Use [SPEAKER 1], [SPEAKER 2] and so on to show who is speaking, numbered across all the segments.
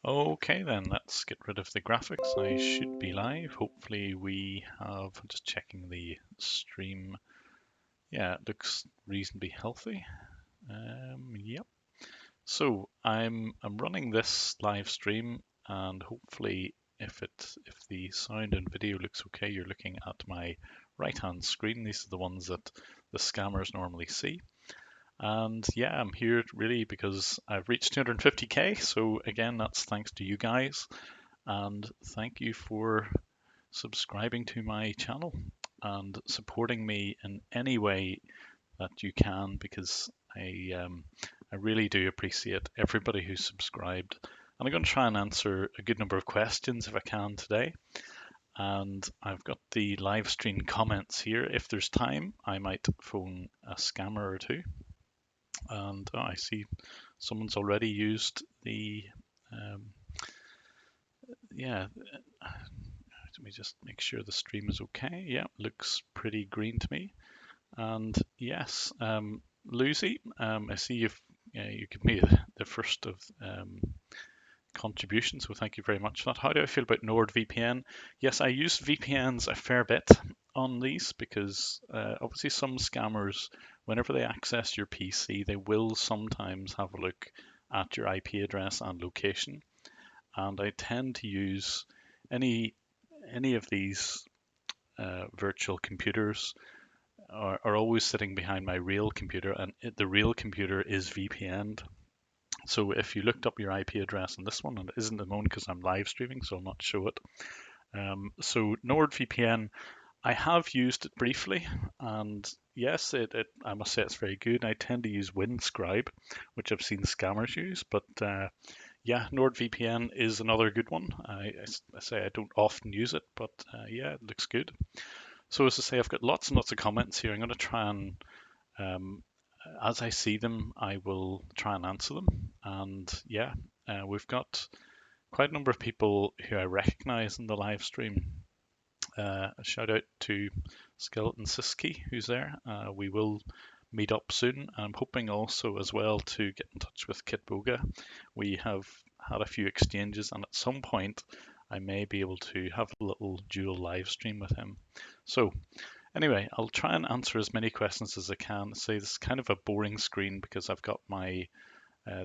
[SPEAKER 1] Okay then, let's get rid of the graphics. I should be live. Hopefully we have, I'm just checking the stream. Yeah, it looks reasonably healthy. Yep. So I'm running this live stream, and hopefully if the sound and video looks okay, you're looking at my right hand screen. These are the ones that the scammers normally see. And yeah, I'm here really because I've reached 250k. So again, that's thanks to you guys. And thank you for subscribing to my channel and supporting me in any way that you can, because I really do appreciate everybody who's subscribed. And I'm going to try and answer a good number of questions if I can today. And I've got the live stream comments here. If there's time, I might phone a scammer or two. And I see someone's already used the yeah. Let me just make sure the stream is okay. Yeah, looks pretty green to me. And yes, Lucy, I see you give me the first of contributions, so thank you very much for that. How do I feel about Nord VPN? Yes, I use VPNs a fair bit on these because obviously some scammers, whenever they access your PC, they will sometimes have a look at your IP address and location. And I tend to use any of these virtual computers are always sitting behind my real computer, and the real computer is VPN'd. So if you looked up your IP address on this one, and it isn't the one because I'm live streaming, so I'll not show it. So NordVPN, I have used it briefly, and yes, I must say it's very good. I tend to use Windscribe, which I've seen scammers use, but yeah, NordVPN is another good one. I say I don't often use it, but yeah, it looks good. So as I say, I've got lots and lots of comments here. I'm going to try and, as I see them, I will try and answer them. And yeah, we've got quite a number of people who I recognize in the live stream. A shout out to Skeleton Siski, who's there. We will meet up soon. I'm hoping also as well to get in touch with Kit Boga. We have had a few exchanges, and at some point I may be able to have a little dual live stream with him. So anyway, I'll try and answer as many questions as I can. Say this is kind of a boring screen because I've got my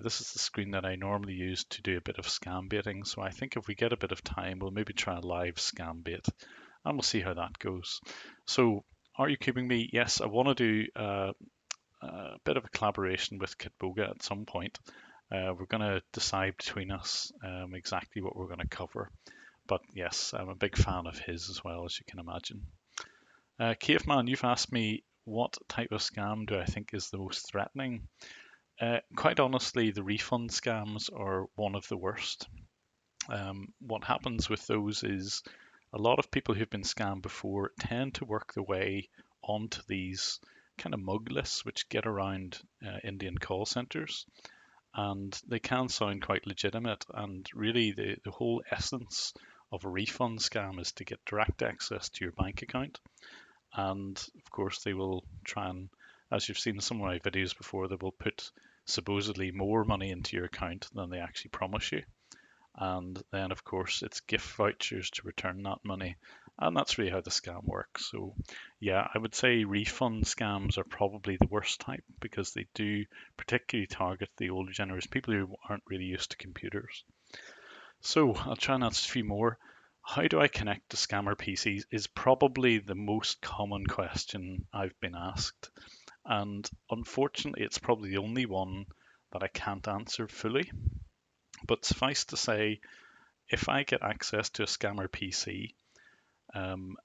[SPEAKER 1] this is the screen that I normally use to do a bit of scam baiting. So I think if we get a bit of time, we'll maybe try a live scam bait, and we'll see how that goes. So are you keeping me? Yes, I want to do a bit of a collaboration with Kitboga at some point. We're going to decide between us exactly what we're going to cover. But yes, I'm a big fan of his as well, as you can imagine. Caveman, you've asked me what type of scam do I think is the most threatening. Quite honestly, the refund scams are one of the worst. What happens with those is a lot of people who've been scammed before tend to work their way onto these kind of mug lists which get around Indian call centers, and they can sound quite legitimate. And really, the whole essence of a refund scam is to get direct access to your bank account. And of course, they will try and, as you've seen in some of my videos before, they will put supposedly more money into your account than they actually promise you. And then, of course, it's gift vouchers to return that money. And that's really how the scam works. So, yeah, I would say refund scams are probably the worst type because they do particularly target the older generation, people who aren't really used to computers. So, I'll try and answer a few more. How do I connect to scammer PCs is probably the most common question I've been asked. And unfortunately, it's probably the only one that I can't answer fully. But suffice to say, if I get access to a scammer PC, um,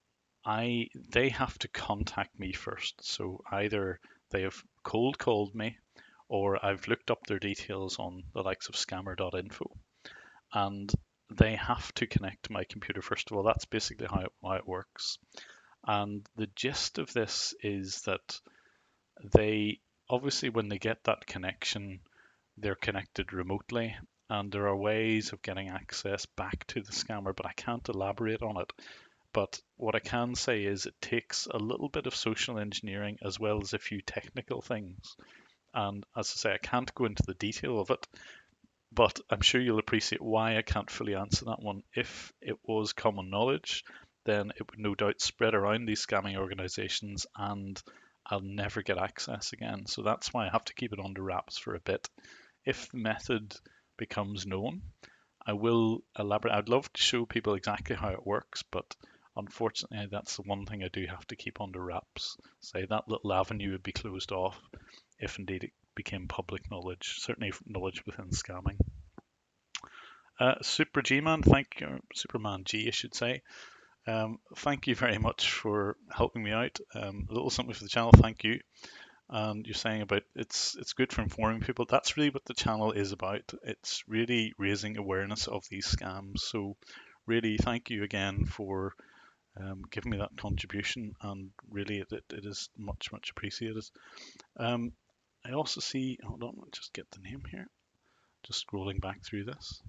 [SPEAKER 1] they have to contact me first. So either they have cold called me, or I've looked up their details on the likes of scammer.info, and they have to connect to my computer first of all. That's basically how it works. And the gist of this is that they obviously, when they get that connection, they're connected remotely, and there are ways of getting access back to the scammer, but I can't elaborate on it. But what I can say is it takes a little bit of social engineering as well as a few technical things. And as I say, I can't go into the detail of it, But I'm sure you'll appreciate why I can't fully answer that one. If it was common knowledge, then it would no doubt spread around these scamming organizations and I'll never get access again. So that's why I have to keep it under wraps for a bit. If the method becomes known, I will elaborate. I'd love to show people exactly how it works, but unfortunately, that's the one thing I do have to keep under wraps. Say that little avenue would be closed off if indeed it became public knowledge, certainly knowledge within scamming. Super G Man, thank you, Superman G, I should say. Thank you very much for helping me out. A little something for the channel, thank you. And you're saying about it's good for informing people. That's really what the channel is about. It's really raising awareness of these scams. So really, thank you again for giving me that contribution, and really it is much appreciated. Um, I also see. Hold on, I'll just get the name here. Just scrolling back through this.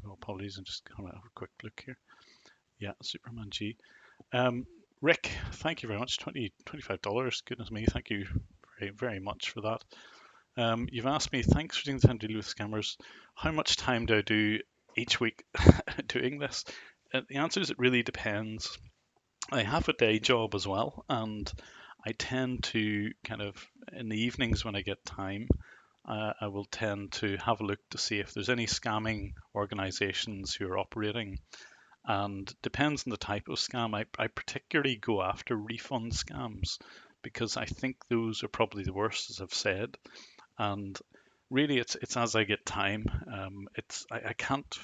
[SPEAKER 1] Oh, apologies, I'm just gonna have a quick look here. Yeah, Superman G. Um, Rick, thank you very much. $25. Goodness me, thank you very much for that. You've asked me, thanks for taking the time to deal with scammers. How much time do I do each week doing this? The answer is it really depends. I have a day job as well, and I tend to kind of, in the evenings when I get time, I will tend to have a look to see if there's any scamming organizations who are operating. And depends on the type of scam. I particularly go after refund scams because I think those are probably the worst, as I've said. And really, it's as I get time. I can't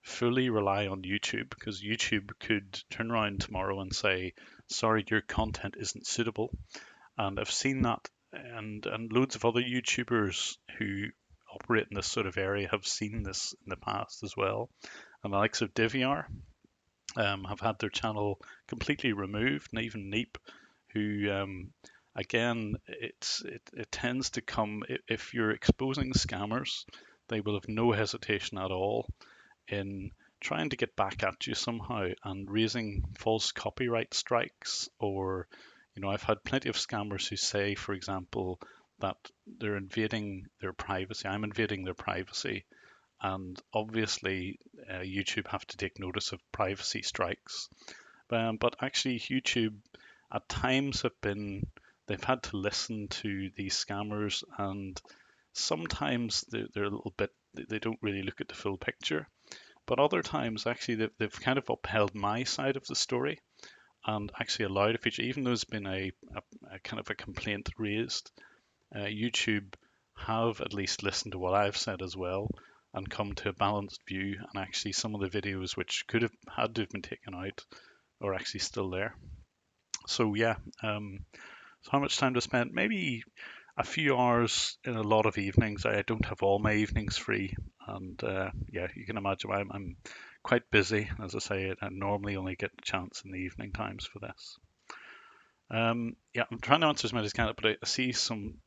[SPEAKER 1] fully rely on YouTube because YouTube could turn around tomorrow and say, "Sorry, your content isn't suitable." And I've seen that, and loads of other YouTubers who operate in this sort of area have seen this in the past as well. And the likes of Diviar have had their channel completely removed, and even Neep, who again, it tends to come if you're exposing scammers, they will have no hesitation at all in trying to get back at you somehow and raising false copyright strikes. Or, I've had plenty of scammers who say, for example, that they're invading their privacy. I'm invading their privacy. And obviously, YouTube have to take notice of privacy strikes. But actually, YouTube at times they've had to listen to these scammers, and sometimes they're a little bit, they don't really look at the full picture. But other times, actually, they've kind of upheld my side of the story and actually allowed a feature, even though there's been a kind of a complaint raised. YouTube have at least listened to what I've said as well and come to a balanced view. And actually, some of the videos which could have had to have been taken out are actually still there. So yeah, so how much time to spend? Maybe a few hours in a lot of evenings. I don't have all my evenings free, and yeah, you can imagine I'm quite busy. As I say, I normally only get a chance in the evening times for this. Yeah, I'm trying to answer as many as I can, but I see some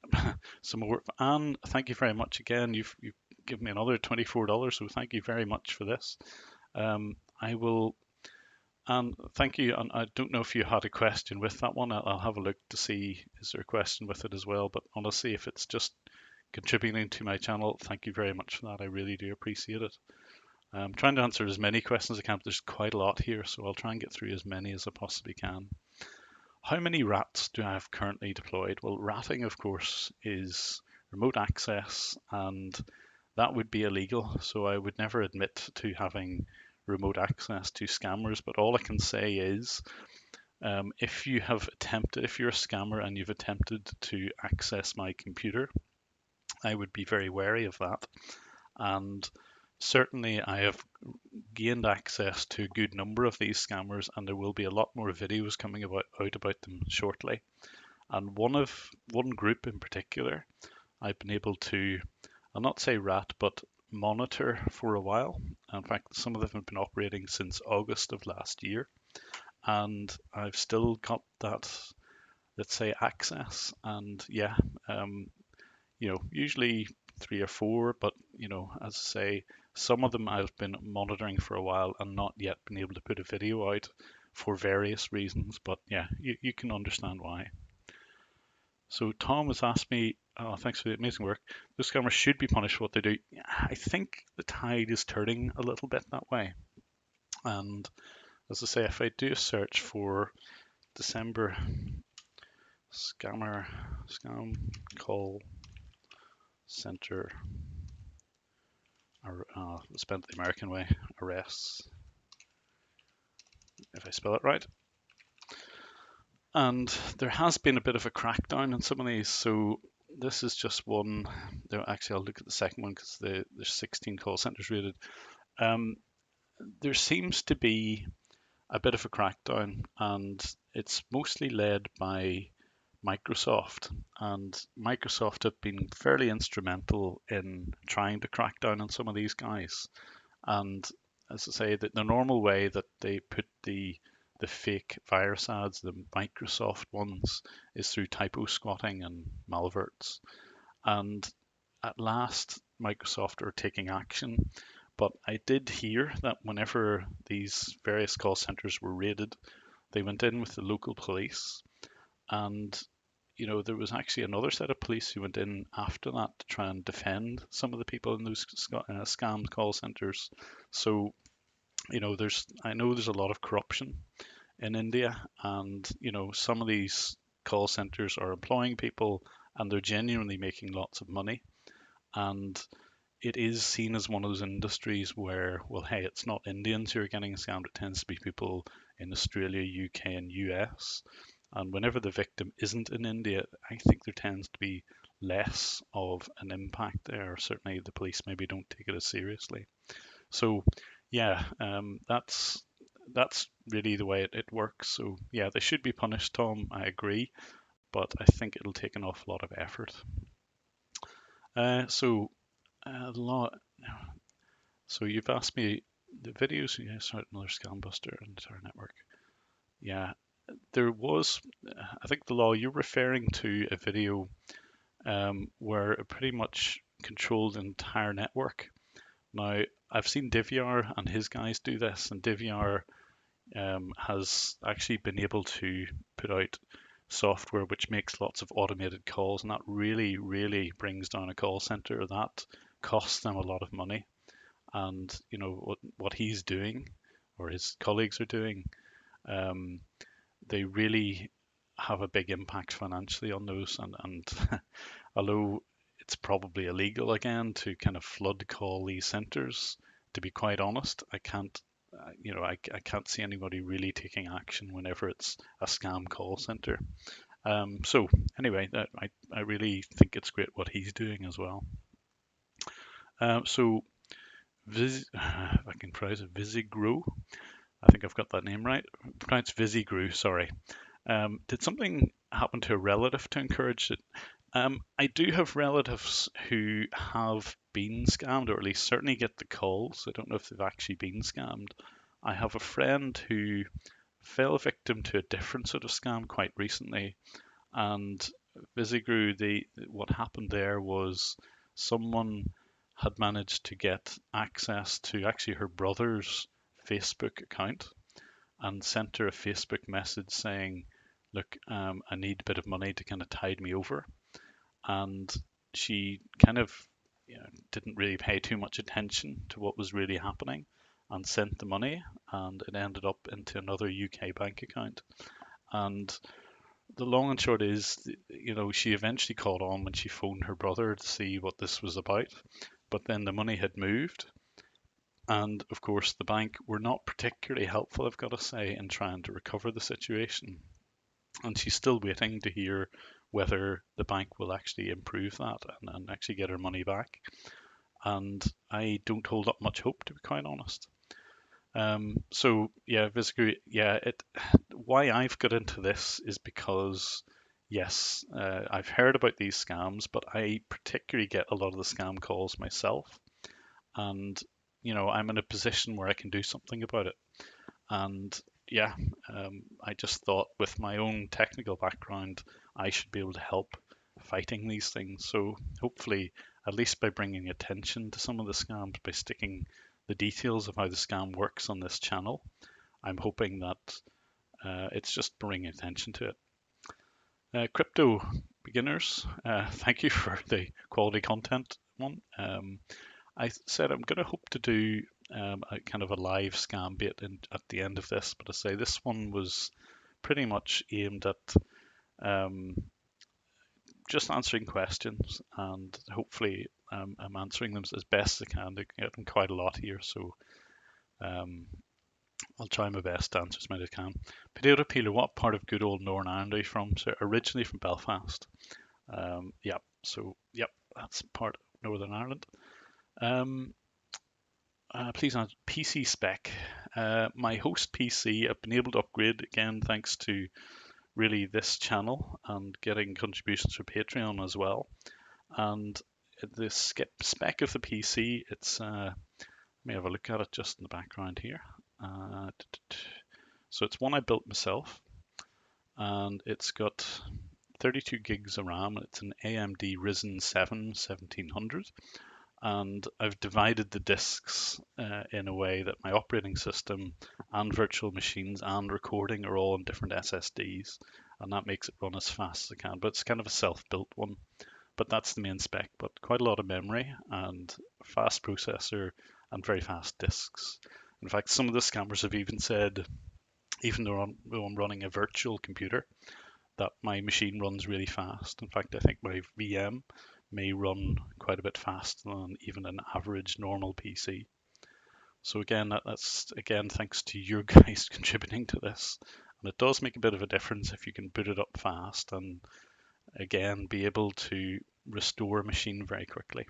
[SPEAKER 1] some more. Anne, thank you very much again. You've given me another $24, so thank you very much for this. I will, and thank you. And I don't know if you had a question with that one. I'll have a look to see is there a question with it as well. But honestly, if it's just contributing to my channel, thank you very much for that. I really do appreciate it. I'm trying to answer as many questions as I can, but there's quite a lot here, so I'll try and get through as many as I possibly can. How many rats do I have currently deployed? Well, ratting, of course, is remote access, and that would be illegal. So I would never admit to having remote access to scammers. But all I can say is, if you're a scammer and you've attempted to access my computer, I would be very wary of that. And certainly, I have gained access to a good number of these scammers, and there will be a lot more videos coming out about them shortly. And one group in particular, I've been able to, I'll not say rat, but monitor for a while. In fact, some of them have been operating since August of last year, and I've still got that, let's say, access. And yeah, usually three or four, but as I say, some of them I've been monitoring for a while and not yet been able to put a video out for various reasons. But yeah, you can understand why. So Tom has asked me, oh, thanks for the amazing work. Those scammers should be punished for what they do. I think the tide is turning a little bit that way. And as I say, if I do a search for December scam call center, or spent the American way, arrests, if I spell it right. And there has been a bit of a crackdown on some of these. So this is just one. Actually, I'll look at the second one because there's 16 call centers rated. There seems to be a bit of a crackdown, and it's mostly led by Microsoft. And Microsoft have been fairly instrumental in trying to crack down on some of these guys. And as I say, that the normal way that they put the fake virus ads, the Microsoft ones, is through typo squatting and malverts. And at last, Microsoft are taking action. But I did hear that whenever these various call centers were raided, they went in with the local police, and there was actually another set of police who went in after that to try and defend some of the people in those scam call centers. So, I know there's a lot of corruption in India, and some of these call centers are employing people, and they're genuinely making lots of money. And it is seen as one of those industries where, well, hey, it's not Indians who are getting scammed. It tends to be people in Australia, UK, and US. And whenever the victim isn't in India, I think there tends to be less of an impact there. Certainly, the police maybe don't take it as seriously. So, yeah, that's really the way it works. So, yeah, they should be punished, Tom. I agree, but I think it'll take an awful lot of effort. So, a lot. So you've asked me the videos. Yeah, start another scam buster into our network. Yeah, there was. I think the law you're referring to a video where it pretty much controlled the entire network. Now, I've seen Divyar and his guys do this, and Divyar has actually been able to put out software which makes lots of automated calls, and that really, really brings down a call center. That costs them a lot of money. And what he's doing, or his colleagues are doing, um, they really have a big impact financially on those. And although it's probably illegal again to kind of flood call these centers, to be quite honest, I can't see anybody really taking action whenever it's a scam call center. So anyway, I really think it's great what he's doing as well. So if I can pronounce it, Visigrew. I think I've got that name right. Pronounced Visigrew, sorry. Did something happen to a relative to encourage it? I do have relatives who have been scammed, or at least certainly get the calls. I don't know if they've actually been scammed. I have a friend who fell victim to a different sort of scam quite recently, and Visigrew, what happened there was someone had managed to get access to actually her brother's Facebook account and sent her a Facebook message saying, look, I need a bit of money to kind of tide me over. And she kind of didn't really pay too much attention to what was really happening and sent the money, and it ended up into another UK bank account. And the long and short is, she eventually caught on when she phoned her brother to see what this was about. But then the money had moved. And of course, the bank were not particularly helpful, I've got to say, in trying to recover the situation. And she's still waiting to hear whether the bank will actually improve that and actually get her money back. And I don't hold up much hope, to be quite honest. So yeah, basically, yeah, why I've got into this is because, yes, I've heard about these scams, but I particularly get a lot of the scam calls myself, and I'm in a position where I can do something about it. And yeah, I just thought with my own technical background, I should be able to help fighting these things. So hopefully, at least by bringing attention to some of the scams, by sticking the details of how the scam works on this channel, I'm hoping that it's just bringing attention to it. Crypto, beginners. Thank you for the quality content one. I said I'm going to hope to do a kind of a live scam bit at the end of this, but I say this one was pretty much aimed at um, just answering questions, and hopefully I'm answering them as best as I can. I get them quite a lot here, so um, I'll try my best to answer as many as I can. Potato Peeler, what part of good old Northern Ireland are you from? So originally from Belfast. Yeah, so yep, that's part of Northern Ireland. Um, please answer PC spec. My host PC, I've been able to upgrade again thanks to really this channel and getting contributions for Patreon as well. And the spec of the PC, it's let me have a look at it just in the background here. So it's one I built myself, and it's got 32 gigs of RAM. It's an AMD Ryzen 7 1700, and I've divided the disks in a way that my operating system and virtual machines and recording are all on different SSDs, and that makes it run as fast as it can. But it's kind of a self-built one. But that's the main spec. But quite a lot of memory and fast processor and very fast disks. In fact, some of the scammers have even said, even though I'm running a virtual computer, that my machine runs really fast. In fact, I think my VM may run quite a bit faster than even an average normal PC. So again, that's again thanks to you guys contributing to this. And it does make a bit of a difference if you can boot it up fast and again be able to restore a machine very quickly.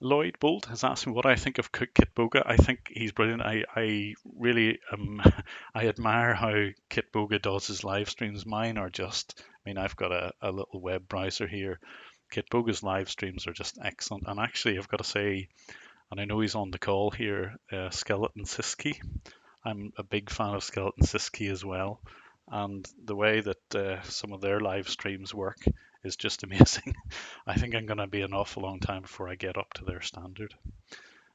[SPEAKER 1] Lloyd Bolt has asked me what I think of Kitboga. I think he's brilliant. I really I admire how Kitboga does his live streams. Mine are just, I mean, I've got a little web browser here. Kitboga's live streams are just excellent. And actually, I've got to say, and I know he's on the call here, Skeleton Siski. I'm a big fan of Skeleton Siski as well. And the way that some of their live streams work is just amazing. I think I'm going to be an awful long time before I get up to their standard.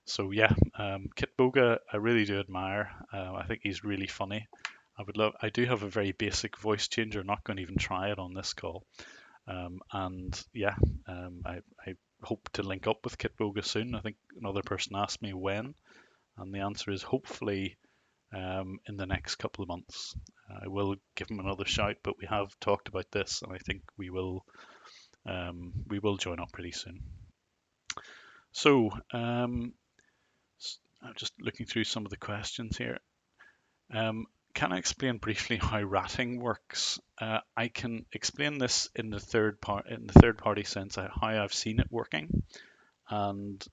[SPEAKER 1] So yeah, Kitboga, I really do admire. I think he's really funny. I do have a very basic voice changer. I'm not going to even try it on this call. And yeah, I hope to link up with Kitboga soon. I think another person asked me when, and the answer is hopefully in the next couple of months. I will give him another shout, but we have talked about this, and I think we will join up pretty soon. So I'm just looking through some of the questions here. Can I explain briefly how ratting works? I can explain this in the third party sense, how I've seen it working, and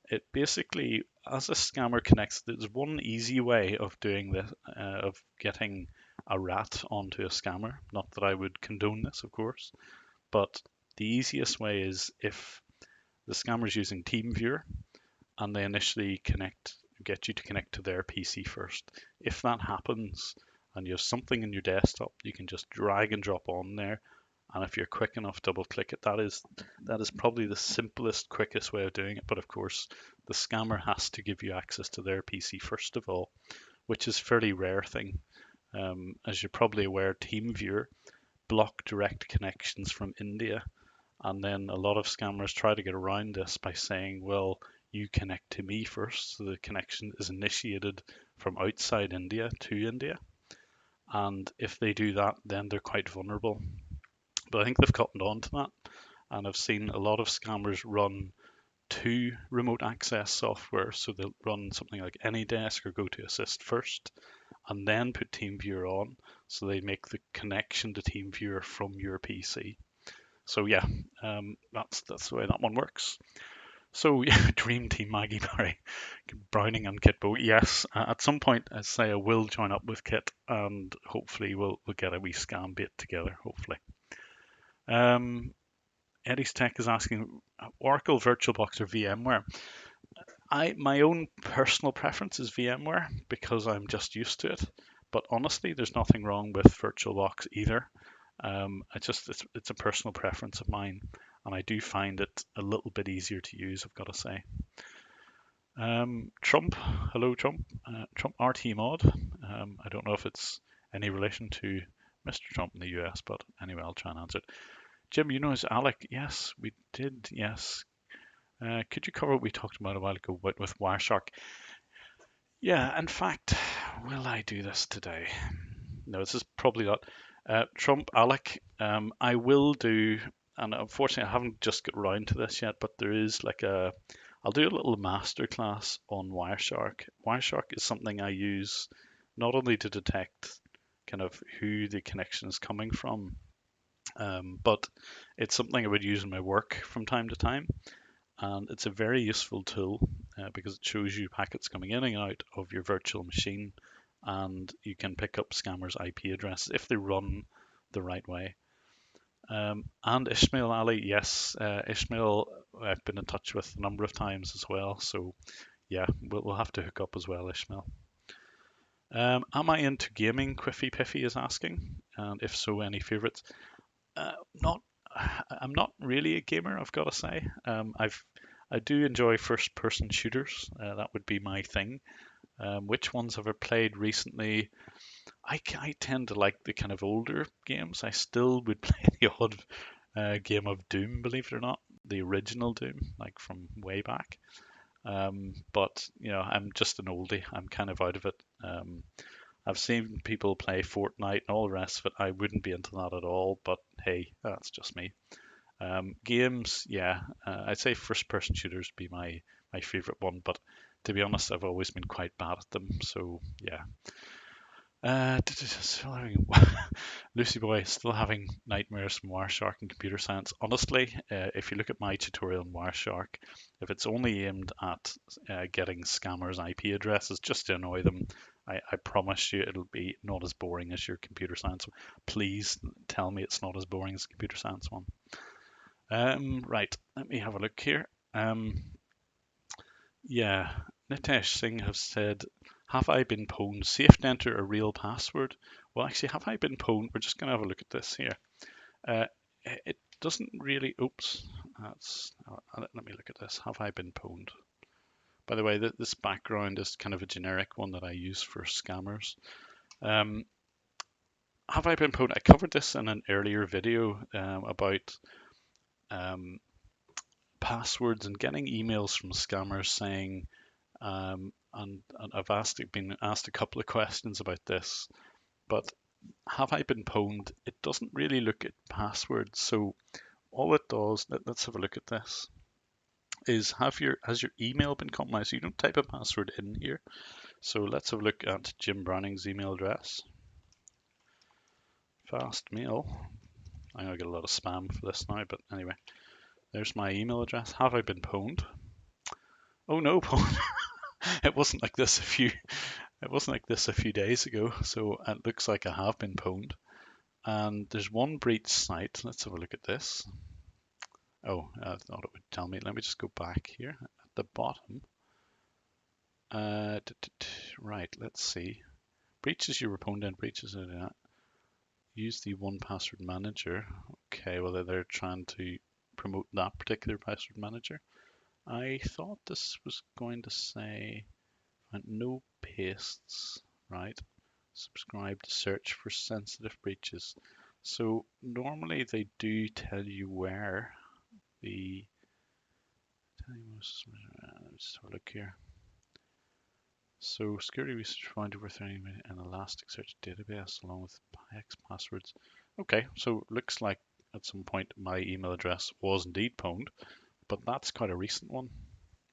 [SPEAKER 1] it basically, as a scammer connects, there's one easy way of doing this, of getting a rat onto a scammer. Not that I would condone this, of course, but the easiest way is if the scammer's using TeamViewer and they initially get you to connect to their PC first. If that happens and you have something in your desktop, you can just drag and drop on there. And if you're quick enough, double click it. That is probably the simplest, quickest way of doing it. But of course, the scammer has to give you access to their PC first of all, which is a fairly rare thing. As you're probably aware, TeamViewer block direct connections from India. And then a lot of scammers try to get around this by saying, well, you connect to me first. So the connection is initiated from outside India to India. And if they do that, then they're quite vulnerable. But I think they've cottoned on to that. And I've seen a lot of scammers run two remote access software. So they'll run something like AnyDesk or GoToAssist first, and then put TeamViewer on. So they make the connection to TeamViewer from your PC. So yeah, that's the way that one works. So yeah, Dream Team Maggie Barry, Browning and Kitbo. Yes, at some point, I say I will join up with Kit, and hopefully we'll get a wee scam bit together. Hopefully. Eddie's Tech is asking Oracle VirtualBox or VMware. My own personal preference is VMware because I'm just used to it. But honestly, there's nothing wrong with VirtualBox either. It's a personal preference of mine, and I do find it a little bit easier to use, I've got to say. Trump, hello Trump, Trump RT mod. I don't know if it's any relation to Mr. Trump in the US, but anyway, I'll try and answer it. Jim, you know it's Alec. Yes, we did. Yes. Could you cover what we talked about a while ago with Wireshark? Yeah, in fact, will I do this today? No, this is probably not. Trump, Alec, I will do, and unfortunately I haven't just got around to this yet, but there is like I'll do a little masterclass on Wireshark. Wireshark is something I use not only to detect kind of who the connection is coming from, but it's something I would use in my work from time to time. And it's a very useful tool because it shows you packets coming in and out of your virtual machine, and you can pick up scammers' IP addresses if they run the right way. And Ishmael Ali, yes, Ishmael, I've been in touch with a number of times as well. So yeah, we'll have to hook up as well, Ishmael. Am I into gaming? Quiffy Piffy is asking, and if so, any favorites? Not, I'm not really a gamer, I've got to say. I do enjoy first-person shooters. That would be my thing. Which ones have I played recently? I tend to like the kind of older games. I still would play the odd game of Doom, believe it or not, the original Doom, like from way back. But I'm just an oldie. I'm kind of out of it. I've seen people play Fortnite and all the rest of it. I wouldn't be into that at all. But hey, that's just me. Games, yeah, I'd say first-person shooters be my favorite one. But to be honest, I've always been quite bad at them. So yeah. Still having Lucy Boy still having nightmares from Wireshark and computer science. Honestly, if you look at my tutorial on Wireshark, if it's only aimed at getting scammers' IP addresses just to annoy them, I promise you it'll be not as boring as your computer science one. Please tell me it's not as boring as the computer science one. Right, let me have a look here. Yeah, Nitesh Singh have said, have I been pwned? Safe to enter a real password. Well, actually, have I been pwned? We're just going to have a look at this here. Uh, it doesn't really. Oops. Let me look at this. Have I been pwned? By the way, this background is kind of a generic one that I use for scammers. Um, have I been pwned? I covered this in an earlier video about um, passwords and getting emails from scammers saying, and been asked a couple of questions about this, but have I been pwned? It doesn't really look at passwords. So all it does, let's have a look at this, is has your email been compromised? You don't type a password in here. So let's have a look at Jim Browning's email address. Fast mail. I'm gonna get a lot of spam for this now, but anyway, there's my email address. Have I been pwned? Oh no, it wasn't like this a few days ago, so it looks like I have been pwned. And there's one breach site. Let's have a look at this. Oh, I thought it would tell me. Let me just go back here at the bottom. Right, let's see. Breaches your opponent breaches. Use the one password manager. Okay, well they're trying to promote that particular password manager. I thought this was going to say no pastes, right? Subscribe to search for sensitive breaches. So normally they do tell you where the. Let's just have a look here. So security research found over an Elasticsearch database along with PyX passwords. Okay, so looks like at some point my email address was indeed pwned, but that's quite a recent one.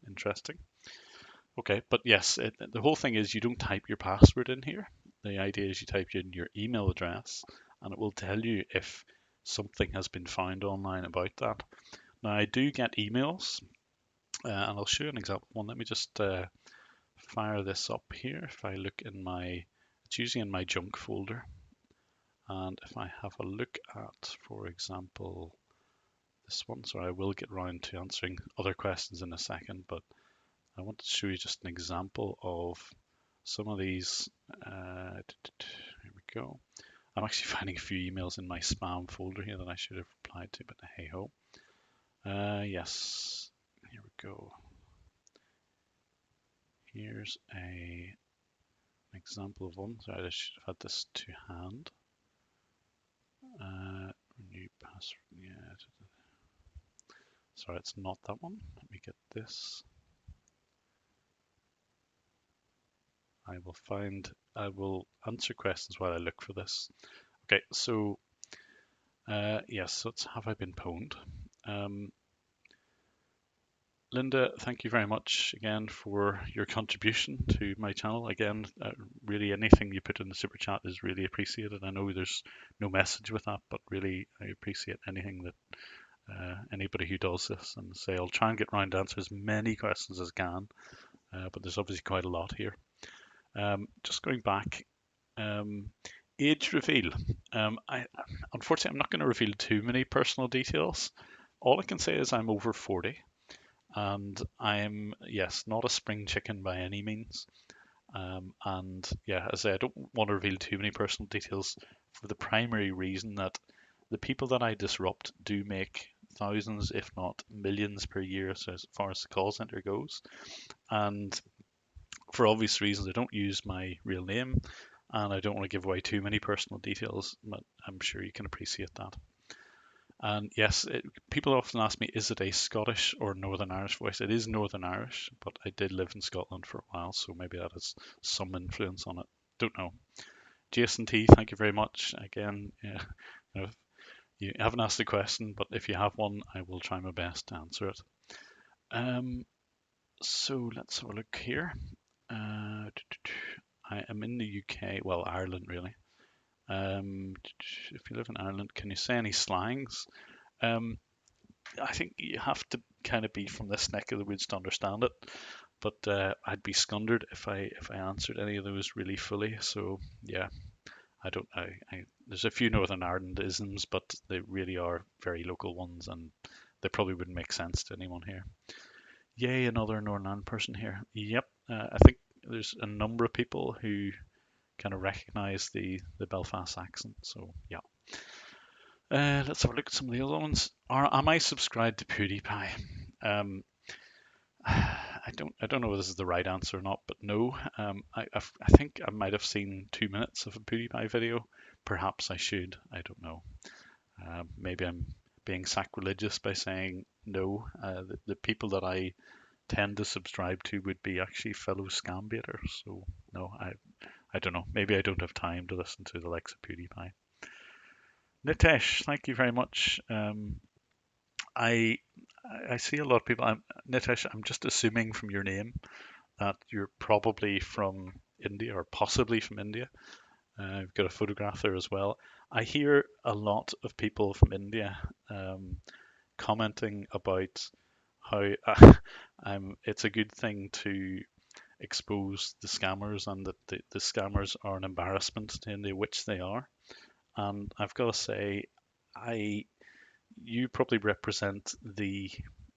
[SPEAKER 1] Interesting. Okay, but yes, the whole thing is you don't type your password in here. The idea is you type in your email address and it will tell you if something has been found online about that. Now, I do get emails, and I'll show you an example one. Let me just fire this up here. If I look in it's usually in my junk folder. And if I have a look at, for example, this one, so I will get around to answering other questions in a second, but I want to show you just an example of some of these. Here we go. I'm actually finding a few emails in my spam folder here that I should have replied to, but hey ho. Yes, here we go. Here's an example of one. So I should have had this to hand. Yeah. Sorry, it's not that one. Let me get this. I will answer questions while I look for this. Okay, so yes, so it's have I been pwned? Linda, thank you very much again for your contribution to my channel. Again, really anything you put in the super chat is really appreciated. I know there's no message with that, but really I appreciate anything that anybody who does this, and say I'll try and get round to answer as many questions as I can, but there's obviously quite a lot here. Just going back, age reveal. Unfortunately, I'm not going to reveal too many personal details. All I can say is I'm over 40, and I'm, yes, not a spring chicken by any means. And yeah, as I say, I don't want to reveal too many personal details for the primary reason that the people that I disrupt do make thousands, if not millions per year, so as far as the call center goes. And for obvious reasons, I don't use my real name, and I don't want to give away too many personal details, but I'm sure you can appreciate that. And yes, people often ask me, is it a Scottish or Northern Irish voice? It is Northern Irish, but I did live in Scotland for a while, so maybe that has some influence on it. Don't know. Jason T, thank you very much. Again, yeah, you haven't asked a question, but if you have one, I will try my best to answer it. So let's have a look here. I am in the UK, well, Ireland really. If you live in Ireland, can you say any slangs? I think you have to kind of be from this neck of the woods to understand it. But I'd be scundered if I answered any of those really fully. So yeah, I don't. There's a few Northern Ireland isms, but they really are very local ones, and they probably wouldn't make sense to anyone here. Yay, another Northern Ireland person here. Yep, I think there's a number of people who kind of recognise the Belfast accent. So yeah. Let's have a look at some of the other ones. Am I subscribed to Pewdiepie? I don't know if this is the right answer or not, but no. I think I might have seen 2 minutes of a Pewdiepie video. Perhaps I should. I don't know. Maybe I'm being sacrilegious by saying no. The people that I tend to subscribe to would be actually fellow scam baiters. So no, I don't know. Maybe I don't have time to listen to the likes of PewDiePie. Nitesh, thank you very much. I I see a lot of people. Nitesh, I'm just assuming from your name that you're probably from India or possibly from India. I've got a photograph there as well. I hear a lot of people from India commenting about how it's a good thing to expose the scammers and that the scammers are an embarrassment to India, which they are. And I've got to say, I you probably represent the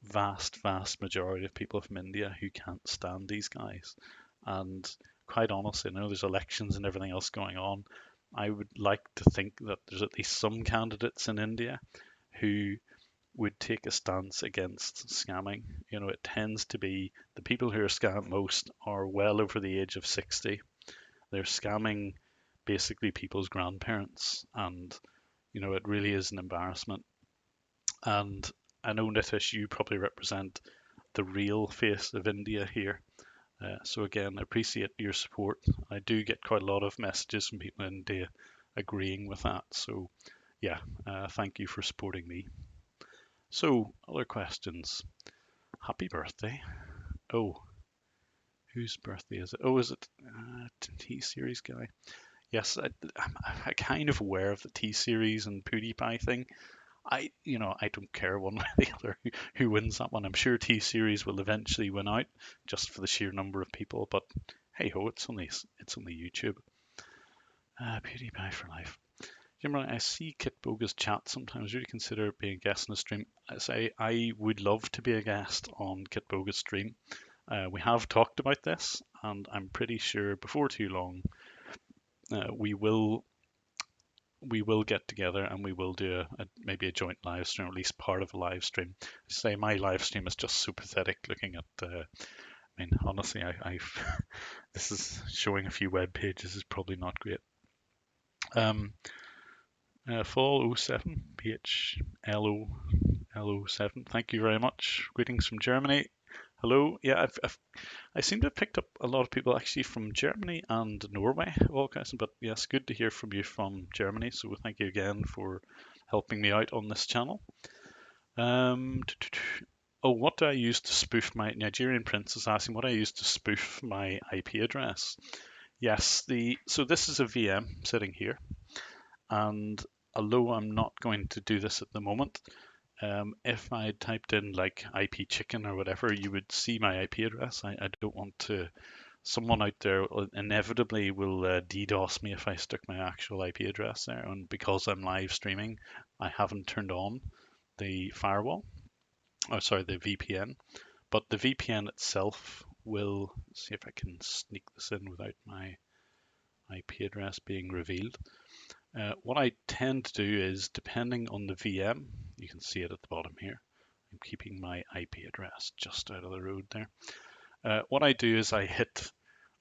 [SPEAKER 1] vast majority of people from India who can't stand these guys. And quite honestly, I know there's elections and everything else going on. I would like to think that there's at least some candidates in India who would take a stance against scamming. You know, it tends to be the people who are scammed most are well over the age of 60. They're scamming basically people's grandparents, and you know, it really is an embarrassment. And I know, Nitish, you probably represent the real face of India here. So again, I appreciate your support. I do get quite a lot of messages from people in India agreeing with that. So yeah, thank you for supporting me. So other questions. Happy birthday. Oh, whose birthday is it? Oh, is it T-Series guy? Yes, I'm kind of aware of the T-Series and PewDiePie thing. I don't care one way or the other who wins that one. I'm sure T Series will eventually win out, just for the sheer number of people. But hey ho, it's only YouTube. PewDiePie for life. Jim, I see Kit Boga's chat sometimes. Would you consider being a guest on the stream? I say I would love to be a guest on Kit Boga's stream. We have talked about this, and I'm pretty sure before too long we will get together and we will do maybe a joint live stream, or at least part of a live stream. Say my live stream is just so pathetic looking at. I mean, honestly, this is showing a few web pages is probably not great. Fall 07 PHLO 7. Thank you very much. Greetings from Germany. Hello. Yeah, I seem to have picked up a lot of people actually from Germany and Norway, all guys. But yes, good to hear from you from Germany. So thank you again for helping me out on this channel. Oh, what do I use to spoof my Nigerian prince is asking what I use to spoof my IP address. Yes, so this is a VM sitting here, and although I'm not going to do this at the moment, if I typed in like IP chicken or whatever, you would see my IP address. I don't want to. Someone out there inevitably will DDoS me if I stick my actual IP address there, and because I'm live streaming, I haven't turned on the firewall. Oh, sorry, the VPN. But the VPN itself will see if I can sneak this in without my IP address being revealed. What I tend to do is, depending on the VM, you can see it at the bottom here. I'm keeping my IP address just out of the road there. What I do is I hit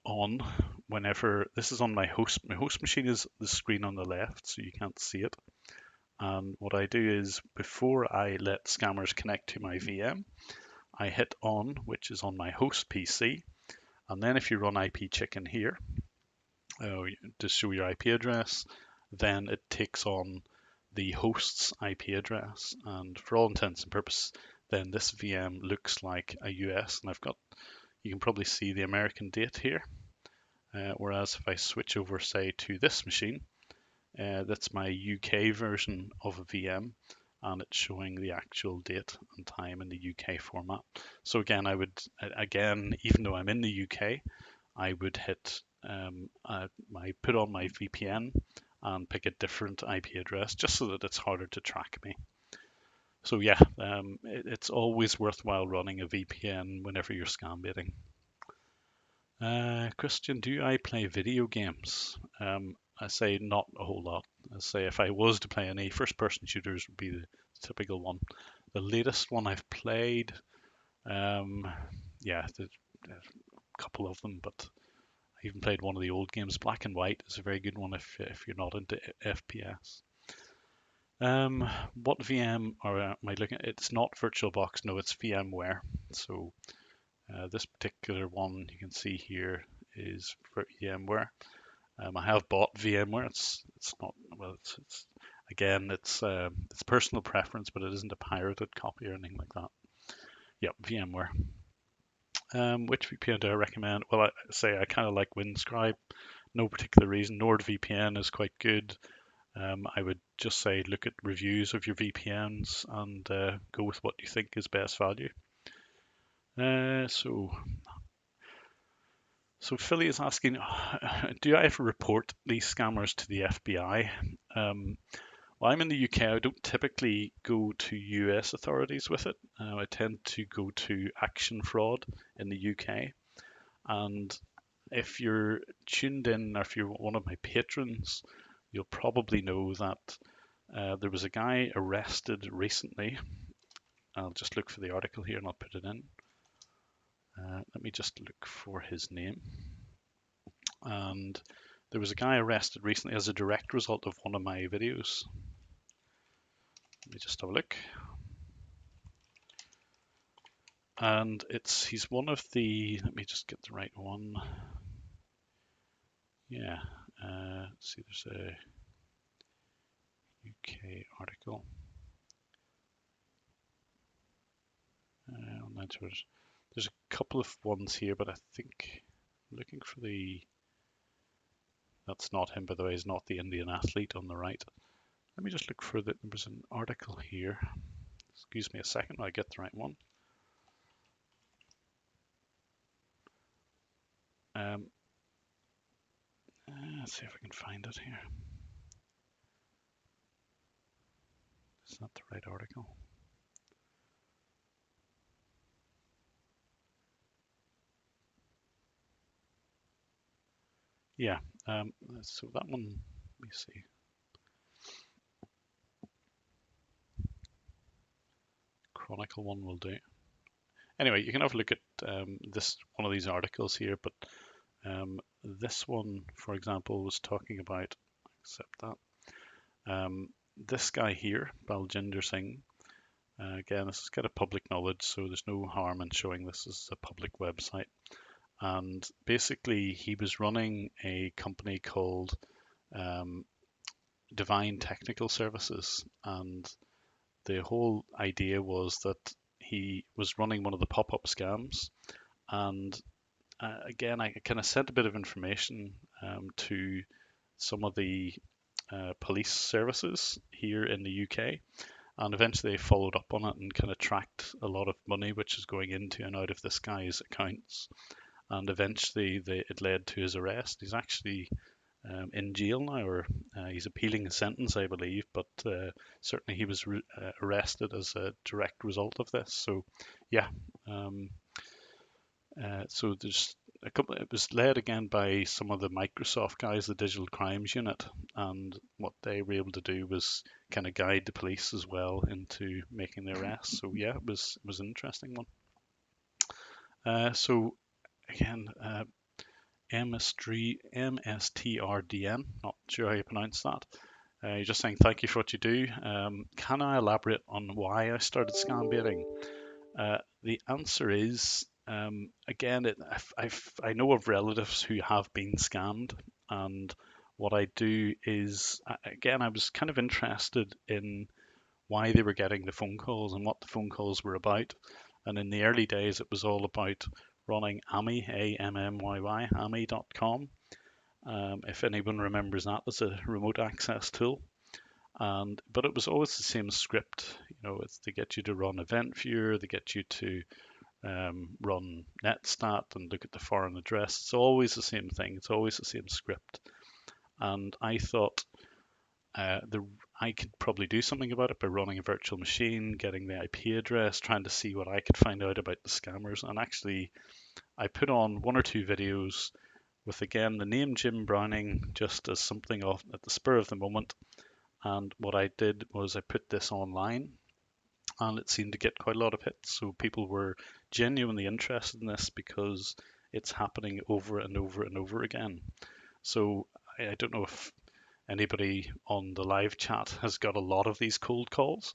[SPEAKER 1] on whenever this is on my host. My host machine is the screen on the left, so you can't see it. And what I do is, before I let scammers connect to my VM, I hit on, which is on my host PC. And then if you run IP chicken here, to show your IP address, then it takes on the host's IP address. And for all intents and purposes, then this VM looks like a US. And you can probably see the American date here. Whereas if I switch over, say, to this machine, that's my UK version of a VM, and it's showing the actual date and time in the UK format. So again, even though I'm in the UK, I would hit put on my VPN and pick a different IP address just so that it's harder to track me. So yeah, it's always worthwhile running a VPN whenever you're scam baiting. Christian, do I play video games? I say not a whole lot. I say if I was to play any first-person shooters, would be the typical one. The latest one I've played, yeah, there's a couple of them, but I even played one of the old games. Black and White is a very good one if you're not into FPS. What VM am I looking at? It's not VirtualBox, no, it's VMware. So this particular one you can see here is for VMware. I have bought VMware. It's not well. It's again, it's personal preference, but it isn't a pirated copy or anything like that. Yep, VMware. Which VPN do I recommend? Well, I say I kind of like Windscribe. No particular reason. Nord Vpn is quite good. I would just say look at reviews of your VPNs and go with what you think is best value. So Philly is asking, do I ever report these scammers to the FBI? Well, I'm in the UK. I don't typically go to US authorities with it. I tend to go to Action Fraud in the UK. And if you're tuned in, or if you're one of my patrons, you'll probably know that there was a guy arrested recently. I'll just look for the article here and I'll put it in. Let me just look for his name. And there was a guy arrested recently as a direct result of one of my videos. Let me just have a look. And he's one of the, let me just get the right one. Yeah, let's see, there's a UK article. There's a couple of ones here, but I think I'm looking for that's not him, by the way, he's not the Indian athlete on the right. Let me just look for there was an article here. Excuse me a second, I get the right one. Let's see if I can find it here. Is that the right article? Yeah, so that one, let me see. Chronicle one will do. Anyway, you can have a look at this one of these articles here, but this one, for example, was talking about, accept that, This guy here, Baljinder Singh, again, this is kind of public knowledge, so there's no harm in showing this as a public website. And basically, he was running a company called Divine Technical Services, and the whole idea was that he was running one of the pop-up scams. And again, I kind of sent a bit of information to some of the police services here in the UK, and eventually they followed up on it and kind of tracked a lot of money which is going into and out of this guy's accounts. And eventually it led to his arrest. He's actually in jail now, or he's appealing a sentence, I believe, but certainly he was arrested as a direct result of this. So, yeah. So there's a couple. It was led again by some of the Microsoft guys, the Digital Crimes Unit, and what they were able to do was kind of guide the police as well into making the arrest. So yeah, it was an interesting one. So again, MSTRDN, not sure how you pronounce that. You're just saying thank you for what you do. Can I elaborate on why I started scam baiting? The answer is, again, I know of relatives who have been scammed, and what I do is, again, I was kind of interested in why they were getting the phone calls and what the phone calls were about. And in the early days, it was all about running AMMY, AMMYY, AMMY.com. If anyone remembers that as a remote access tool. But it was always the same script. It's to get you to run Event Viewer, to get you to run Netstat and look at the foreign address. It's always the same thing. It's always the same script. And I thought I could probably do something about it by running a virtual machine, getting the IP address, trying to see what I could find out about the scammers. And actually, I put on one or two videos with, again, the name Jim Browning just as something off at the spur of the moment. And what I did was I put this online, and it seemed to get quite a lot of hits. So people were genuinely interested in this because it's happening over and over and over again. So I don't know if anybody on the live chat has got a lot of these cold calls,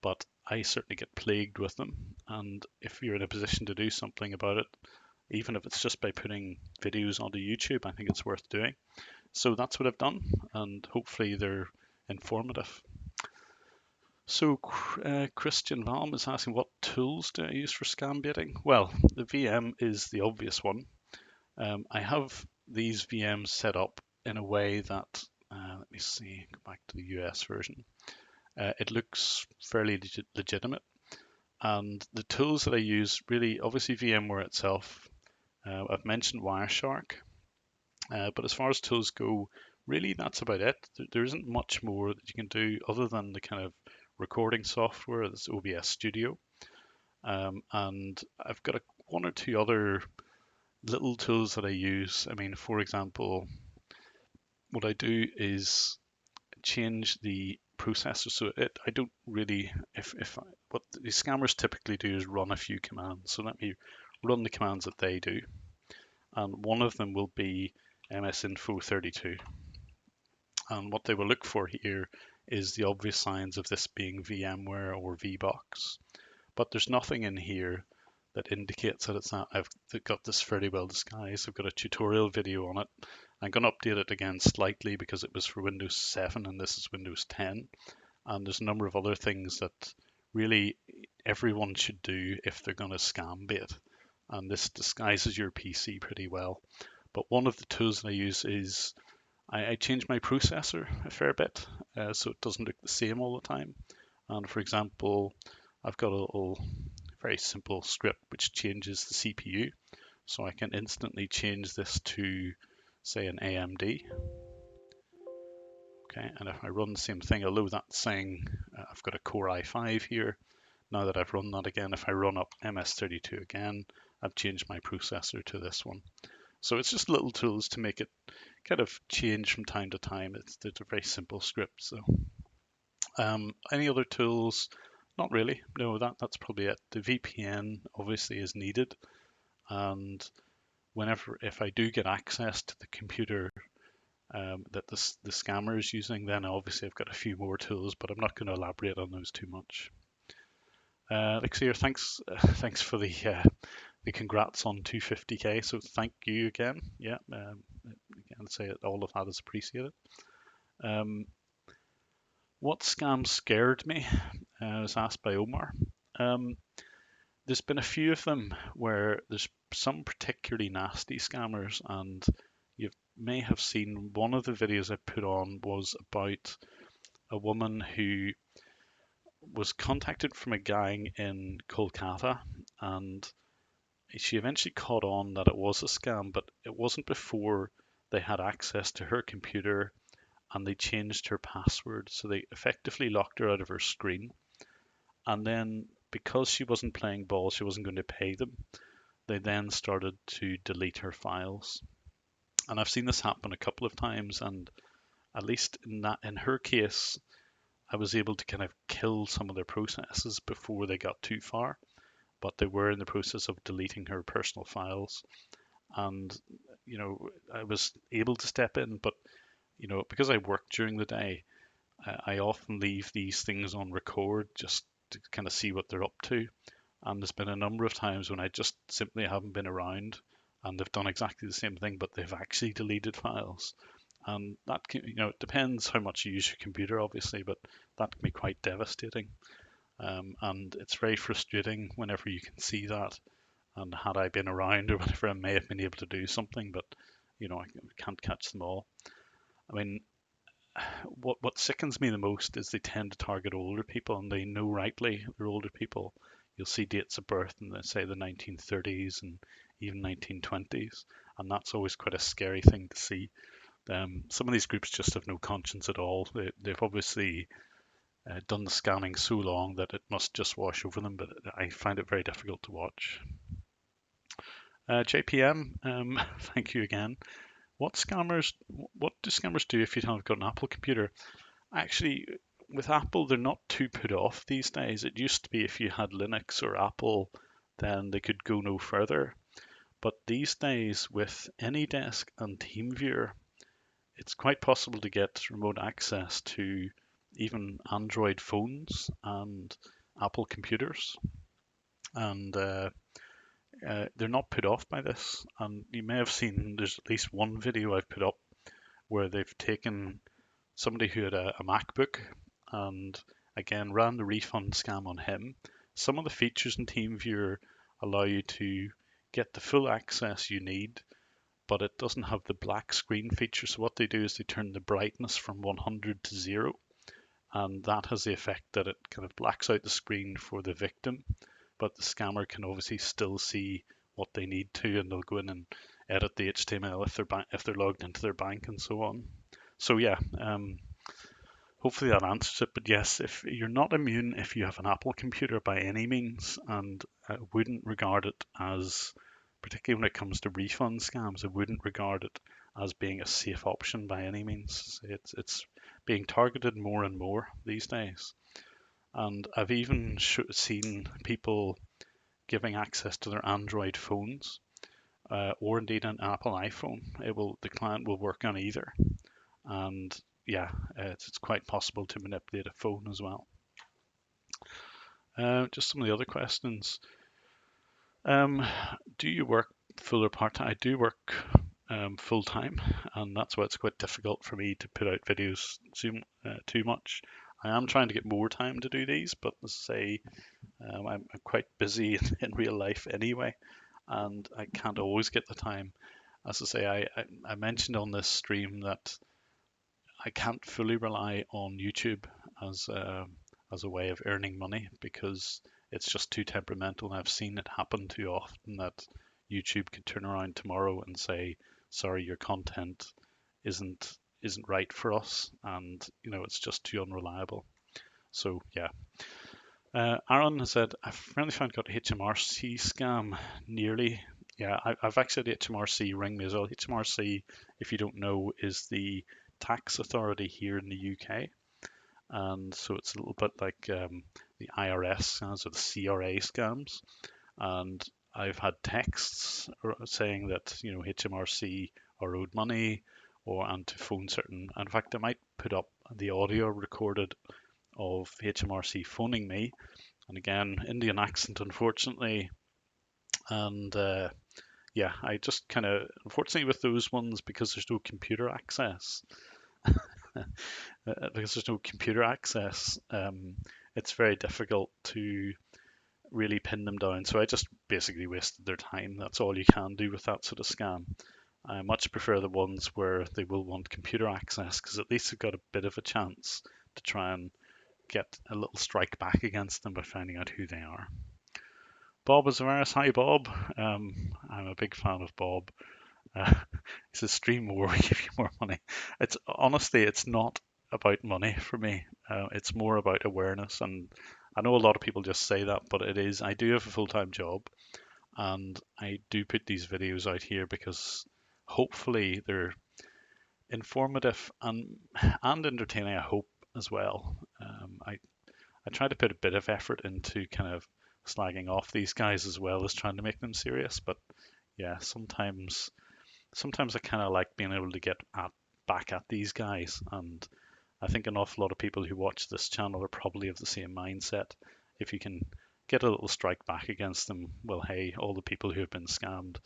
[SPEAKER 1] but I certainly get plagued with them. And if you're in a position to do something about it, even if it's just by putting videos onto YouTube, I think it's worth doing. So that's what I've done, and hopefully they're informative. So Christian Valm is asking, what tools do I use for scam baiting? Well, the VM is the obvious one. I have these VMs set up in a way that, let me see, go back to the US version. It looks fairly legitimate. And the tools that I use, really, obviously VMware itself. I've mentioned Wireshark. But as far as tools go, really that's about it. There isn't much more that you can do other than the kind of recording software, that's OBS Studio. And I've got one or two other little tools that I use. I mean, for example, what I do is change the processor. So I don't really, what the scammers typically do is run a few commands. So let me run the commands that they do. And one of them will be msinfo32. And what they will look for here is the obvious signs of this being VMware or VBox. But there's nothing in here that indicates that it's not. I've got this fairly well disguised. I've got a tutorial video on it. I'm going to update it again slightly because it was for Windows 7 and this is Windows 10. And there's a number of other things that really everyone should do if they're going to scam bait. And this disguises your PC pretty well. But one of the tools that I use is I change my processor a fair bit so it doesn't look the same all the time. And for example, I've got a little very simple script which changes the CPU. So I can instantly change this to, say, an AMD. Okay, and if I run the same thing, although that's saying I've got a Core i5 here, now that I've run that again, if I run up MS32 again, I've changed my processor to this one. So it's just little tools to make it kind of change from time to time. It's a very simple script. So any other tools? Not really. No, that's probably it. The VPN obviously is needed, and if I do get access to the computer that the scammer is using. Then obviously I've got a few more tools, but I'm not going to elaborate on those too much. Alexia, thanks for the congrats on 250k. So thank you again. Yeah, again, say it, all of that is appreciated. What scam scared me? I was asked by Omar. Um, there's been a few of them where there's some particularly nasty scammers, and you may have seen one of the videos I put on was about a woman who was contacted from a gang in Kolkata, and she eventually caught on that it was a scam, but it wasn't before they had access to her computer and they changed her password. So they effectively locked her out of her screen. And then because she wasn't playing ball, she wasn't going to pay them. They then started to delete her files. And I've seen this happen a couple of times, and at least in her case, I was able to kind of kill some of their processes before they got too far. But they were in the process of deleting her personal files. And, I was able to step in, but, because I work during the day, I often leave these things on record just to kind of see what they're up to. And there's been a number of times when I just simply haven't been around and they've done exactly the same thing, but they've actually deleted files. And that can, it depends how much you use your computer, obviously, but that can be quite devastating. And it's very frustrating whenever you can see that. And had I been around or whatever, I may have been able to do something, but I can't catch them all. I mean, what sickens me the most is they tend to target older people, and they know rightly they're older people. You'll see dates of birth in say the 1930s and even 1920s, and that's always quite a scary thing to see. Some of these groups just have no conscience at all. They've obviously done the scanning so long that it must just wash over them, but I find it very difficult to watch. JPM, thank you again. What do scammers do if you haven't got an Apple computer? Actually, with Apple, they're not too put off these days. It used to be if you had Linux or Apple, then they could go no further. But these days, with AnyDesk and TeamViewer, it's quite possible to get remote access to even Android phones and Apple computers. And they're not put off by this. And you may have seen there's at least one video I've put up where they've taken somebody who had a MacBook and again ran the refund scam on him. Some of the features in TeamViewer allow you to get the full access you need, but it doesn't have the black screen feature. So what they do is they turn the brightness from 100 to 0, and that has the effect that it kind of blacks out the screen for the victim, but the scammer can obviously still see what they need to, and they'll go in and edit the HTML if they're logged into their bank and so on. So yeah, hopefully that answers it. But yes, if you're not immune if you have an Apple computer by any means, and I wouldn't regard it as, particularly when it comes to refund scams, I wouldn't regard it as being a safe option by any means. It's being targeted more and more these days. And I've even seen people giving access to their Android phones, or indeed an Apple iPhone. The client will work on either, and yeah, it's quite possible to manipulate a phone as well. Just some of the other questions. Do you work full or part time? I do work full time, and that's why it's quite difficult for me to put out videos too much. I am trying to get more time to do these, but as I say, I'm quite busy in real life anyway, and I can't always get the time. As I say, I mentioned on this stream that I can't fully rely on YouTube as a way of earning money because it's just too temperamental. And I've seen it happen too often that YouTube could turn around tomorrow and say, "Sorry, your content isn't right for us," and it's just too unreliable. So yeah. Aaron has said, I've finally found got a HMRC scam nearly. Yeah, I've actually had HMRC ring me as well. HMRC, if you don't know, is the tax authority here in the UK. And so it's a little bit like the IRS scams or the CRA scams. And I've had texts saying that HMRC are owed money, and to phone certain. In fact, I might put up the audio recorded of HMRC phoning me, and again, Indian accent, unfortunately. And yeah, I just kind of, unfortunately, with those ones, because there's no computer access, it's very difficult to really pin them down. So I just basically wasted their time. That's all you can do with that sort of scam. I much prefer the ones where they will want computer access, because at least they've got a bit of a chance to try and get a little strike back against them by finding out who they are. Bob is a virus. Hi, Bob. I'm a big fan of Bob. Uh, he says, stream more, we give you more money. It's honestly, it's not about money for me. It's more about awareness. And I know a lot of people just say that, but it is. I do have a full-time job, and I do put these videos out here because hopefully they're informative and entertaining, I hope, as well. I try to put a bit of effort into kind of slagging off these guys as well as trying to make them serious. But yeah, sometimes I kind of like being able to get back at these guys, and I think an awful lot of people who watch this channel are probably of the same mindset. If you can get a little strike back against them, well, hey, all the people who have been scammed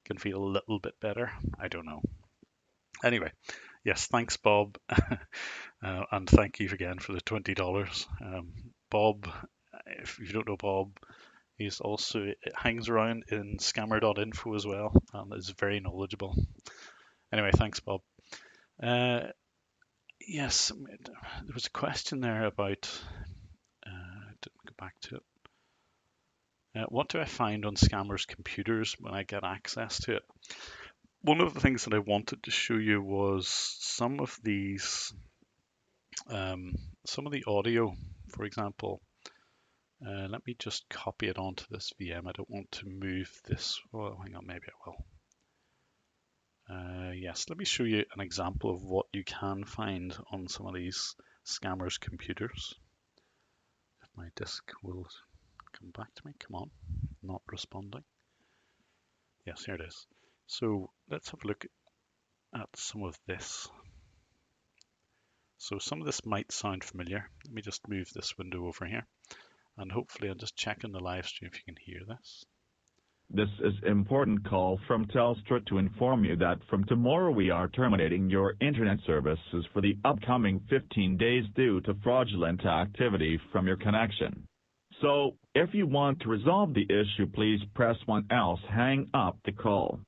[SPEAKER 1] can feel a little bit better. I don't know. Anyway, yes, thanks, Bob, and thank you again for the $20. Bob, if you don't know Bob, he's also hangs around in scammer.info as well, and is very knowledgeable. Anyway, thanks, Bob. Yes, there was a question there about. I didn't go back to it. What do I find on scammers' computers when I get access to it? One of the things that I wanted to show you was some of these, some of the audio, for example. Let me just copy it onto this VM. I don't want to move this. Well, hang on, maybe I will. Yes, let me show you an example of what you can find on some of these scammers' computers. If my disk will come back to me, come on, not responding. Yes, here it is. So let's have a look at some of this. So some of this might sound familiar. Let me just move this window over here, and hopefully I'll just check in the live stream if you can hear this.
[SPEAKER 2] This is important call from Telstra to inform you that from tomorrow we are terminating your internet services for the upcoming 15 days due to fraudulent activity from your connection. So, if you want to resolve the issue, please press 1, else hang up the call.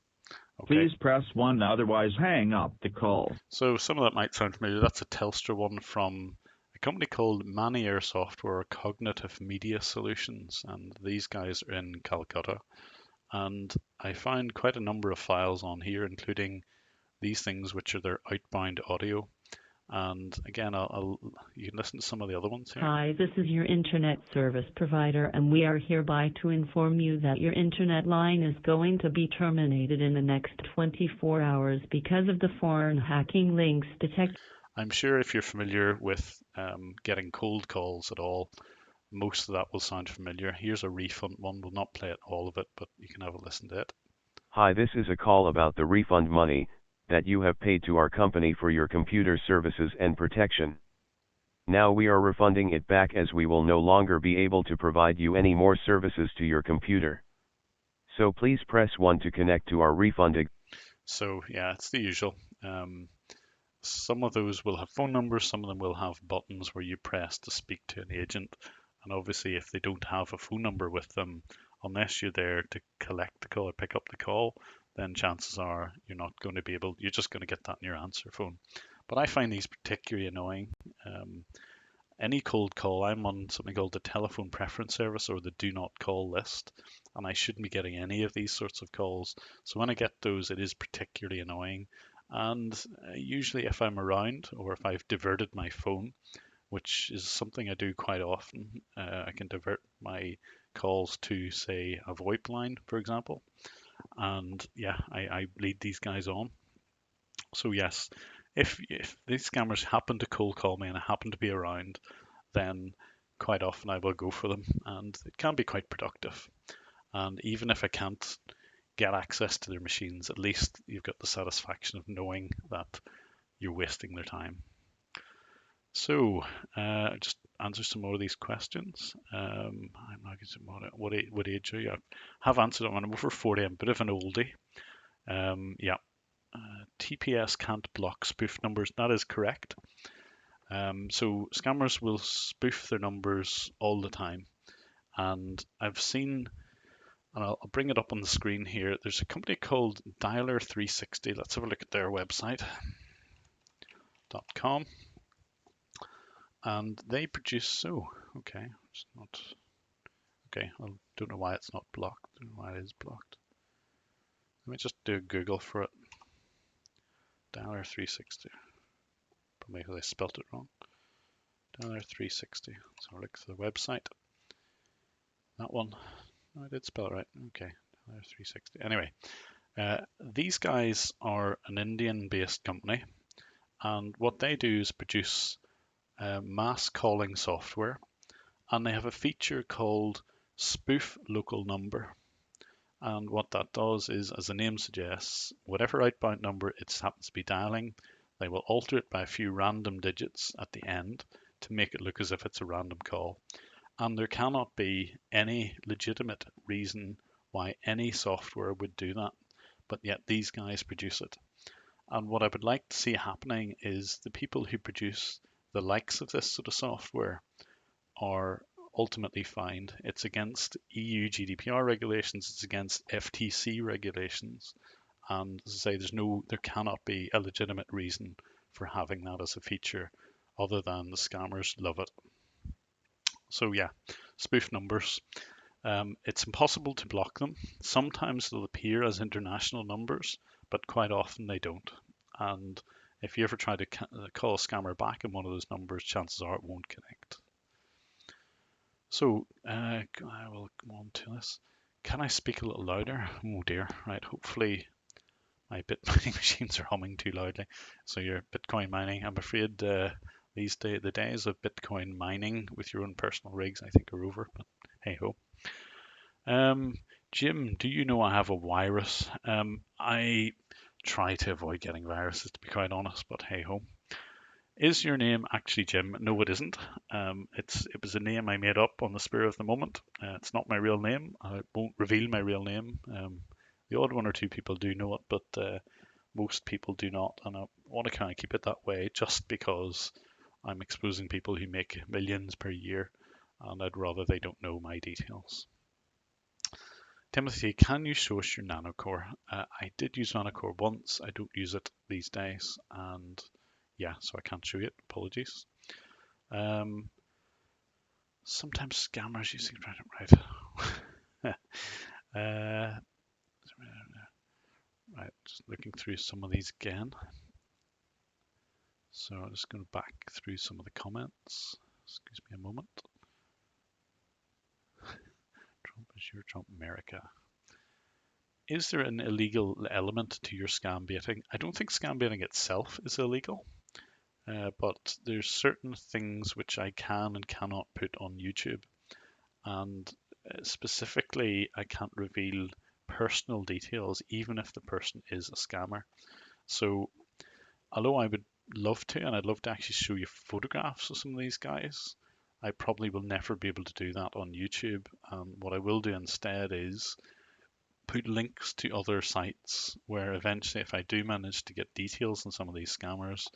[SPEAKER 2] Okay. Please press 1, otherwise hang up the call.
[SPEAKER 1] So some of that might sound familiar. That's a Telstra one from a company called Manier Software Cognitive Media Solutions, and these guys are in Calcutta. And I found quite a number of files on here, including these things, which are their outbound audio. And again, you can listen to some of the other ones here.
[SPEAKER 3] Hi, this is your internet service provider, and we are hereby to inform you that your internet line is going to be terminated in the next 24 hours because of the foreign hacking links detected.
[SPEAKER 1] I'm sure if you're familiar with getting cold calls at all, most of that will sound familiar. Here's a refund one. We'll not play all of it, but you can have a listen to it.
[SPEAKER 4] Hi, this is a call about the refund money that you have paid to our company for your computer services and protection. Now we are refunding it back as we will no longer be able to provide you any more services to your computer. So please press 1 to connect to our refund.
[SPEAKER 1] So yeah, it's the usual. Some of those will have phone numbers, some of them will have buttons where you press to speak to an agent. And obviously if they don't have a phone number with them, unless you're there to collect the call or pick up the call, then chances are you're not going to be able, you're just going to get that in your answer phone. But I find these particularly annoying. Any cold call, I'm on something called the telephone preference service or the do not call list, and I shouldn't be getting any of these sorts of calls. So when I get those, it is particularly annoying. And usually if I'm around or if I've diverted my phone, which is something I do quite often, I can divert my calls to, say, a VoIP line, for example. And yeah, I lead these guys on. So yes, if these scammers happen to cold call me and I happen to be around, then quite often I will go for them, and it can be quite productive. And even if I can't get access to their machines, at least you've got the satisfaction of knowing that you're wasting their time. So just answer some more of these questions. I'm not going what age are you? I have answered it when I'm over 40. I'm a bit of an oldie. Yeah. TPS can't block spoof numbers. That is correct. So scammers will spoof their numbers all the time. And I've seen, and I'll bring it up on the screen here. There's a company called Dialer360. Let's have a look at their website. .com. And they produce, okay, it's not, okay, I don't know why it's not blocked. I don't know why it is blocked. Let me just do a Google for it. Dialer360. Probably because I spelt it wrong. Dialer360. Let's have a look at the website. That one. No, I did spell it right. Okay. Dialer360. Anyway, these guys are an Indian-based company, and what they do is produce mass calling software, and they have a feature called Spoof Local Number. And what that does is, as the name suggests, whatever outbound number it happens to be dialing, they will alter it by a few random digits at the end to make it look as if it's a random call. And there cannot be any legitimate reason why any software would do that, but yet these guys produce it. And what I would like to see happening is the people who produce the likes of this sort of software are ultimately fined. It's against EU GDPR regulations, it's against FTC regulations, and as I say, there cannot be a legitimate reason for having that as a feature other than the scammers love it. So yeah, spoof numbers. It's impossible to block them. Sometimes they'll appear as international numbers, but quite often they don't. And if you ever try to call a scammer back in one of those numbers, chances are it won't connect. So I will go on to this. Can I speak a little louder? Oh dear. Right. Hopefully my bit mining machines are humming too loudly. So your Bitcoin mining, I'm afraid the days of Bitcoin mining with your own personal rigs, I think, are over. But hey ho. Jim, do you know I have a virus? I try to avoid getting viruses, to be quite honest. But hey ho. Is your name actually Jim? No, it isn't. It was a name I made up on the spur of the moment. It's not my real name. I won't reveal my real name. The odd one or two people do know it, but most people do not. And I want to kind of keep it that way just because I'm exposing people who make millions per year, and I'd rather they don't know my details. Timothy, can you show us your nanocore? I did use nanocore once. I don't use it these days, and yeah, so I can't show you it. Apologies. Sometimes scammers using right. Right, just looking through some of these again. So I'm just going back through some of the comments. Excuse me a moment. Trump is your Trump America. Is there an illegal element to your scam baiting? I don't think scam baiting itself is illegal. But there's certain things which I can and cannot put on YouTube. And specifically, I can't reveal personal details, even if the person is a scammer. So although I would love to, and I'd love to actually show you photographs of some of these guys, I probably will never be able to do that on YouTube. What I will do instead is put links to other sites where eventually, if I do manage to get details on some of these scammers,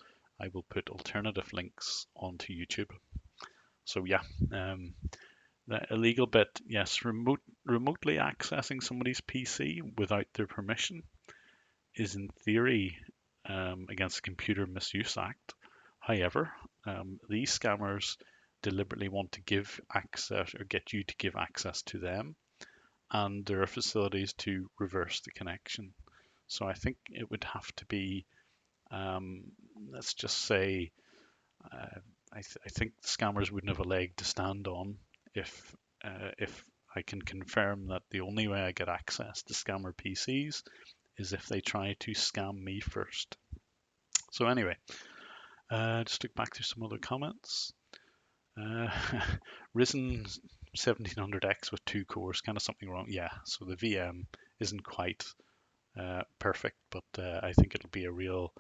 [SPEAKER 1] I will put alternative links onto YouTube. So yeah, the illegal bit, yes, remotely accessing somebody's PC without their permission is in theory against the Computer Misuse Act. However, these scammers deliberately want to give access or get you to give access to them, and there are facilities to reverse the connection. So I think it would have to be, let's just say, I think scammers wouldn't have a leg to stand on if I can confirm that the only way I get access to scammer PCs is if they try to scam me first. So anyway, just look back through some other comments. Risen 1700X with 2 cores, kind of something wrong. Yeah, so the VM isn't quite perfect, but I think it'll be a real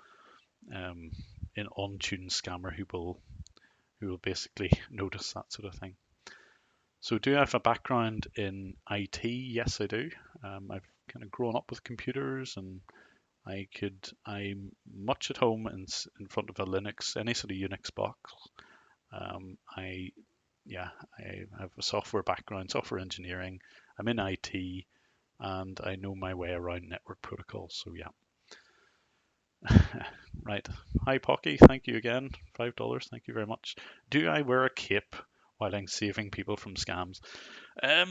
[SPEAKER 1] an untuned scammer who will basically notice that sort of thing. So do I have a background in IT? Yes, I do. I've kind of grown up with computers, and I'm much at home in front of a Linux, any sort of Unix box. I have a software background, software engineering. I'm in IT, and I know my way around network protocols. So yeah. Right. Hi, Pocky. Thank you again. $5. Thank you very much. Do I wear a cape while I'm saving people from scams? A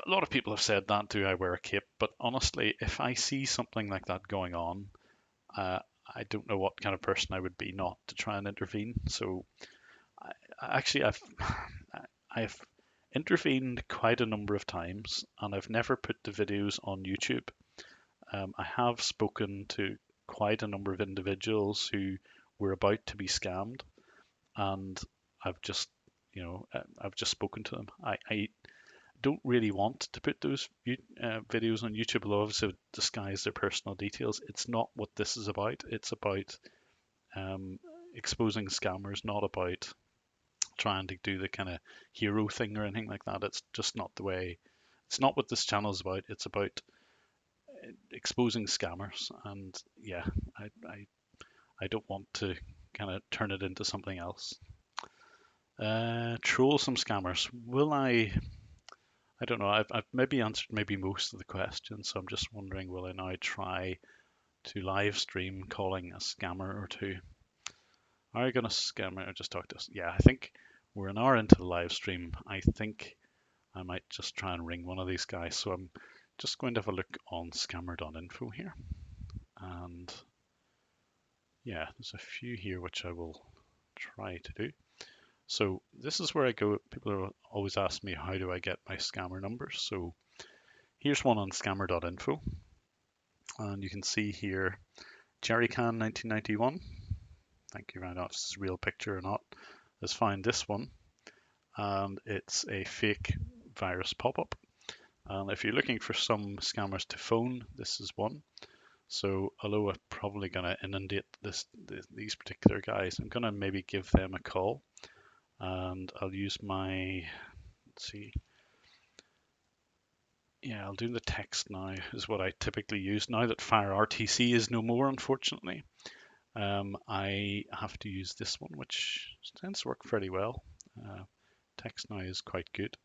[SPEAKER 1] lot of people have said that. Do I wear a cape? But honestly, if I see something like that going on, I don't know what kind of person I would be not to try and intervene. So actually, I've intervened quite a number of times, and I've never put the videos on YouTube. I have spoken to quite a number of individuals who were about to be scammed, and I've just, I've just spoken to them. I don't really want to put those videos on YouTube. They'll obviously disguise their personal details. It's not what this is about. It's about exposing scammers, not about trying to do the kind of hero thing or anything like that. It's just not the way. It's not what this channel is about. It's about exposing scammers, and yeah, I don't want to kind of turn it into something else. Troll some scammers. Will I? I don't know. I've maybe answered maybe most of the questions, so I'm just wondering, will I now try to live stream calling a scammer or two? Are you gonna scam or just talk to us? Yeah, I think we're an hour into the live stream. I think I might just try and ring one of these guys. So I'm just going to have a look on scammer.info here. And yeah, there's a few here which I will try to do. So this is where I go. People always ask me, how do I get my scammer numbers? So here's one on scammer.info. And you can see here, Jerrycan 1991. Thank you very much. If this is a real picture or not. Has found this one. And it's a fake virus pop-up. And if you're looking for some scammers to phone, this is one. So although I'm probably going to inundate these particular guys, I'm going to maybe give them a call. And I'll use my, let's see. Yeah, I'll do the text now, is what I typically use. Now that FireRTC is no more, unfortunately, I have to use this one, which tends to work fairly well. Text now is quite good,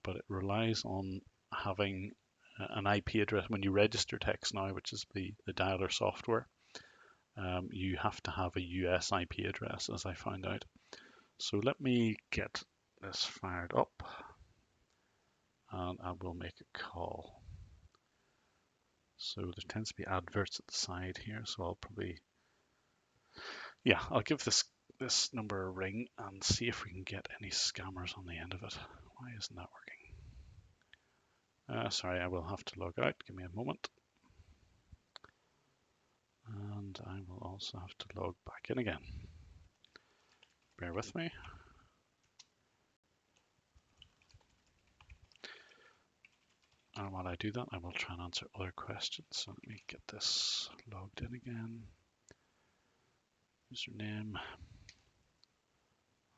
[SPEAKER 1] but it relies on having an IP address. When you register text now, which is the dialer software, you have to have a US IP address, as I found out. So let me get this fired up, and I will make a call. So there tends to be adverts at the side here, so I'll probably, yeah, I'll give this number a ring and see if we can get any scammers on the end of it. Why isn't that working? Sorry, I will have to log out. Give me a moment. And I will also have to log back in again. Bear with me. And while I do that, I will try and answer other questions. So let me get this logged in again. Username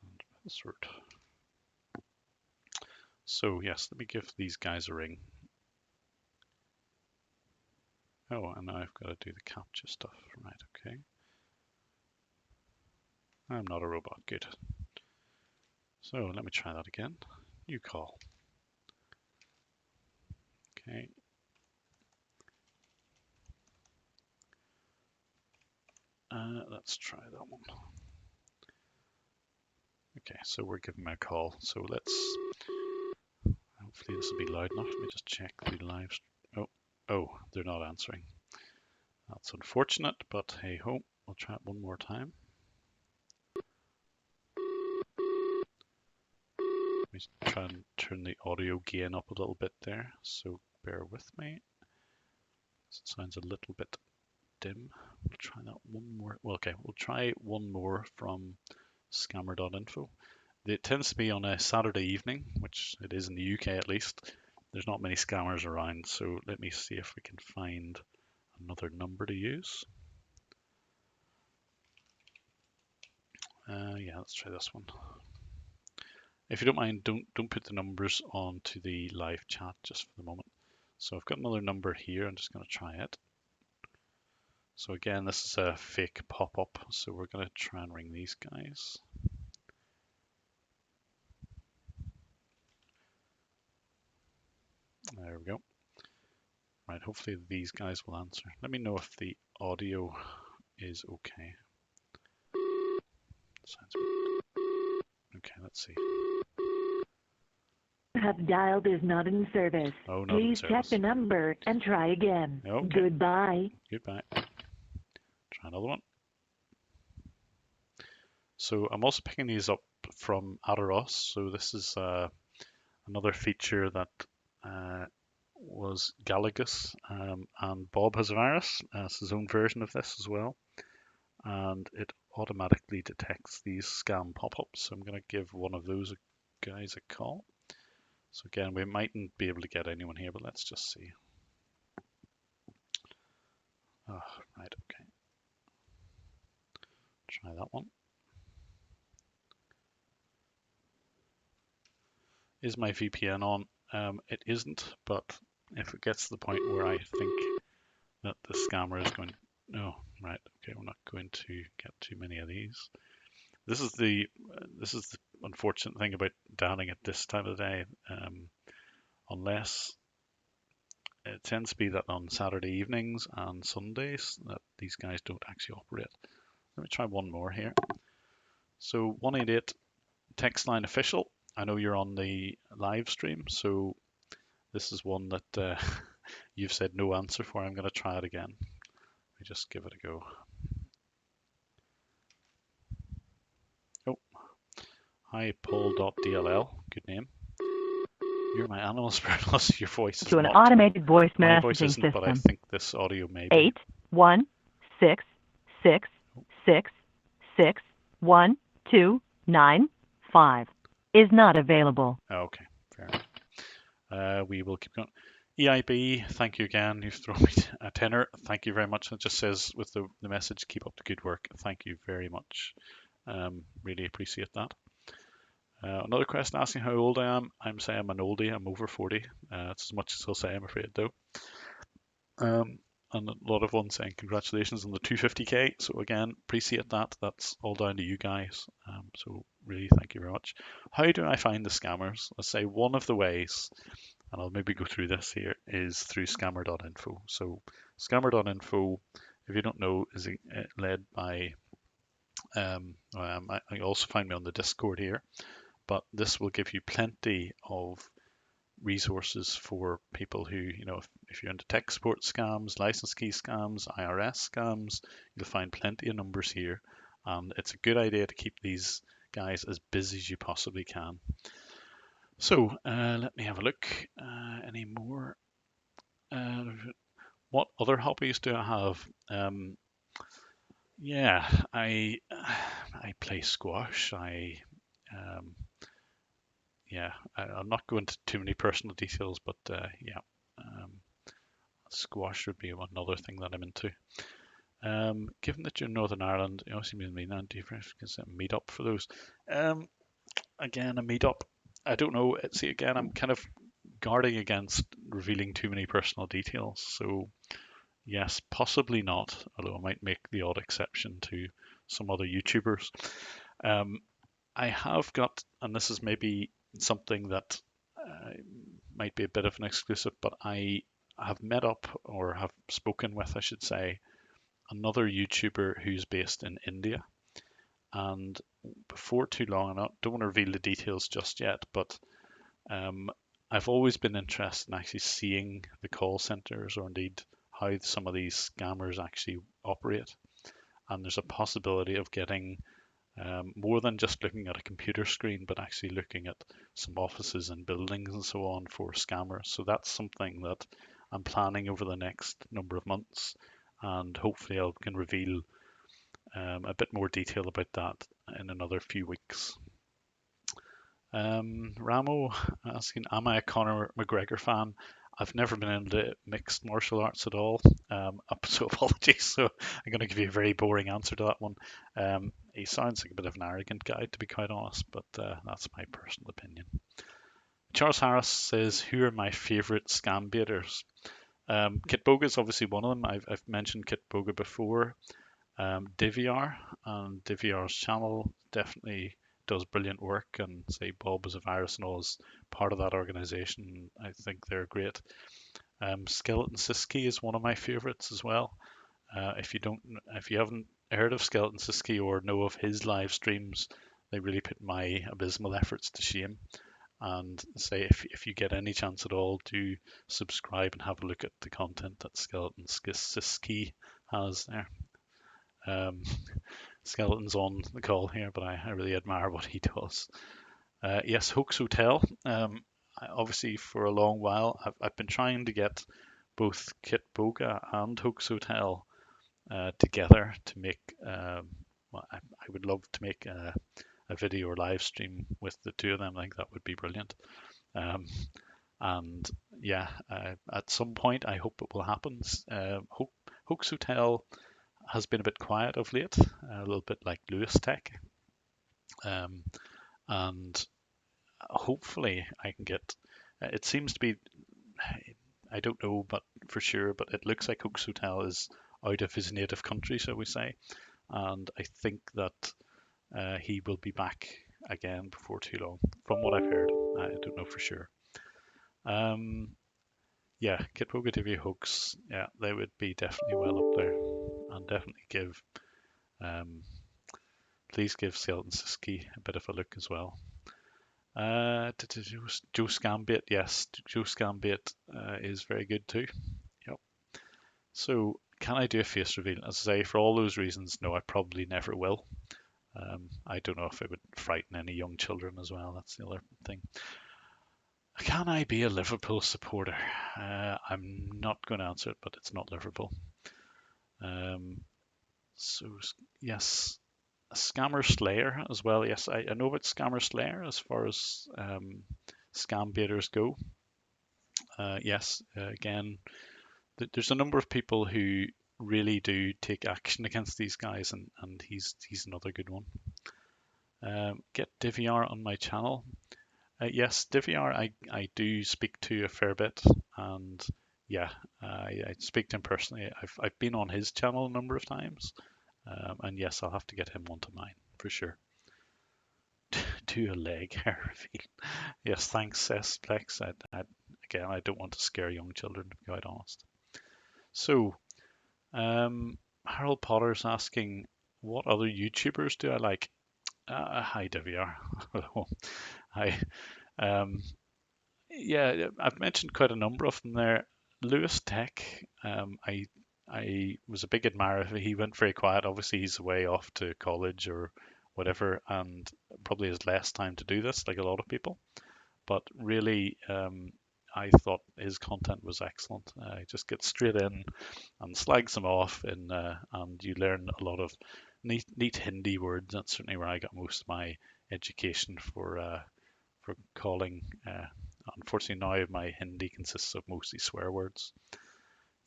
[SPEAKER 1] and password. So yes, let me give these guys a ring. Oh, and now I've got to do the CAPTCHA stuff. Right, okay. I'm not a robot, good. So let me try that again. New call. Okay. Let's try that one. Okay, so we're giving them a call. So let's, hopefully this will be loud enough. Let me just check the live. Oh, they're not answering. That's unfortunate, but hey ho, we'll try it one more time. Let me try and turn the audio gain up a little bit there, so bear with me. It sounds a little bit dim. We'll try that one more. Well, okay, we'll try one more from scammer.info. It tends to be on a Saturday evening, which it is in the UK at least. There's not many scammers around, so let me see if we can find another number to use. Yeah, let's try this one. If you don't mind, don't put the numbers onto the live chat just for the moment. So I've got another number here. I'm just going to try it. So again, this is a fake pop-up. So we're going to try and ring these guys. There we go. Right, hopefully these guys will answer. Let me know if the audio is okay. Sounds good. Okay, let's see.
[SPEAKER 5] Have dialed is not in service.
[SPEAKER 1] Oh, not in
[SPEAKER 5] Please check
[SPEAKER 1] service.
[SPEAKER 5] the number and try again.
[SPEAKER 1] Okay.
[SPEAKER 5] Goodbye.
[SPEAKER 1] Goodbye. Try another one. So I'm also picking these up from Aderos. So this is another feature that was Galagus, and Bob has a virus. It's his own version of this as well, and it automatically detects these scam pop-ups. So I'm going to give one of those guys a call. So again, we mightn't be able to get anyone here, but let's just see. Oh, right, okay. Try that one. Is my VPN on? It isn't, but if it gets to the point where I think that the scammer is going, no, right, okay, we're not going to get too many of these. This is the unfortunate thing about dialing at this time of the day, unless it tends to be that on Saturday evenings and Sundays that these guys don't actually operate. Let me try one more here. So 188 text line official. I know you're on the live stream, so this is one that you've said no answer for. I'm going to try it again. Let me just give it a go. Oh, hi Paul.dll. Good name. You're my animal spirit. Unless your voice is
[SPEAKER 6] to an
[SPEAKER 1] not.
[SPEAKER 6] automated voice
[SPEAKER 1] My voice
[SPEAKER 6] messaging
[SPEAKER 1] isn't, but I
[SPEAKER 6] system.
[SPEAKER 1] think this audio may be.
[SPEAKER 6] 816666129 is not available.
[SPEAKER 1] Okay, fair enough. We will keep going. EIB, thank you again. You've thrown me a tenner. Thank you very much. It just says with the message, keep up the good work. Thank you very much. Really appreciate that. Another question asking how old I am. I'm saying I'm an oldie. I'm over 40. That's as much as I'll say, I'm afraid, though. And a lot of ones saying congratulations on the 250k. So again, appreciate that. That's all down to you guys. So really, thank you very much. How do I find the scammers? Let's say one of the ways, and I'll maybe go through this here, is through scammer.info. So scammer.info, if you don't know, is led by, I also find me on the Discord here, but this will give you plenty of resources for people who, if you're into tech support scams, license key scams, IRS scams, you'll find plenty of numbers here. And it's a good idea to keep these guys as busy as you possibly can. So let me have a look. Any more? What other hobbies do I have? Yeah, I play squash. I'm not going into too many personal details, but yeah, squash would be another thing that I'm into. Given that you're in Northern Ireland, you also mean mainland, do you consider a meetup for those? Again, a meetup. I don't know. See, again, I'm kind of guarding against revealing too many personal details. So yes, possibly not, although I might make the odd exception to some other YouTubers. I have got, and this is maybe something that might be a bit of an exclusive, but I have met up, or have spoken with, I should say, another YouTuber who's based in India. And before too long, I don't want to reveal the details just yet, but I've always been interested in actually seeing the call centers, or indeed how some of these scammers actually operate. And there's a possibility of getting more than just looking at a computer screen, but actually looking at some offices and buildings and so on for scammers. So that's something that I'm planning over the next number of months, and hopefully I can reveal a bit more detail about that in another few weeks. Ramo asking, am I a Conor McGregor fan? I've never been into mixed martial arts at all, so apologies. So I'm going to give you a very boring answer to that one. He sounds like a bit of an arrogant guy, to be quite honest, but that's my personal opinion. Charles Harris says, "Who are my favourite scam baiters?" Kitboga is obviously one of them. I've mentioned Kitboga before. DVR and DVR's channel definitely does brilliant work, and say Bob is a virus and all is part of that organization. I think they're great. Skeleton Siski is one of my favorites as well. If you haven't heard of Skeleton Siski or know of his live streams, they really put my abysmal efforts to shame. And say if you get any chance at all, to subscribe and have a look at the content that Skeleton Siski has there. Skeleton's on the call here, but I really admire what he does. Yes, Hoax Hotel. Obviously, for a long while, I've been trying to get both Kitboga and Hoax Hotel together to make. Well, I would love to make a video or live stream with the two of them. I think that would be brilliant. And yeah, at some point, I hope it will happen. Hoax Hotel has been a bit quiet of late, a little bit like Lewis Tech. And hopefully I can get, it seems to be, I don't know but for sure, but it looks like Hoax Hotel is out of his native country, shall we say. And I think that he will be back again before too long, from what I've heard. I don't know for sure. Yeah, Kitboga TV Hoax, yeah, they would be definitely well up there, and definitely please give Skeleton Siski a bit of a look as well. Joe Scambit, yes, Joe Scambit is very good too. Yep. So, can I do a face reveal? As I say, for all those reasons, no, I probably never will. I don't know if it would frighten any young children as well. That's the other thing. Can I be a Liverpool supporter? I'm not going to answer it, but it's not Liverpool. So, yes, Scammer Slayer as well. Yes, I know about Scammer Slayer as far as scam baiters go. Yes, again, there's a number of people who really do take action against these guys, and he's another good one. Get DVR on my channel. Yes, DVR I do speak to a fair bit, and yeah, I speak to him personally. I've been on his channel a number of times, and yes, I'll have to get him onto mine for sure. Do a leg hair reveal. Yes, thanks, Plex. Again, I don't want to scare young children, to be quite honest. So, Harold Potter's asking, what other YouTubers do I like? Hi, DVR. Hi. Yeah, I've mentioned quite a number of them there. Lewis Tech, I was a big admirer. He went very quiet. Obviously, he's away off to college or whatever, and probably has less time to do this, like a lot of people. But really, I thought his content was excellent. He just gets straight in and slags them off, and you learn a lot of neat Hindi words. That's certainly where I got most of my education for calling. Unfortunately, now my Hindi consists of mostly swear words.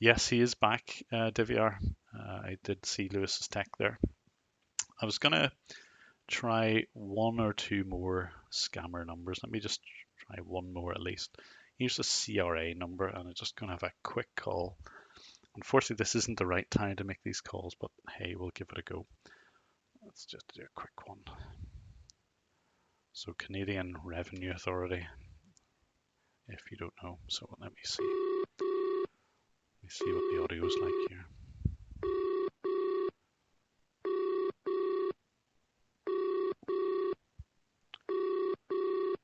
[SPEAKER 1] Yes, he is back, DVR. I did see Lewis's tech there. I was going to try one or two more scammer numbers. Let me just try one more at least. Here's a CRA number, and I'm just going to have a quick call. Unfortunately, this isn't the right time to make these calls, but hey, we'll give it a go. Let's just do a quick one. So, Canadian Revenue Authority, if you don't know. So let me see. Let me see what the audio is like here.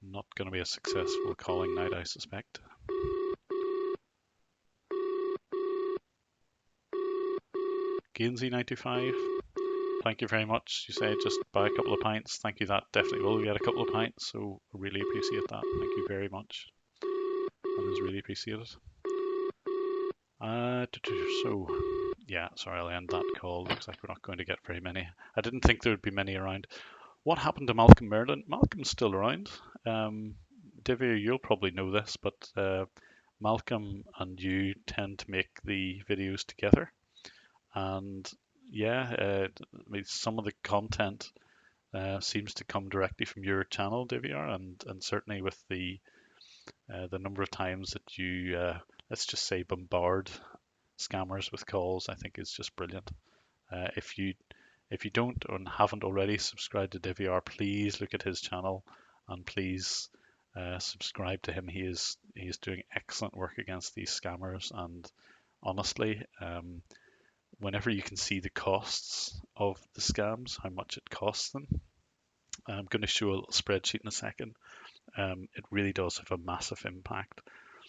[SPEAKER 1] Not going to be a successful calling night, I suspect. Gainsy95, thank you very much. You say just buy a couple of pints. Thank you, that definitely will get a couple of pints, so I really appreciate that. Thank you very much. That is really appreciated. So, yeah, sorry, I'll end that call. Looks like we're not going to get very many. I didn't think there would be many around. What happened to Malcolm Merlin? Malcolm's still around. Divya, you'll probably know this, but Malcolm and you tend to make the videos together, and yeah, I mean, some of the content seems to come directly from your channel, DVR, and certainly with the number of times that you let's just say bombard scammers with calls, I think is just brilliant. If you don't and haven't already subscribed to DVR, please look at his channel and please subscribe to him. He is doing excellent work against these scammers, and honestly, whenever you can see the costs of the scams, how much it costs them, I'm going to show a little spreadsheet in a second. It really does have a massive impact.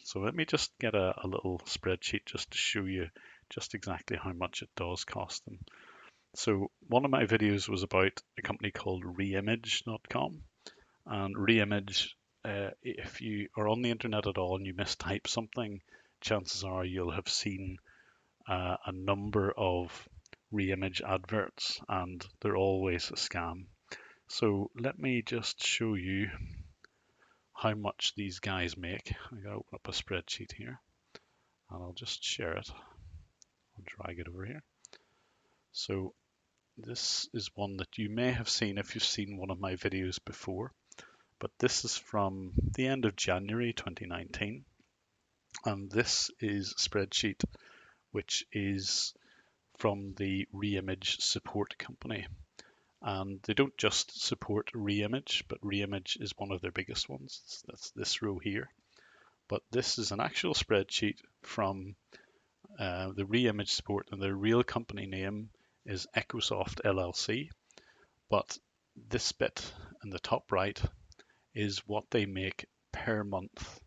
[SPEAKER 1] So let me just get a little spreadsheet just to show you just exactly how much it does cost them. So one of my videos was about a company called reimage.com, and reimage, if you are on the internet at all and you mistype something, chances are you'll have seen a number of reimage adverts, and they're always a scam. So let me just show you how much these guys make. I gotta open up a spreadsheet here, and I'll just share it. I'll drag it over here. So this is one that you may have seen if you've seen one of my videos before, but this is from the end of January 2019, and this is a spreadsheet which is from the Reimage support company. And they don't just support Reimage, but Reimage is one of their biggest ones. That's this row here. But this is an actual spreadsheet from the Reimage support, and their real company name is Echosoft LLC. But this bit in the top right is what they make per month,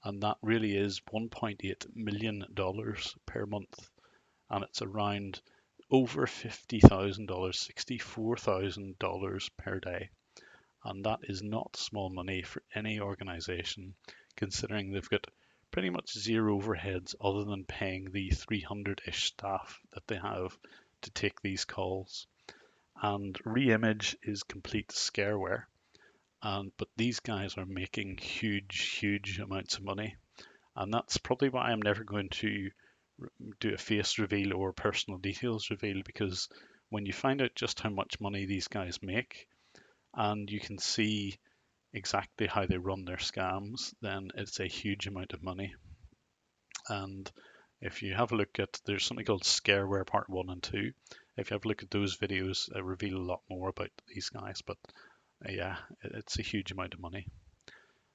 [SPEAKER 1] and that really is $1.8 million per month, and it's around over $50,000, $64,000 per day. And that is not small money for any organization, considering they've got pretty much zero overheads other than paying the 300-ish staff that they have to take these calls. And Reimage is complete scareware, but these guys are making huge amounts of money, and that's probably why I'm never going to do a face reveal or personal details reveal, because when you find out just how much money these guys make and you can see exactly how they run their scams, then it's a huge amount of money. And if you have a look at, there's something called Scareware Part 1 and 2. If you have a look at those videos, I reveal a lot more about these guys, but yeah, it's a huge amount of money.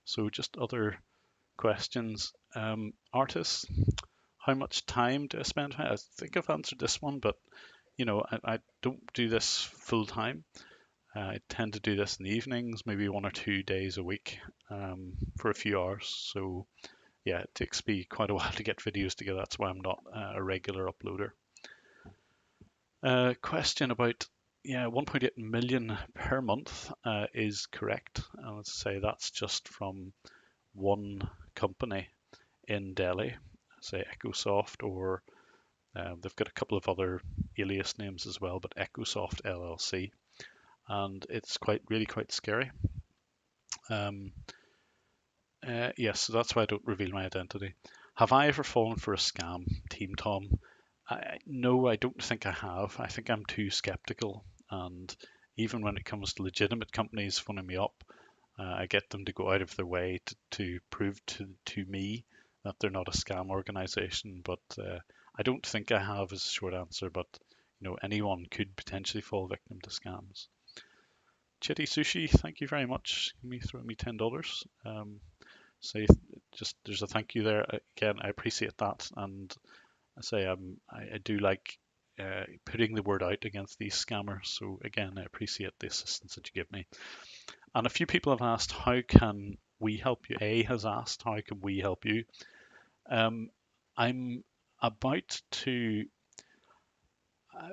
[SPEAKER 1] So just other questions. Artists, how much time do I spend? I think I've answered this one, but you know, I don't do this full time. I tend to do this in the evenings, maybe 1 or 2 days a week, for a few hours. So yeah, it takes me quite a while to get videos together. That's why I'm not a regular uploader. Question about, yeah, 1.8 million per month is correct. And let's say that's just from one company in Delhi, say Echosoft, or they've got a couple of other alias names as well, but Echosoft LLC, and it's really quite scary. Yes, so that's why I don't reveal my identity. Have I ever fallen for a scam, Team Tom? No, I don't think I have. I think I'm too skeptical, and even when it comes to legitimate companies phoning me up, I get them to go out of their way to prove to me that they're not a scam organization. But I don't think I have is a short answer, but you know, anyone could potentially fall victim to scams. Chitty Sushi, thank you very much. Throw me $10. Say just there's a thank you there. Again, I appreciate that, and I say I do like putting the word out against these scammers. So again, I appreciate the assistance that you give me. And a few people have asked, how can we help you? A has asked, how can we help you? I'm about to.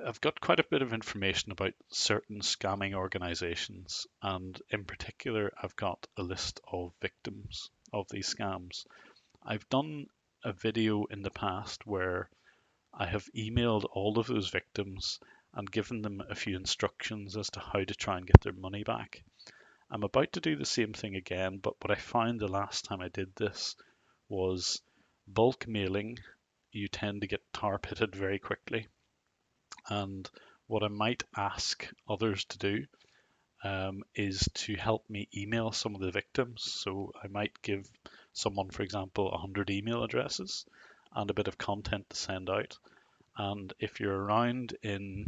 [SPEAKER 1] I've got quite a bit of information about certain scamming organizations, and in particular, I've got a list of victims of these scams. I've done a video in the past where I have emailed all of those victims and given them a few instructions as to how to try and get their money back. I'm about to do the same thing again, but what I found the last time I did this was bulk mailing, you tend to get tar pitted very quickly. And what I might ask others to do is to help me email some of the victims. So I might give someone, for example, 100 email addresses and a bit of content to send out. And if you're around in,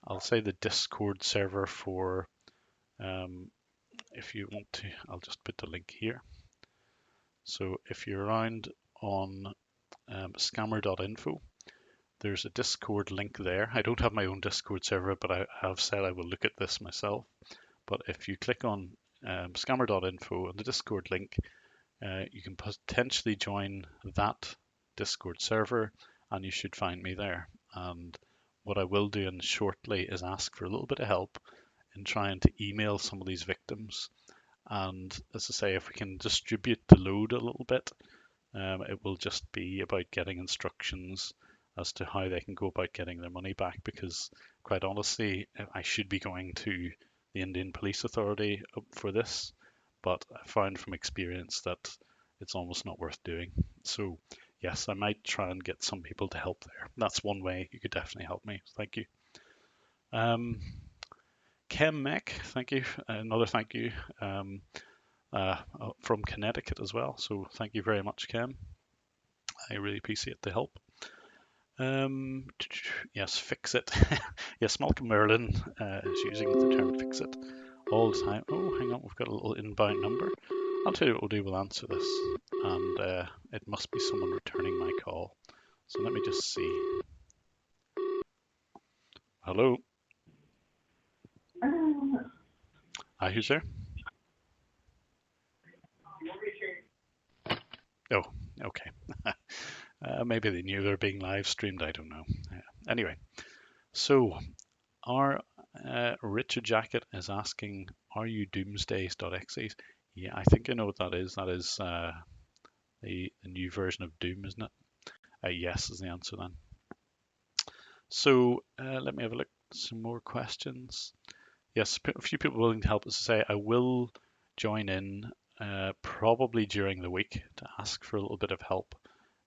[SPEAKER 1] I'll say, the Discord server for, if you want to, I'll just put the link here. So if you're around on scammer.info, there's a Discord link there. I don't have my own Discord server, but I have said I will look at this myself. But if you click on scammer.info and the Discord link, you can potentially join that Discord server and you should find me there. And what I will do shortly is ask for a little bit of help in trying to email some of these victims. And as I say, if we can distribute the load a little bit, it will just be about getting instructions as to how they can go about getting their money back, because quite honestly, I should be going to the Indian Police Authority for this, but I found from experience that it's almost not worth doing. So yes, I might try and get some people to help there. That's one way you could definitely help me. Thank you. Kem Mech, thank you. Another thank you from Connecticut as well. So thank you very much, Kem. I really appreciate the help. Yes, fix it. Yes, Malcolm Merlin is using the term fix it all the time. Oh, hang on, we've got a little inbound number. I'll tell you what we'll do, we'll answer this. And it must be someone returning my call. So let me just see. Hello? Hi, who's there? Oh, okay. Maybe they knew they were being live streamed, I don't know. Anyway, so our Richard Jacket is asking, are you doomsdays.exe? Yeah, I think I know what that is. That is the new version of Doom, isn't it? Yes is the answer then. So let me have a look. Some more questions. Yes, a few people willing to help us to say I will join in probably during the week to ask for a little bit of help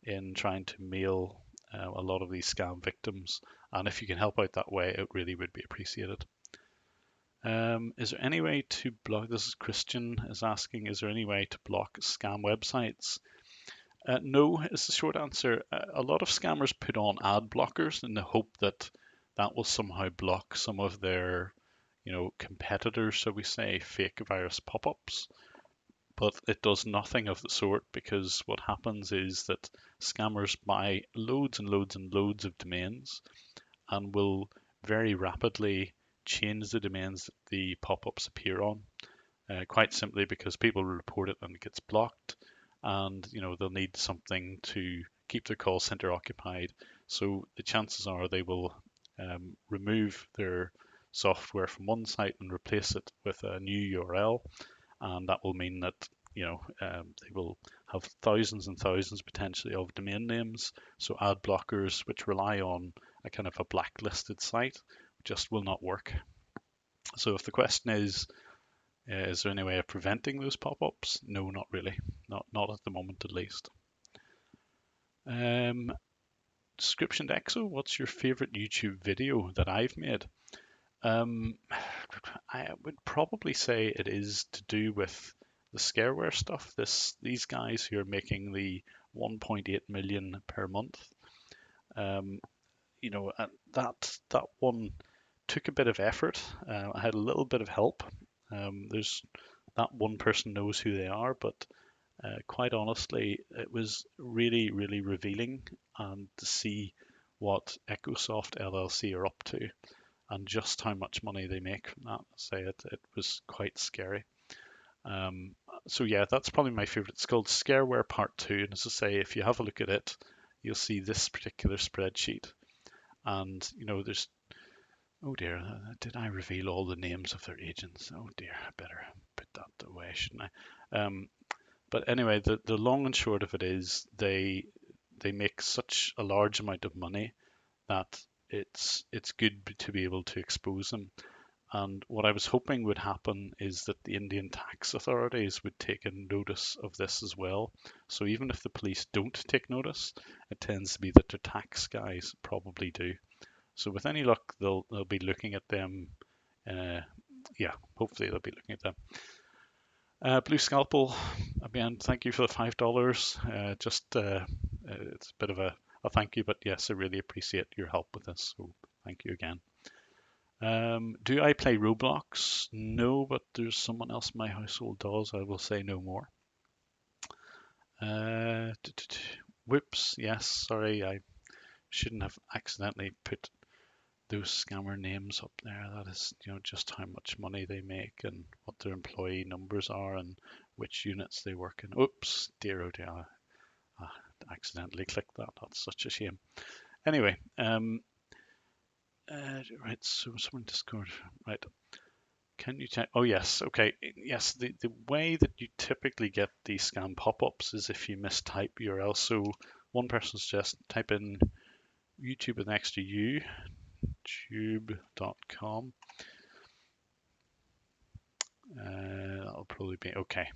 [SPEAKER 1] in trying to mail a lot of these scam victims. And if you can help out that way, it really would be appreciated. Is there any way to block, this is Christian is asking, is there any way to block scam websites? No is the short answer. A lot of scammers put on ad blockers in the hope that that will somehow block some of their, competitors, so we say, fake virus pop-ups. But it does nothing of the sort, because what happens is that scammers buy loads and loads and loads of domains and will very rapidly change the domains that the pop-ups appear on, quite simply because people report it and it gets blocked, and they'll need something to keep their call center occupied. So the chances are they will remove their software from one site and replace it with a new URL, and that will mean that they will have thousands and thousands potentially of domain names. So ad blockers, which rely on a kind of a blacklisted site, just will not work. So if the question is there any way of preventing those pop-ups? No, not really. Not at the moment, at least. Description Exo, what's your favorite YouTube video that I've made? I would probably say it is to do with the scareware stuff. These guys who are making the 1.8 million per month. That one took a bit of effort. I had a little bit of help. There's that one person knows who they are, but quite honestly, it was really, really revealing to see what Echosoft LLC are up to and just how much money they make from that. It was quite scary. So yeah, that's probably my favorite. It's called Scareware Part 2, and as I say, if you have a look at it, you'll see this particular spreadsheet. And there's, oh dear, did I reveal all the names of their agents? Oh dear, I better put that away, shouldn't I? But anyway, the long and short of it is they make such a large amount of money that it's good to be able to expose them. And what I was hoping would happen is that the Indian tax authorities would take a notice of this as well. So even if the police don't take notice, it tends to be that their tax guys probably do. So with any luck, they'll be looking at them. Yeah, hopefully they'll be looking at them. Blue Scalpel, again, thank you for the $5. It's a bit of a thank you, but yes, I really appreciate your help with this. So thank you again. Do I play Roblox? No, but there's someone else in my household does. I will say no more. Whoops, yes, sorry, I shouldn't have accidentally put those scammer names up there. That is, just how much money they make and what their employee numbers are and which units they work in. Oops, dear oh dear, I accidentally clicked that. That's such a shame. Anyway, right, so someone Discord, right. Can you type? Oh yes, okay, yes. The way that you typically get these scam pop-ups is if you mistype URL. So one person suggests type in YouTube with an extra U, tube.com. That'll probably be okay.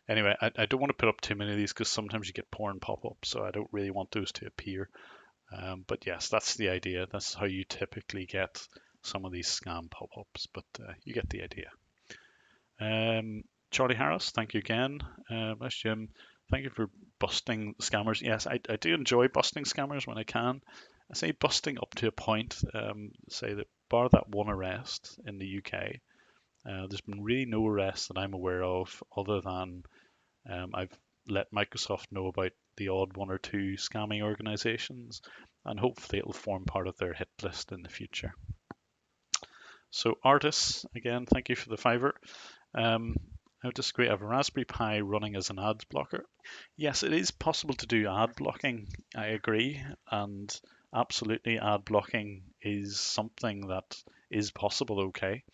[SPEAKER 1] Anyway, I don't want to put up too many of these because sometimes you get porn pop-ups, so I don't really want those to appear. But yes, that's the idea. That's how you typically get some of these scam pop-ups, but you get the idea. Charlie Harris, thank you again. Jim, thank you for busting scammers. Yes, I do enjoy busting scammers when I can. I say busting up to a point. Say that bar that one arrest in the UK, there's been really no arrests that I'm aware of other than I've let Microsoft know about the odd one or two scamming organizations, and hopefully it'll form part of their hit list in the future. So artists, again, thank you for the $5. I would disagree. I have a Raspberry Pi running as an ad blocker. Yes, it is possible to do ad blocking. I agree, and absolutely ad blocking is something that is possible. Okay,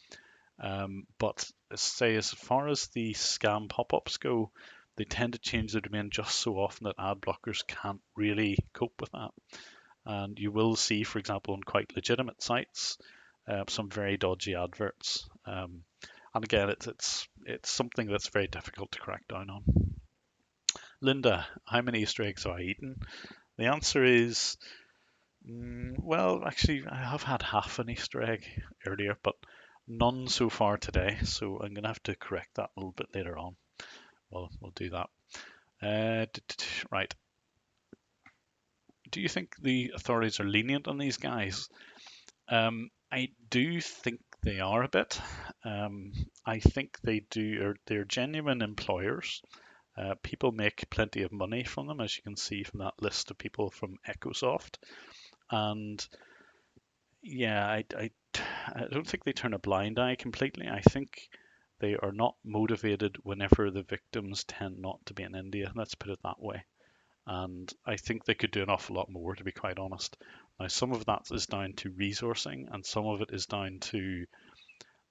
[SPEAKER 1] but say as far as the scam pop-ups go, they tend to change their domain just so often that ad blockers can't really cope with that. And you will see, for example, on quite legitimate sites, some very dodgy adverts. And again, it's something that's very difficult to crack down on. Linda, how many Easter eggs have I eaten? The answer is, well, actually, I have had half an Easter egg earlier, but none so far today. So I'm going to have to correct that a little bit later on. We'll do that. Right. Do you think the authorities are lenient on these guys? I do think they are a bit. I think they do. They're genuine employers. People make plenty of money from them, as you can see from that list of people from Echosoft. And yeah, I don't think they turn a blind eye completely. I think they are not motivated whenever the victims tend not to be in India. Let's put it that way. And I think they could do an awful lot more, to be quite honest. Now, some of that is down to resourcing, and some of it is down to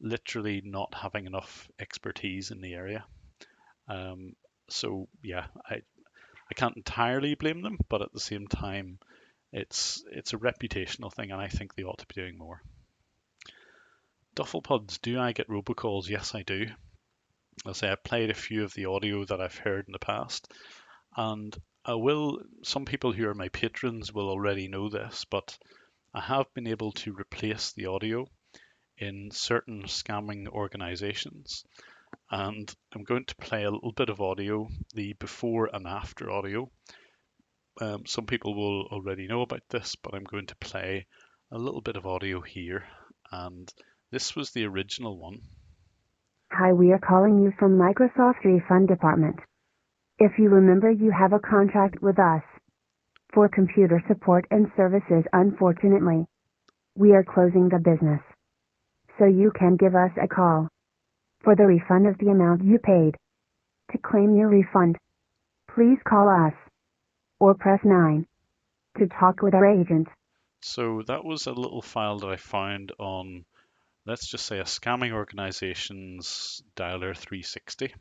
[SPEAKER 1] literally not having enough expertise in the area. So yeah, I can't entirely blame them, but at the same time, it's a reputational thing, and I think they ought to be doing more. Duffelpods, do I get robocalls? Yes, I do. I'll say I played a few of the audio that I've heard in the past, and some people who are my patrons will already know this, but I have been able to replace the audio in certain scamming organizations. And I'm going to play a little bit of audio, the before and after audio. Some people will already know about this, but I'm going to play a little bit of audio here. And this was the original one.
[SPEAKER 7] Hi, we are calling you from Microsoft Refund Department. If you remember, you have a contract with us for computer support and services. Unfortunately, we are closing the business, so you can give us a call for the refund of the amount you paid. To claim your refund, please call us or press 9 to talk with our agent.
[SPEAKER 1] So that was a little file that I found on, let's just say, a scamming organization's dialer 360.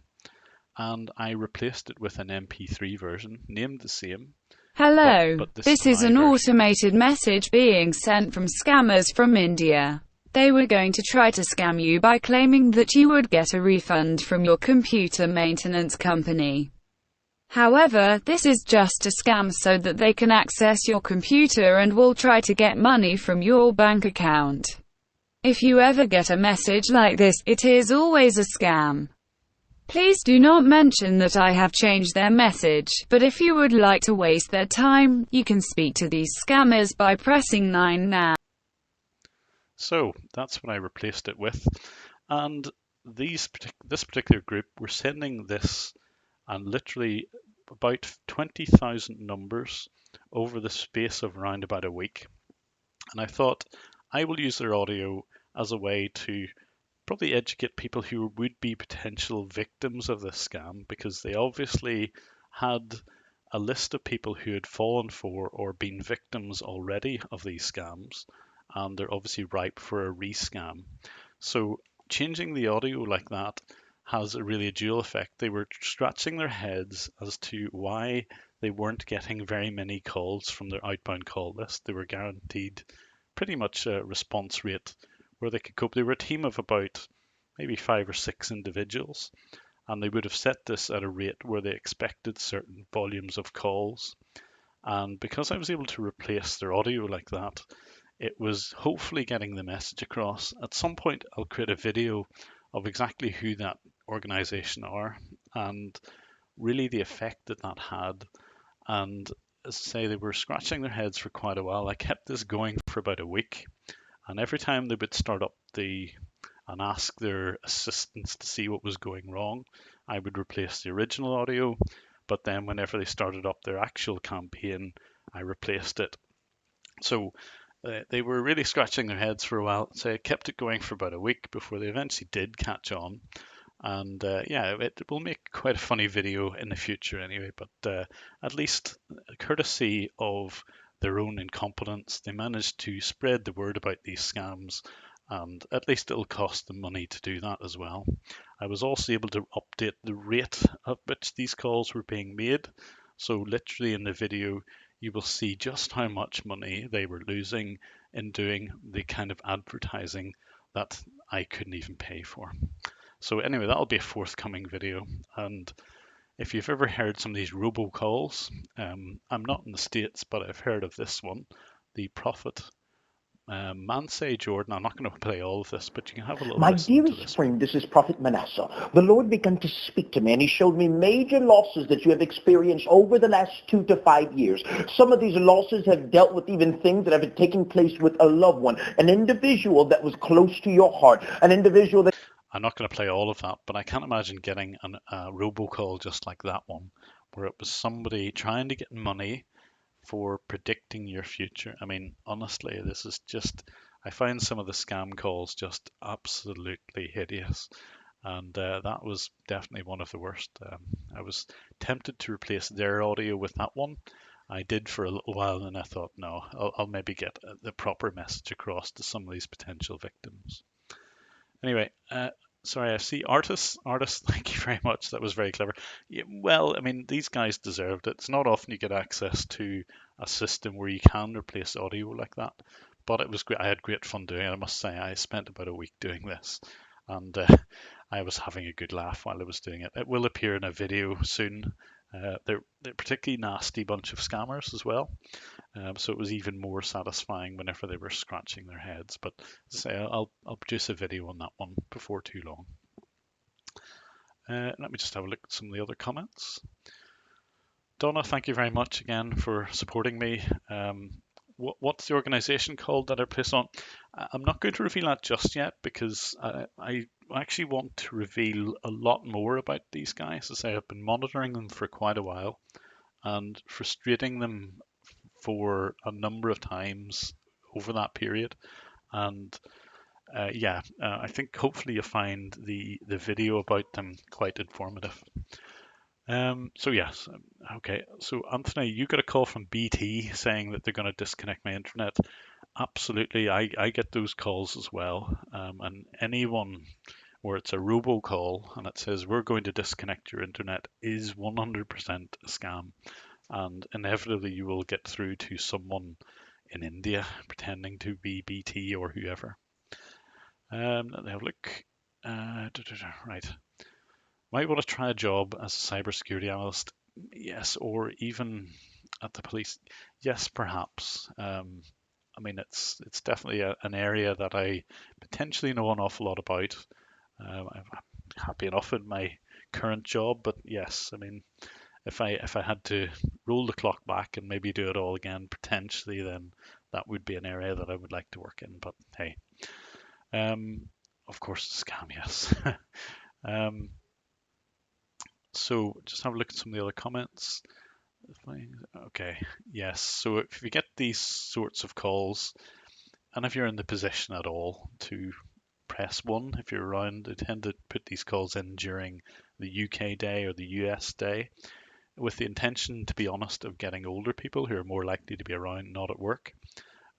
[SPEAKER 1] And I replaced it with an MP3 version, named the same.
[SPEAKER 8] Hello,
[SPEAKER 1] but
[SPEAKER 8] this is an automated message being sent from scammers from India. They were going to try to scam you by claiming that you would get a refund from your computer maintenance company. However, this is just a scam so that they can access your computer and will try to get money from your bank account. If you ever get a message like this, it is always a scam. Please do not mention that I have changed their message, but if you would like to waste their time, you can speak to these scammers by pressing 9 now.
[SPEAKER 1] So that's what I replaced it with. And this particular group were sending this and literally about 20,000 numbers over the space of around about a week. And I thought I will use their audio as a way to probably educate people who would be potential victims of this scam, because they obviously had a list of people who had fallen for or been victims already of these scams, and they're obviously ripe for a rescam. So changing the audio like that has a really dual effect. They were scratching their heads as to why they weren't getting very many calls from their outbound call list. They were guaranteed pretty much a response rate where they could cope. They were a team of about maybe 5 or 6 individuals, and they would have set this at a rate where they expected certain volumes of calls. And because I was able to replace their audio like that, it was hopefully getting the message across. At some point, I'll create a video of exactly who that organization are and really the effect that that had. And as I say, they were scratching their heads for quite a while. I kept this going for about a week. And every time they would start up and ask their assistants to see what was going wrong, I would replace the original audio. But then whenever they started up their actual campaign, I replaced it. So they were really scratching their heads for a while. So I kept it going for about a week before they eventually did catch on. And it will make quite a funny video in the future anyway. But at least courtesy of their own incompetence, they managed to spread the word about these scams, and at least it'll cost them money to do that as well. I was also able to update the rate at which these calls were being made. So literally in the video, you will see just how much money they were losing in doing the kind of advertising that I couldn't even pay for. So anyway, that'll be a forthcoming video. And if you've ever heard some of these robocalls, I'm not in the States, but I've heard of this one, the Prophet Mansay Jordan. I'm not going to play all of this, but you can have a little
[SPEAKER 9] My
[SPEAKER 1] listen to
[SPEAKER 9] dearest
[SPEAKER 1] this
[SPEAKER 9] friend,
[SPEAKER 1] one.
[SPEAKER 9] this is Prophet Manasseh. The Lord began to speak to me, and he showed me major losses that you have experienced over the last 2 to 5 years. Some of these losses have dealt with even things that have been taking place with a loved one, an individual that was close to your heart, an individual that...
[SPEAKER 1] I'm not going to play all of that, but I can't imagine getting a robocall just like that one, where it was somebody trying to get money for predicting your future. I mean, honestly, this is just, I find some of the scam calls just absolutely hideous. And that was definitely one of the worst. I was tempted to replace their audio with that one. I did for a little while, and I thought, no, I'll maybe get the proper message across to some of these potential victims. Anyway, sorry, I see artists. Artists, thank you very much. That was very clever. Yeah, well, I mean, these guys deserved it. It's not often you get access to a system where you can replace audio like that, but it was great. I had great fun doing it. I must say, I spent about a week doing this, and I was having a good laugh while I was doing it. It will appear in a video soon. They're particularly nasty bunch of scammers as well. So it was even more satisfying whenever they were scratching their heads. But as I say, I'll produce a video on that one before too long. Let me just have a look at some of the other comments. Donna, thank you very much again for supporting me. What's the organization called that I place on? I'm not going to reveal that just yet, because I actually want to reveal a lot more about these guys. As I say, I've been monitoring them for quite a while and frustrating them for a number of times over that period. And I think hopefully you'll find the video about them quite informative. So yes, okay. So Anthony, you got a call from BT saying that they're going to disconnect my internet. Absolutely, I get those calls as well. And anyone where it's a robocall and it says we're going to disconnect your internet is 100% a scam. And inevitably you will get through to someone in India pretending to be BT or whoever. Let me have a look. Right. Might want to try a job as a cybersecurity analyst. Yes, or even at the police. Yes, perhaps. I mean, it's definitely an area that I potentially know an awful lot about. I'm happy enough in my current job, but yes, I mean, if I had to roll the clock back and maybe do it all again potentially, then that would be an area that I would like to work in. But hey, of course, scam, yes. um, so just have a look at some of the other comments. Okay, yes. So if you get these sorts of calls, and if you're in the position at all to press one, if you're around, they tend to put these calls in during the UK day or the US day, with the intention, to be honest, of getting older people who are more likely to be around, not at work.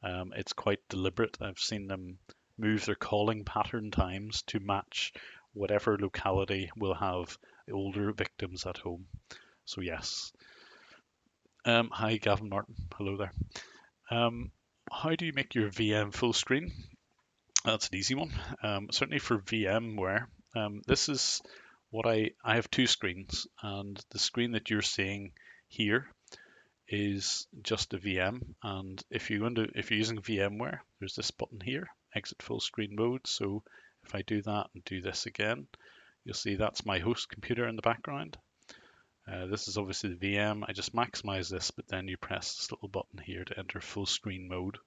[SPEAKER 1] It's quite deliberate. I've seen them move their calling pattern times to match whatever locality will have older victims at home. So yes. Hi, Gavin Martin. Hello there. How do you make your VM full screen? That's an easy one. Certainly for VMware, this is what I have two screens, and the screen that you're seeing here is just a VM. And if you're using VMware, there's this button here, exit full screen mode. So if I do that and do this again, you'll see that's my host computer in the background. This is obviously the VM. I just maximize this, but then you press this little button here to enter full screen mode.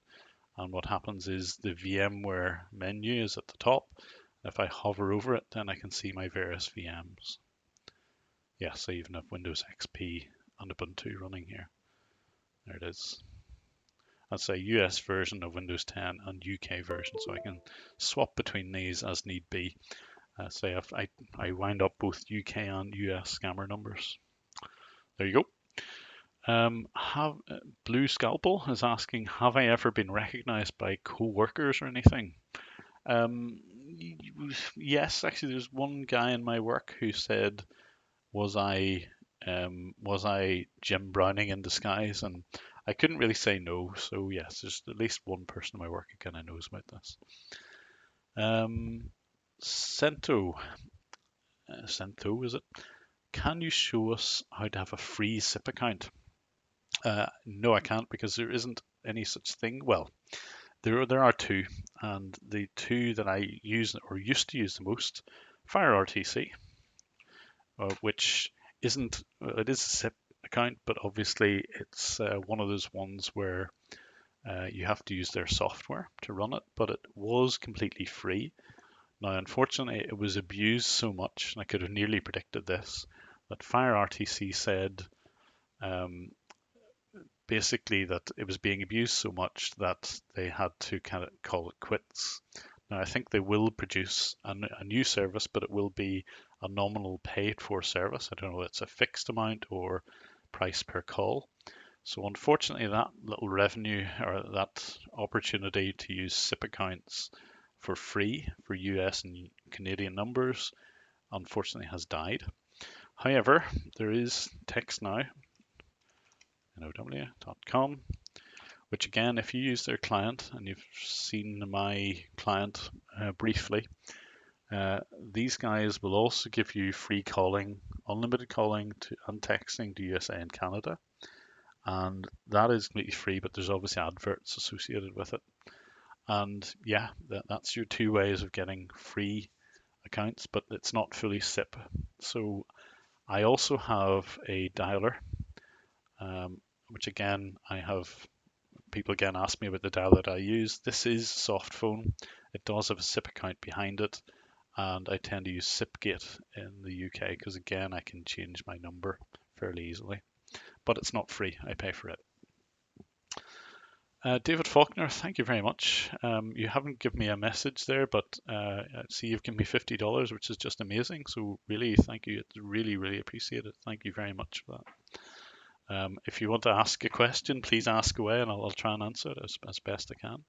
[SPEAKER 1] And what happens is the VMware menu is at the top. If I hover over it, then I can see my various VMs. Yes, I even have Windows XP and Ubuntu running here. There it is. That's a US version of Windows 10 and UK version, so I can swap between these as need be. Say if I wind up both UK and US scammer numbers. There you go. Blue Scalpel is asking, have I ever been recognized by co-workers or anything? Yes, actually, there's one guy in my work who said, "Was I Jim Browning in disguise?" And I couldn't really say no. So yes, there's at least one person in my work who kind of knows about this. Cento, is it? Can you show us how to have a free SIP account? No, I can't, because there isn't any such thing. Well, there are two, and the two that I use or used to use the most, FireRTC, which isn't, it is a SIP account, but obviously it's one of those ones where you have to use their software to run it, but it was completely free. Now, unfortunately, it was abused so much, and I could have nearly predicted this, that FireRTC said basically that it was being abused so much that they had to kind of call it quits. Now, I think they will produce a new service, but it will be a nominal paid for service. I don't know if it's a fixed amount or price per call. So unfortunately, that little revenue or that opportunity to use SIP accounts for free for US and Canadian numbers, unfortunately has died. However, there is TextNow, now.com, which again, if you use their client, and you've seen my client briefly, these guys will also give you free calling, unlimited calling and texting to USA and Canada. And that is completely free, but there's obviously adverts associated with it. And yeah, that's your two ways of getting free accounts, but it's not fully SIP. So I also have a dialer, which again, I have people again ask me about the dialer that I use. This is soft phone. It does have a SIP account behind it, and I tend to use SIPgate in the UK because again, I can change my number fairly easily. But it's not free. I pay for it. David Faulkner, thank you very much. You haven't given me a message there, but I see you've given me $50, which is just amazing. So really, thank you. It's really, really appreciated. Thank you very much for that. If you want to ask a question, please ask away, and I'll try and answer it as best I can.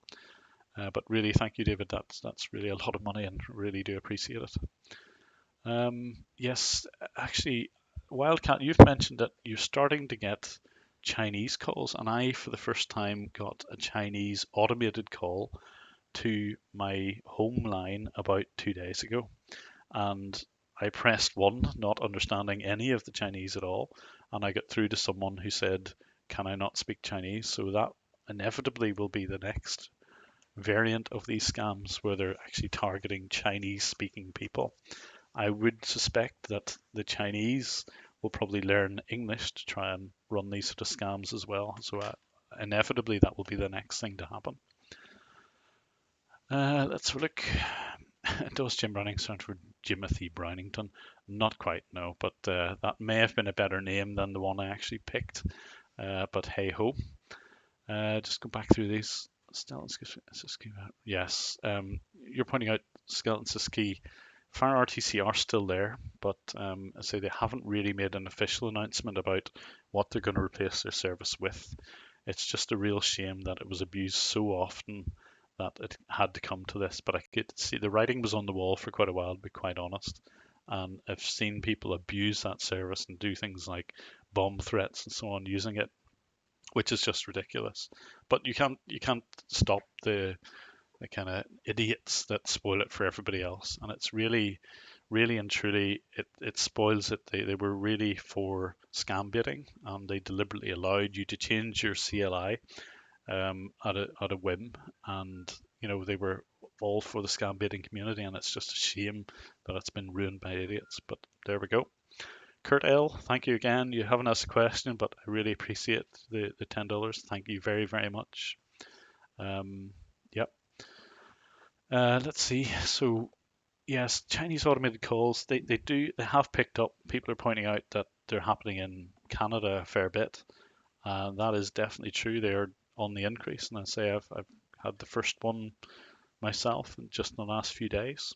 [SPEAKER 1] But really, thank you, David. That's really a lot of money, and really do appreciate it. Yes, actually, Wildcat, you've mentioned that you're starting to get Chinese calls, and I, for the first time, got a Chinese automated call to my home line about 2 days ago, and I pressed 1, not understanding any of the Chinese at all, and I got through to someone who said, "Can I not speak Chinese?" So that inevitably will be the next variant of these scams, where they're actually targeting Chinese-speaking people. I would suspect that the Chinese will probably learn English to try and run these sort of scams as well. So inevitably, that will be the next thing to happen. Let's have a look. Does Jim Browning stand for Jimothy Brownington? Not quite, no, but that may have been a better name than the one I actually picked. But hey ho. Just go back through these. Yes, you're pointing out Skeleton Siski. Fire RTC are still there, but I say they haven't really made an official announcement about what they're going to replace their service with. It's just a real shame that it was abused so often that it had to come to this. But I could see the writing was on the wall for quite a while, to be quite honest. And I've seen people abuse that service and do things like bomb threats and so on using it, which is just ridiculous. But you can't stop the kind of idiots that spoil it for everybody else. And it's really, really and truly, it spoils it. They were really for scam baiting, and they deliberately allowed you to change your CLI at a whim. And, they were all for the scam baiting community, and it's just a shame that it's been ruined by idiots. But there we go. Kurt L, thank you again. You haven't asked a question, but I really appreciate the $10. Thank you very, very much. Yep. Let's see. So, yes, Chinese automated calls, they have picked up. People are pointing out that they're happening in Canada a fair bit. That is definitely true. They're on the increase. And I say I've had the first one myself in just in the last few days.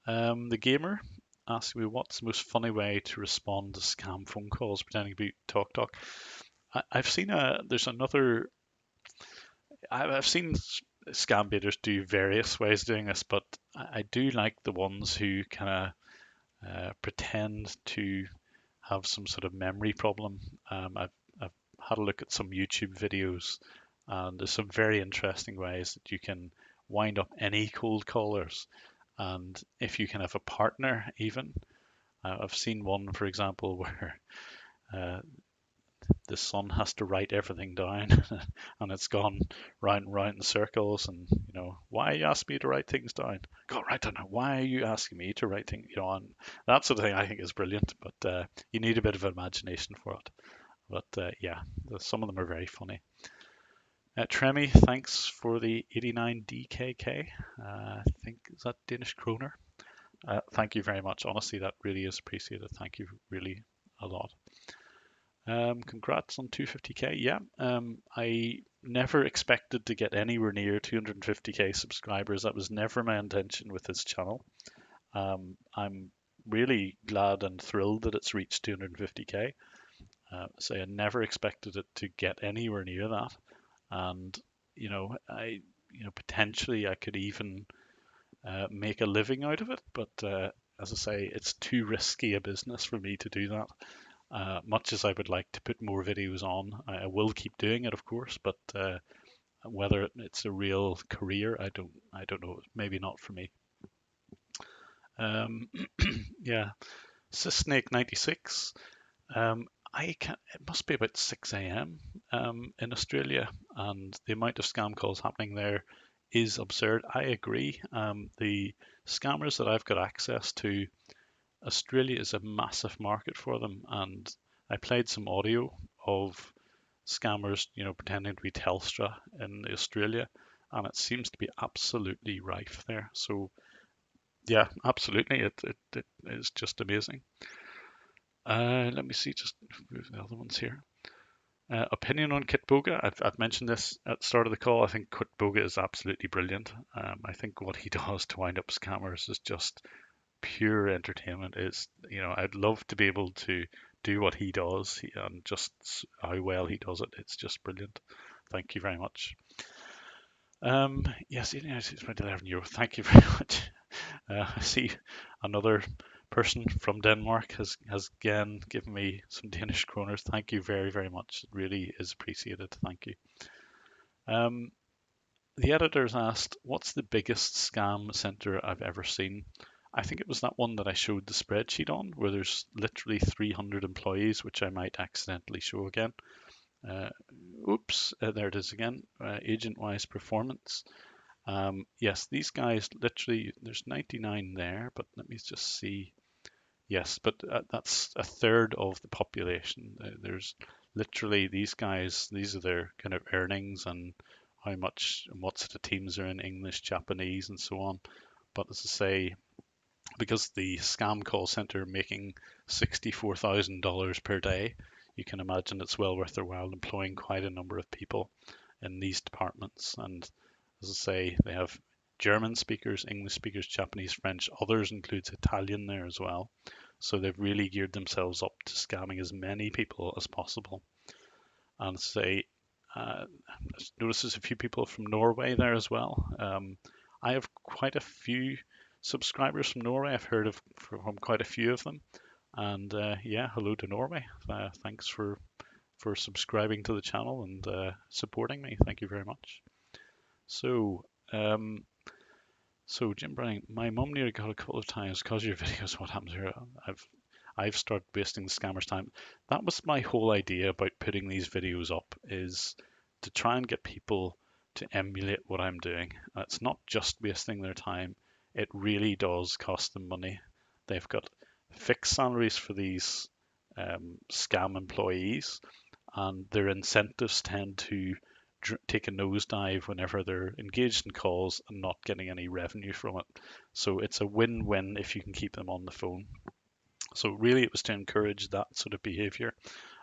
[SPEAKER 1] The Gamer asking me what's the most funny way to respond to scam phone calls pretending to be TalkTalk. I've seen I've seen scam baiters do various ways of doing this, but I do like the ones who kind of pretend to have some sort of memory problem. I've had a look at some YouTube videos, and there's some very interesting ways that you can wind up any cold callers. And if you can have a partner, even I've seen one, for example, where the son has to write everything down, and it's gone round and round in circles. And why you ask me to write things down? God, right down. Why are you asking me to write things? And that sort of thing I think is brilliant. But you need a bit of imagination for it. But yeah, some of them are very funny. Tremi, thanks for the 89 DKK. I think is that Danish kroner. Thank you very much. Honestly, that really is appreciated. Thank you really a lot. Congrats on 250k. Yeah, I never expected to get anywhere near 250k subscribers. That was never my intention with this channel. I'm really glad and thrilled that it's reached 250k. So I never expected it to get anywhere near that. And potentially I could even make a living out of it. But as I say, it's too risky a business for me to do that. Much as I would like to put more videos on, I will keep doing it, of course. But whether it's a real career, I don't know. Maybe not for me. Yeah, Snake96. It must be about 6 a.m. In Australia, and the amount of scam calls happening there is absurd. I agree. The scammers that I've got access to, Australia is a massive market for them, and I played some audio of scammers, pretending to be Telstra in Australia, and it seems to be absolutely rife there. So, yeah, absolutely, it is just amazing. Let me see, just move the other ones here. Opinion on Kitboga. I've mentioned this at the start of the call. I think Kitboga is absolutely brilliant. I think what he does to wind up scammers is just pure entertainment. I'd love to be able to do what he does, and just how well he does it. It's just brilliant. Thank you very much. Yes, it's about €11. Thank you very much. I see another person from Denmark has again given me some Danish kroners. Thank you very, very much. It really is appreciated. Thank you. The editors asked, what's the biggest scam center I've ever seen? I think it was that one that I showed the spreadsheet on, where there's literally 300 employees, which I might accidentally show again. There it is again, agent-wise performance. Yes, these guys literally, there's 99 there, but let me just see. Yes, but that's a third of the population. There's literally these guys, these are their kind of earnings and how much and what sort of teams are in English, Japanese, and so on. But as I say, because the scam call center making $64,000 per day, you can imagine it's well worth their while employing quite a number of people in these departments. And as I say, they have German speakers, English speakers, Japanese, French, others includes Italian there as well. So they've really geared themselves up to scamming as many people as possible. And say, notice there's a few people from Norway there as well. I have quite a few subscribers from Norway. I've heard of from quite a few of them. And yeah, hello to Norway. Thanks for subscribing to the channel and supporting me. Thank you very much. So, Jim Browning, my mum nearly got a couple of times because of your videos. What happens here? I've started wasting the scammers' time. That was my whole idea about putting these videos up, is to try and get people to emulate what I'm doing. It's not just wasting their time. It really does cost them money. They've got fixed salaries for these scam employees, and their incentives tend to take a nosedive whenever they're engaged in calls and not getting any revenue from it. So it's a win-win if you can keep them on the phone. So really it was to encourage that sort of behavior.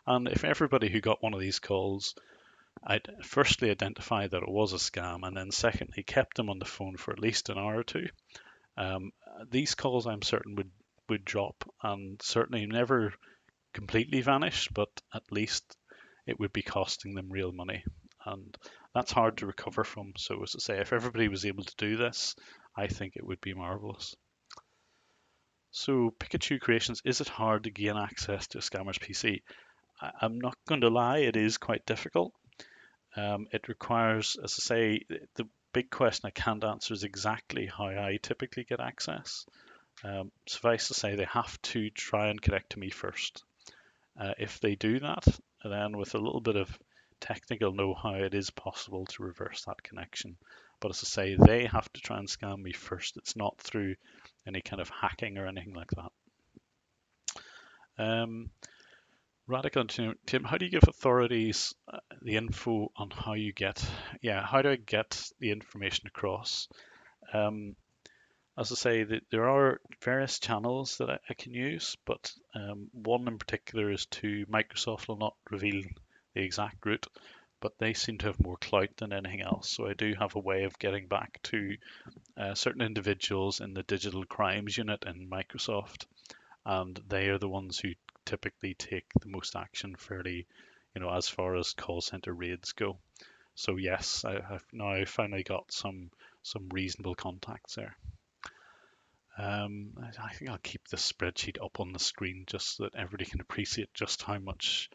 [SPEAKER 1] And if everybody who got one of these calls, I'd firstly identify that it was a scam, and then secondly kept them on the phone for at least an hour or two, these calls I'm certain would drop, and certainly never completely vanish, but at least it would be costing them real money. And that's hard to recover from. So as I say, if everybody was able to do this, I think it would be marvelous. So Pikachu Creations, is it hard to gain access to a scammer's PC? I'm not going to lie, it is quite difficult. It requires, as I say, the big question I can't answer is exactly how I typically get access. Suffice to say, they have to try and connect to me first. If they do that, then with a little bit of technical know-how, it is possible to reverse that connection. But as I say, they have to try and scam me first. It's not through any kind of hacking or anything like that. Radical Tim, how do you give authorities the info on how you get, how do I get the information across? As I say, there are various channels that I can use, but one in particular is to Microsoft will not reveal the exact route, but they seem to have more clout than anything else. So I do have a way of getting back to certain individuals in the digital crimes unit in Microsoft, and they are the ones who typically take the most action fairly, as far as call center raids go. So yes, I've now finally got some reasonable contacts there. I think I'll keep this spreadsheet up on the screen just so that everybody can appreciate just how much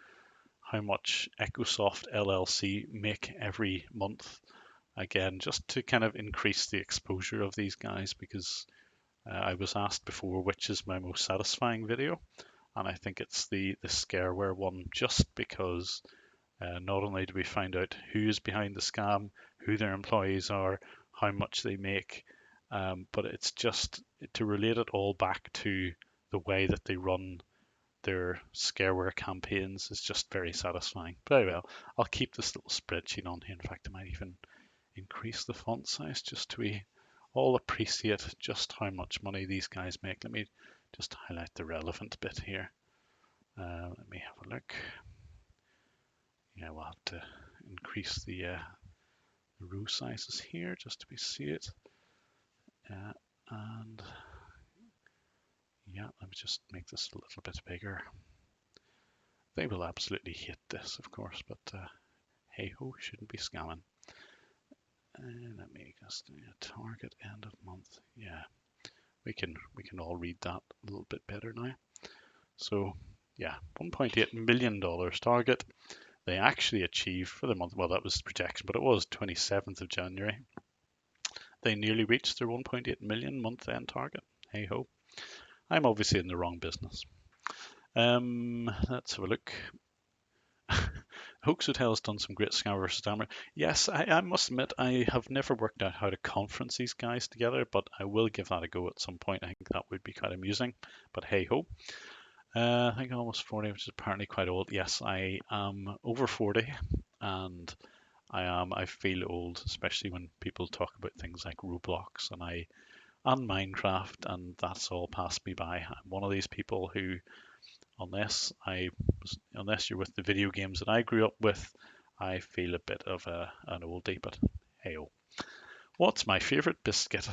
[SPEAKER 1] Echosoft LLC make every month. Again, just to kind of increase the exposure of these guys, because I was asked before which is my most satisfying video, and I think it's the scareware one, just because not only do we find out who is behind the scam, who their employees are, how much they make, but it's just to relate it all back to the way that they run their scareware campaigns is just very satisfying. Very well, I'll keep this little spreadsheet on here. In fact, I might even increase the font size just so we all appreciate just how much money these guys make. Let me just highlight the relevant bit here. Let me have a look. Yeah, we'll have to increase the row sizes here just to see it. And yeah, let me just make this a little bit bigger. They will absolutely hate this, of course, but hey ho, shouldn't be scamming. Let me just do a target end of month. Yeah, we can all read that a little bit better now. So yeah, $1.8 million target. They actually achieved for the month, well, that was the projection, but it was 27th of January. They nearly reached their 1.8 million month-end target. Hey ho. I'm obviously in the wrong business. Let's have a look. Hoax Hotel has done some great scammer versus scammer. Yes, I must admit I have never worked out how to conference these guys together, but I will give that a go at some point. I think that would be quite amusing. But hey ho. I think I'm almost 40, which is apparently quite old. Yes, I am over 40, and I feel old, especially when people talk about things like Roblox and Minecraft, and that's all passed me by. I'm one of these people who, unless you're with the video games that I grew up with, I feel a bit of an oldie. But hey-oh. What's my favorite biscuit?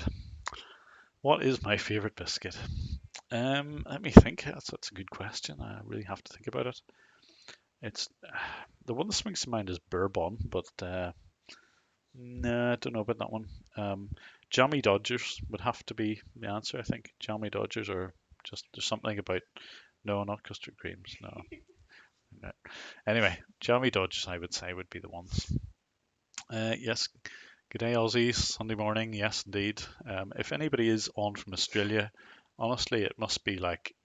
[SPEAKER 1] What is my favorite biscuit? Let me think. That's a good question. I really have to think about it. It's the one that springs to mind is bourbon, but no, I don't know about that one. Jammy Dodgers would have to be the answer, I think. Jammy Dodgers, or just there's something about no, not custard creams. No. No. Anyway, Jammy Dodgers, I would say, would be the ones. Yes. Good day, Aussies. Sunday morning. Yes, indeed. If anybody is on from Australia, honestly, it must be like,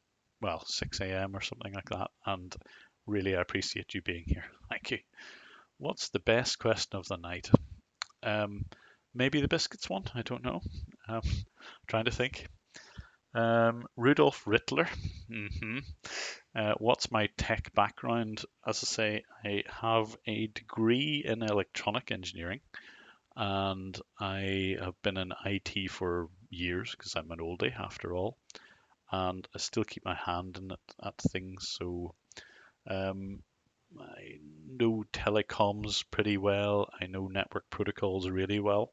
[SPEAKER 1] well, 6 a.m. or something like that. And really, I appreciate you being here. Thank you. What's the best question of the night? Maybe the biscuits one. I don't know. Trying to think. Rudolf Rittler. What's my tech background? As I say, I have a degree in electronic engineering, and I have been in IT for years because I'm an oldie after all, and I still keep my hand in it at things. So I know telecoms pretty well. I know network protocols really well.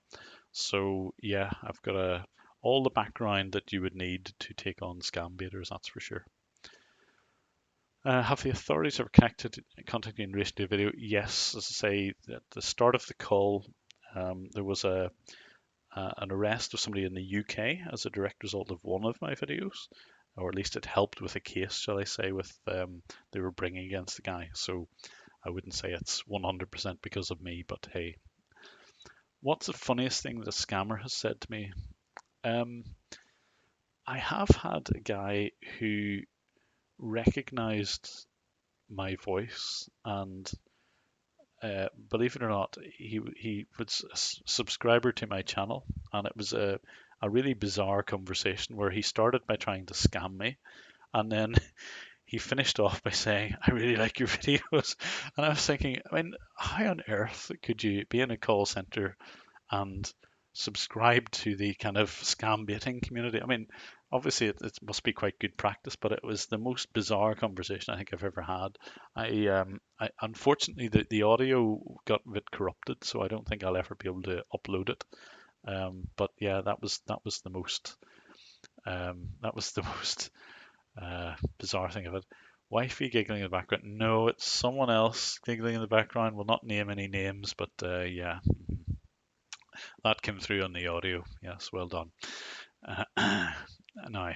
[SPEAKER 1] So yeah, I've got all the background that you would need to take on scam baiters, that's for sure. Have the authorities ever contacted you in relation to a video? Yes, as I say, at the start of the call, there was an arrest of somebody in the UK as a direct result of one of my videos, or at least it helped with a case, shall I say, with they were bringing against the guy. So I wouldn't say it's 100% because of me, but hey. What's the funniest thing that a scammer has said to me? I have had a guy who recognized my voice, and believe it or not, he was a subscriber to my channel, and it was a really bizarre conversation where he started by trying to scam me, and then he finished off by saying, "I really like your videos," and I was thinking, I mean, how on earth could you be in a call center and subscribe to the kind of scam baiting community? I mean, obviously it must be quite good practice, but it was the most bizarre conversation I think I've ever had. I unfortunately the audio got a bit corrupted, so I don't think I'll ever be able to upload it. But yeah, that was the most bizarre thing of it. Wifey giggling in the background. No, it's someone else giggling in the background. We'll not name any names, but yeah, that came through on the audio. Yes, well done. Now,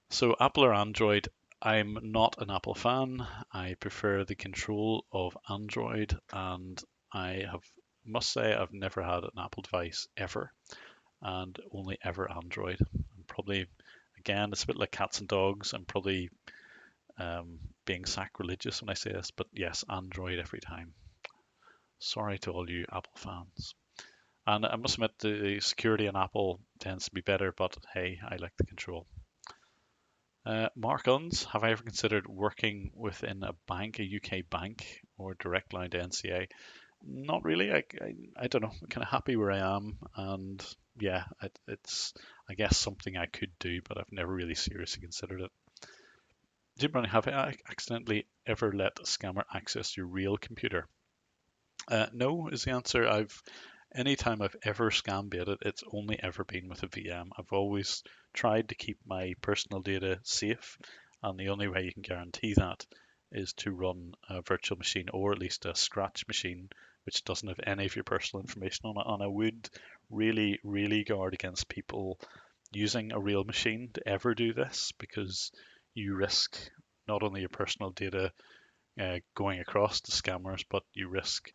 [SPEAKER 1] so Apple or Android? I'm not an Apple fan. I prefer the control of Android, and must say I've never had an Apple device ever, and only ever Android. I'm probably, again, it's a bit like cats and dogs. I'm probably being sacrilegious when I say this, but yes, Android every time. Sorry to all you Apple fans. And I must admit, the security on Apple tends to be better, but hey, I like the control. Mark Uns, have I ever considered working within a bank, a UK bank, or direct line to NCA? Not really. I don't know. I'm kind of happy where I am, and yeah, it's I guess something I could do, but I've never really seriously considered it. Have I accidentally ever let a scammer access your real computer? No is the answer. Anytime I've ever scam baited, it's only ever been with a VM. I've always tried to keep my personal data safe, and the only way you can guarantee that is to run a virtual machine, or at least a scratch machine, which doesn't have any of your personal information on it. And I would really, really guard against people using a real machine to ever do this, because you risk not only your personal data going across to scammers, but you risk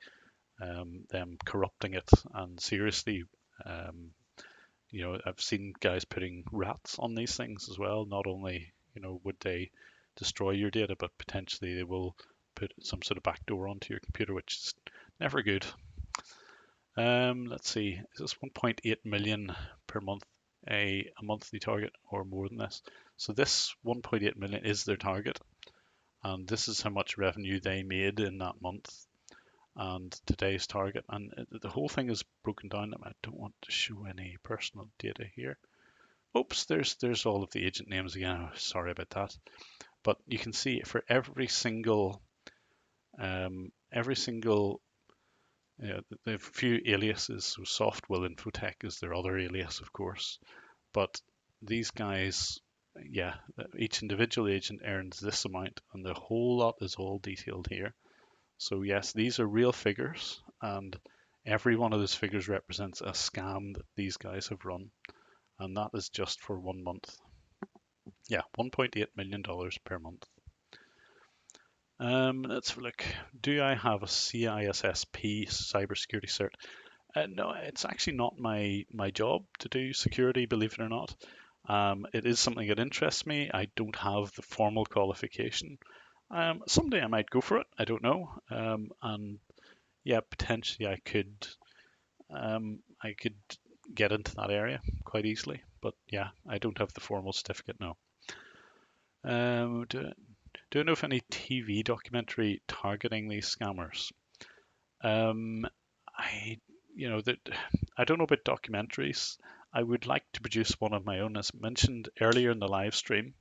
[SPEAKER 1] them corrupting it. And seriously, I've seen guys putting rats on these things as well. Not only, would they destroy your data, but potentially they will put some sort of backdoor onto your computer, which is never good. Let's see, is this 1.8 million per month a monthly target or more than this? So this 1.8 million is their target, and this is how much revenue they made in that month and today's target. And the whole thing is broken down. I don't want to show any personal data here. Oops, there's all of the agent names again. Oh, sorry about that. But you can see for every single the few aliases. So Softwill Infotech is their other alias, of course. But these guys, yeah, each individual agent earns this amount, and the whole lot is all detailed here. So yes, these are real figures, and every one of those figures represents a scam that these guys have run, and that is just for 1 month. Yeah, $1.8 million per month. Let's have a look. Do I have a CISSP cybersecurity cert? No, it's actually not my job to do security, believe it or not. It is something that interests me. I don't have the formal qualification. Someday I might go for it. I don't know. And yeah, potentially I could get into that area quite easily. But yeah, I don't have the formal certificate. No. Do I know of any TV documentary targeting these scammers? I don't know about documentaries. I would like to produce one of my own. As mentioned earlier in the live stream,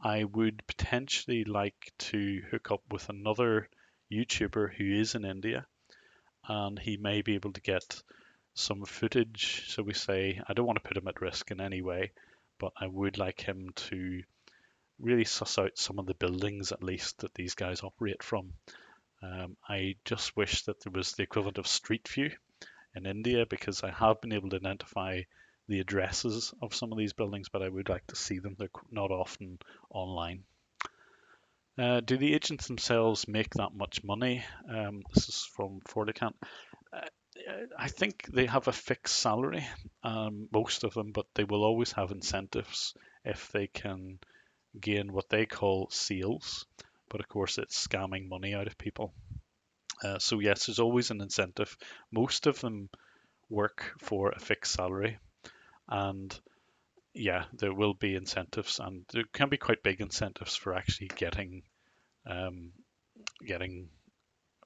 [SPEAKER 1] I would potentially like to hook up with another YouTuber who is in India, and he may be able to get some footage. So we say, I don't want to put him at risk in any way, but I would like him to really suss out some of the buildings, at least, that these guys operate from. I just wish that there was the equivalent of Street View in India, because I have been able to identify the addresses of some of these buildings, but I would like to see them. They're not often online. Do the agents themselves make that much money? This is from Fordicant. I think they have a fixed salary, most of them, but they will always have incentives if they can gain what they call sales. But of course, it's scamming money out of people. So yes, there's always an incentive. Most of them work for a fixed salary, and yeah, there will be incentives, and there can be quite big incentives for actually getting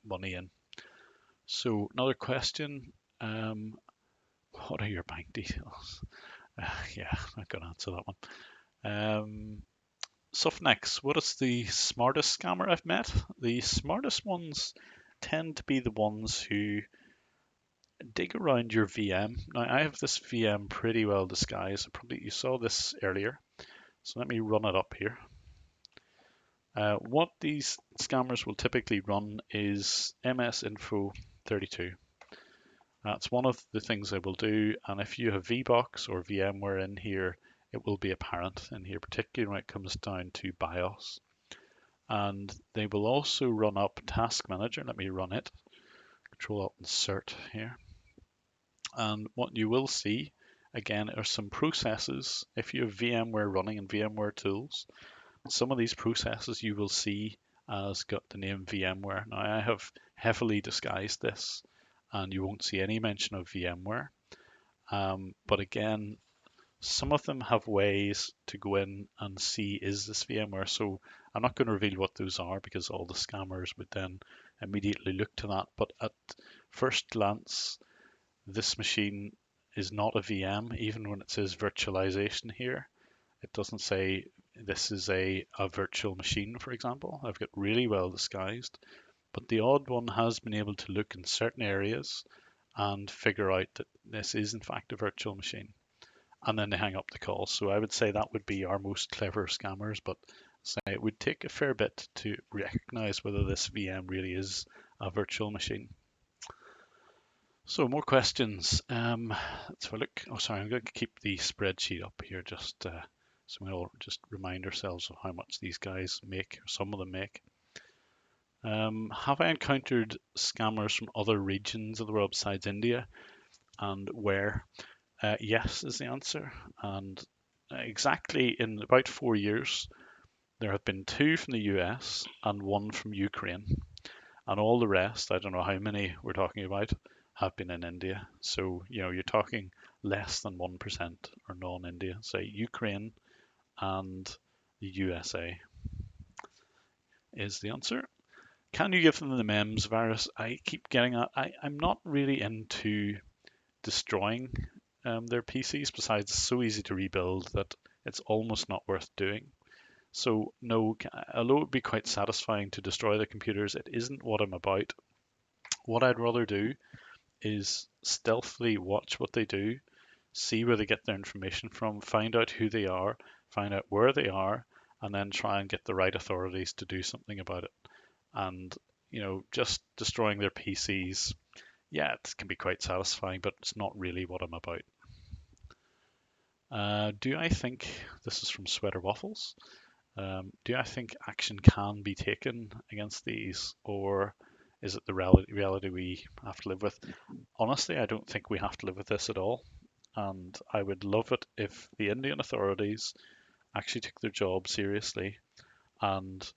[SPEAKER 1] money in. So another question: what are your bank details? Yeah, I'm not gonna answer that one. Softnex, what is the smartest scammer I've met? The smartest ones tend to be the ones who dig around your VM. Now, I have this VM pretty well disguised. Probably you saw this earlier. So let me run it up here. What these scammers will typically run is MS Info 32. That's one of the things they will do. And if you have VBox or VMware in here, it will be apparent in here, particularly when it comes down to BIOS. And they will also run up Task Manager. Let me run it. Control-Alt-Insert here. And what you will see, again, are some processes. If you have VMware running and VMware tools, some of these processes you will see as got the name VMware. Now, I have heavily disguised this, and you won't see any mention of VMware. But again, some of them have ways to go in and see, is this VMware? So I'm not going to reveal what those are, because all the scammers would then immediately look to that. But at first glance, this machine is not a VM. Even when it says virtualization here, it doesn't say this is a virtual machine, for example. I've got really well disguised, but the odd one has been able to look in certain areas and figure out that this is in fact a virtual machine. And then they hang up the call. So I would say that would be our most clever scammers, but say it would take a fair bit to recognize whether this VM really is a virtual machine. So more questions. Let's have a look. Oh, sorry, I'm going to keep the spreadsheet up here just so we all just remind ourselves of how much these guys make, or some of them make. Have I encountered scammers from other regions of the world besides India, and where? Yes is the answer. And exactly in about 4 years, there have been 2 from the US and 1 from Ukraine. And all the rest, I don't know how many we're talking about, have been in India. So, you're talking less than 1% are non-India. Say Ukraine and the USA is the answer. Can you give them the MEMS virus? I keep getting at. I'm not really into destroying their PCs. Besides, it's so easy to rebuild that it's almost not worth doing. So no, although it would be quite satisfying to destroy the computers, it isn't what I'm about. What I'd rather do is stealthily watch what they do, see where they get their information from, find out who they are, find out where they are, and then try and get the right authorities to do something about it. And just destroying their PCs, yeah, it can be quite satisfying, but it's not really what I'm about. Do I think, this is from Sweater Waffles, do I think action can be taken against these, or is it the reality we have to live with? Honestly, I don't think we have to live with this at all. And I would love it if the Indian authorities actually took their job seriously and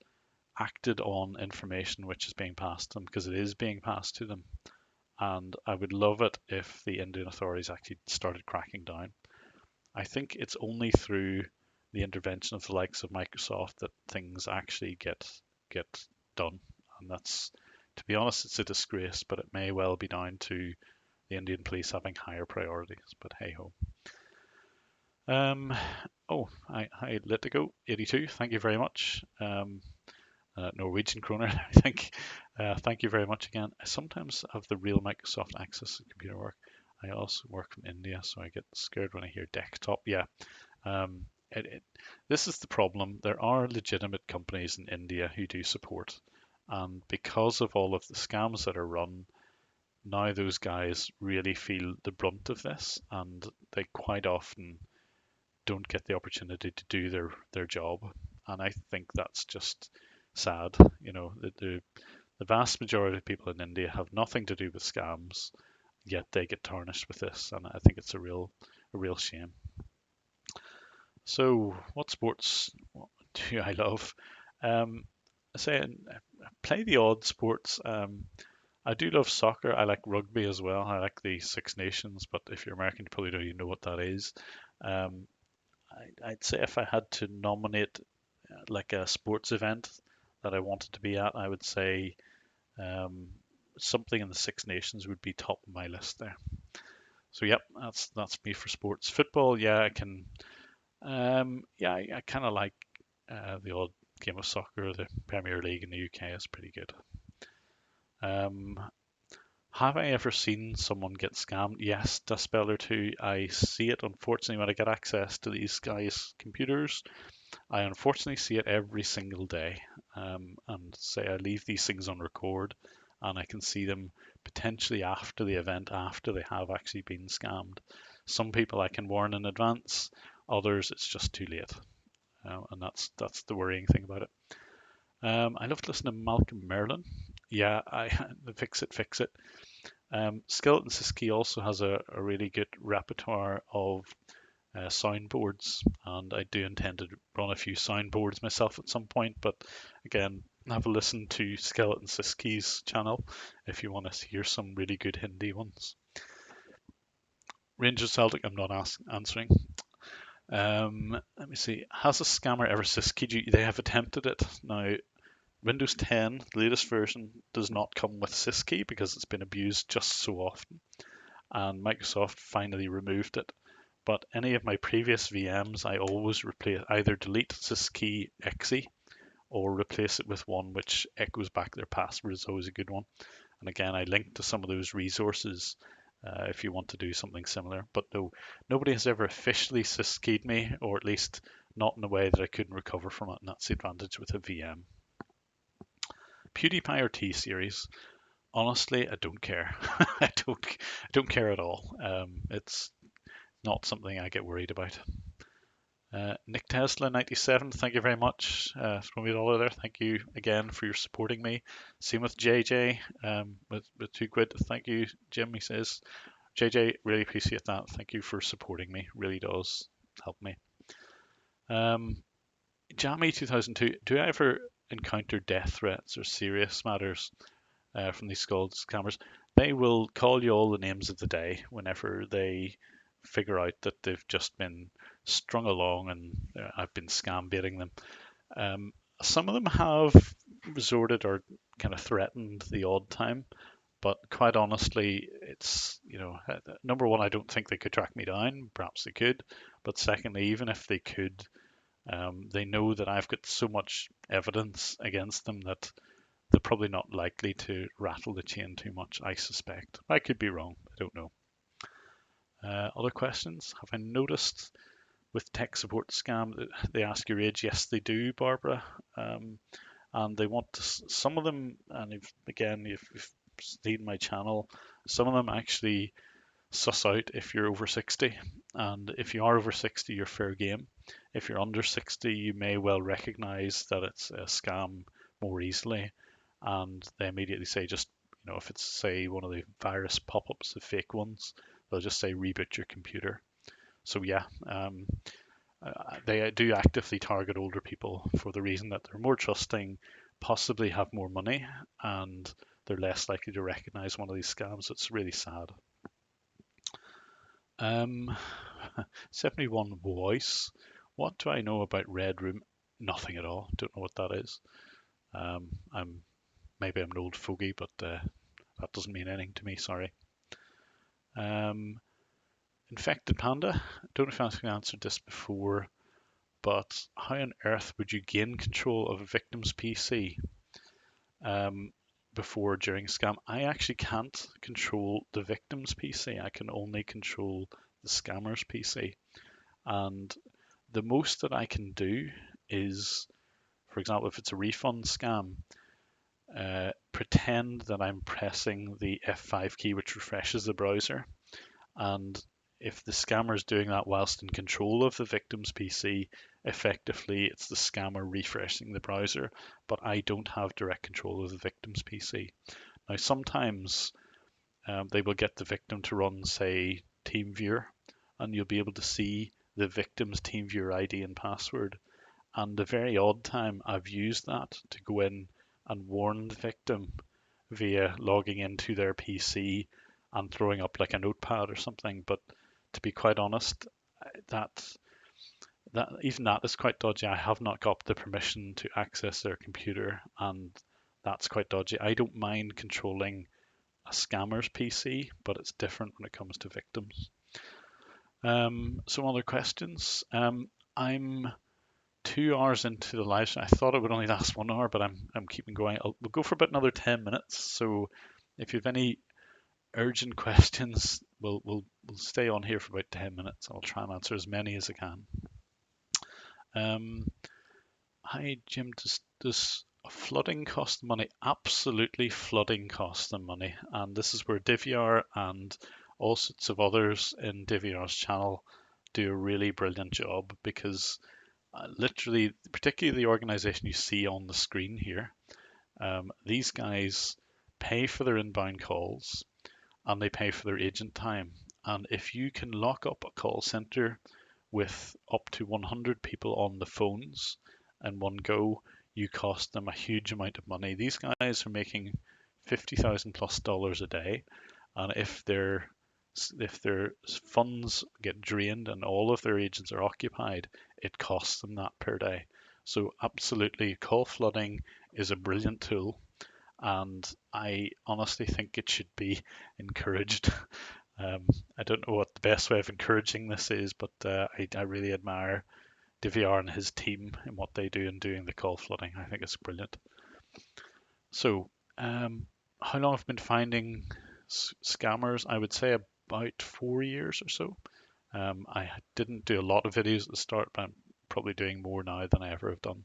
[SPEAKER 1] acted on information which is being passed to them, because it is being passed to them. And I would love it if the Indian authorities actually started cracking down. I think it's only through the intervention of the likes of Microsoft that things actually get done. And that's, to be honest, it's a disgrace, but it may well be down to the Indian police having higher priorities. But hey ho. I let it go. 82. Thank you very much. Norwegian kroner, I think. Thank you very much again. I sometimes have the real Microsoft access to computer work. I also work from India, so I get scared when I hear desktop. Yeah. This is the problem. There are legitimate companies in India who do support. And because of all of the scams that are run, now those guys really feel the brunt of this, and they quite often don't get the opportunity to do their job. And I think that's just sad. The vast majority of people in India have nothing to do with scams, yet they get tarnished with this, and I think it's a real shame. So, what sports do I love? I play the odd sports. I do love soccer. I like rugby as well. I like the Six Nations, but if you're American, you probably don't even know what that is. I'd say if I had to nominate like a sports event that I wanted to be at, I would say something in the Six Nations would be top of my list there. So yep, that's me for sports. Football, yeah, I can. I kind of like the odd game of soccer. The Premier League in the UK is pretty good. Have I ever seen someone get scammed? Yes, Dispel 2. I see it, unfortunately, when I get access to these guys' computers. I unfortunately see it every single day. And say I leave these things on record, and I can see them potentially after the event, after they have actually been scammed. Some people I can warn in advance, others it's just too late. And that's the worrying thing about it. I love to listen to Malcolm Merlin. Yeah, the Fix It. Skeleton Siski also has a really good repertoire of soundboards, and I do intend to run a few soundboards myself at some point, but again, have a listen to Skeleton Siski's channel if you want to hear some really good Hindi ones. Ranger Celtic, I'm not answering. Let me see. Has a scammer ever Siskied you? They have attempted it. Now, Windows 10, the latest version, does not come with Syskey because it's been abused just so often, and Microsoft finally removed it. But any of my previous VMs, I always either delete Syskey exe or replace it with one which echoes back their password. Is always a good one. And again, I link to some of those resources if you want to do something similar. But no, nobody has ever officially Syskeyed me, or at least not in a way that I couldn't recover from it, and that's the advantage with a VM. Pewdiepie or T-Series? Honestly, I don't care. I don't care at all. It's not something I get worried about. Nick Tesla 97, thank you very much. Throw me $1 there. Thank you again for your supporting me. Same with JJ with £2. Thank you, Jim. He says, JJ, really appreciate that. Thank you for supporting me. Really does help me. Jammy 2002, do I ever encounter death threats or serious matters from these scammers? They will call you all the names of the day whenever they figure out that they've just been strung along and I've been scam baiting them. Some of them have resorted or kind of threatened the odd time, but quite honestly, it's, number one, I don't think they could track me down. Perhaps they could, but secondly, even if they could, they know that I've got so much evidence against them that they're probably not likely to rattle the chain too much, I suspect. I could be wrong. I don't know. Other questions? Have I noticed with tech support scam that they ask your age? Yes, they do, Barbara. And they want to, some of them, and if you've seen my channel, some of them actually suss out if you're over 60. And if you are over 60, you're fair game. If you're under 60, you may well recognize that it's a scam more easily. And they immediately say, just, if it's, say, one of the virus pop-ups, the fake ones, they'll just say reboot your computer. So yeah, they do actively target older people for the reason that they're more trusting, possibly have more money, and they're less likely to recognize one of these scams. It's really sad. 71 voice. What do I know about Red Room? Nothing at all. Don't know what that is. Maybe I'm an old fogey, but that doesn't mean anything to me. Sorry. Infected Panda. Don't know if I've answered this before, but how on earth would you gain control of a victim's PC before or during a scam? I actually can't control the victim's PC. I can only control the scammer's PC. And the most that I can do is, for example, if it's a refund scam, pretend that I'm pressing the F5 key, which refreshes the browser. And if the scammer is doing that whilst in control of the victim's PC, effectively it's the scammer refreshing the browser, but I don't have direct control of the victim's PC. Now, sometimes they will get the victim to run, say, TeamViewer, and you'll be able to see the victim's TeamViewer ID and password. And the very odd time I've used that to go in and warn the victim via logging into their PC and throwing up like a notepad or something. But to be quite honest, that even that is quite dodgy. I have not got the permission to access their computer, and that's quite dodgy. I don't mind controlling a scammer's PC, but it's different when it comes to victims. Some other questions. I'm 2 hours into the live stream. I thought it would only last 1 hour, but I'm keeping going. We'll go for about another 10 minutes. So if you have any urgent questions, we'll stay on here for about 10 minutes. I'll try and answer as many as I can. Hi Jim, does flooding cost money? Absolutely, flooding costs them money, and this is where DivvyR and all sorts of others in DivvyR's channel do a really brilliant job, because literally, particularly the organization you see on the screen here, these guys pay for their inbound calls and they pay for their agent time. And if you can lock up a call center with up to 100 people on the phones in one go, you cost them a huge amount of money. These guys are making $50,000+ a day, and if their funds get drained and all of their agents are occupied, it costs them that per day. So absolutely, call flooding is a brilliant tool, and I honestly think it should be encouraged. I don't know what the best way of encouraging this is, but I really admire DivvyR and his team and what they do in doing the call flooding. I think it's brilliant. So, how long have I been finding scammers? I would say about 4 years or so. I didn't do a lot of videos at the start, but I'm probably doing more now than I ever have done.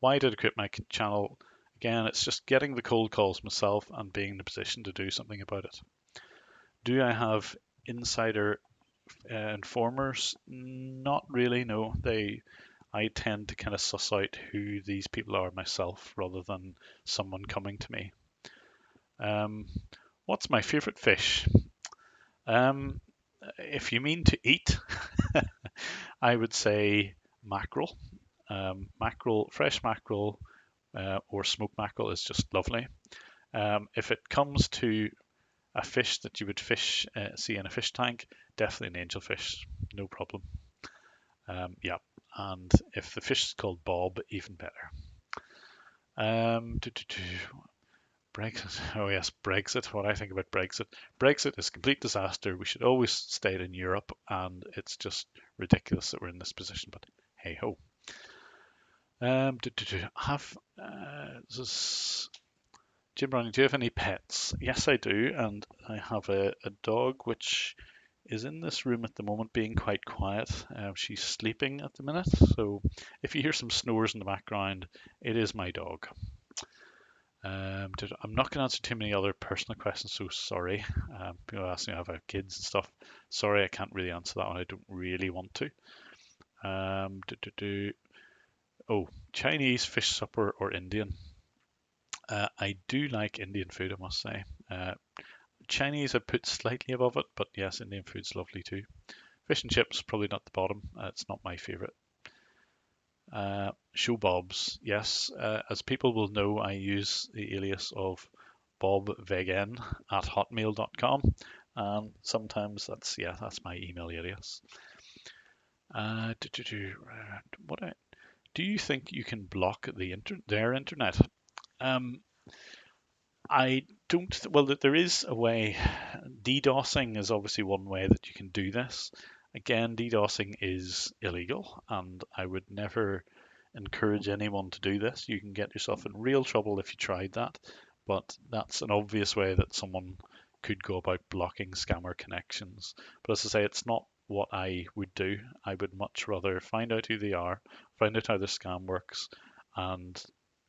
[SPEAKER 1] Why did I quit my channel? Again, it's just getting the cold calls myself and being in a position to do something about it. Do I have insider informers, not really. No, I tend to kind of suss out who these people are myself rather than someone coming to me. What's my favorite fish? Um, if you mean to eat, I would say mackerel. Fresh mackerel, or smoked mackerel is just lovely. If it comes to a fish that you would see in a fish tank, definitely an angelfish, no problem. Yeah, and if the fish is called Bob, even better. Brexit. Oh yes, Brexit. What I think about Brexit. Brexit is a complete disaster. We should always stay in Europe, and it's just ridiculous that we're in this position. But hey ho. Have this is Jim Browning. Do you have any pets? Yes, I do, and I have a dog which is in this room at the moment, being quite quiet. She's sleeping at the minute, so if you hear some snores in the background, it is my dog. I'm not going to answer too many other personal questions, so sorry. People ask me if I have kids and stuff. Sorry, I can't really answer that one. I don't really want to. Oh, Chinese, fish supper, or Indian? I do like Indian food, I must say. Chinese I put slightly above it, but yes, Indian food's lovely too. Fish and chips, probably not the bottom. It's not my favorite. Show Bobs, yes. As people will know, I use the alias of bobvegan at hotmail.com. And sometimes that's my email alias. Do you think you can block their internet? I don't. Well, there is a way. DDoSing is obviously one way that you can do this. Again, DDoSing is illegal, and I would never encourage anyone to do this. You can get yourself in real trouble if you tried that, but that's an obvious way that someone could go about blocking scammer connections. But as I say, it's not what I would do. I would much rather find out who they are, find out how the scam works, and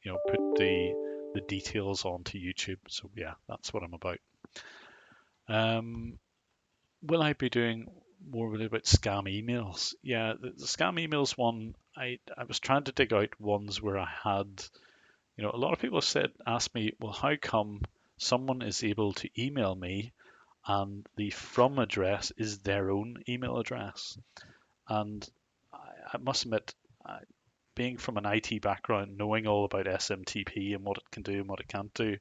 [SPEAKER 1] put the details onto YouTube. So yeah, that's what I'm about. Will I be doing more really about scam emails? Yeah, the scam emails one, I was trying to dig out ones where I had, a lot of people have asked me, well, how come someone is able to email me and the from address is their own email address? And I must admit, being from an IT background, knowing all about SMTP and what it can do and what it can't do,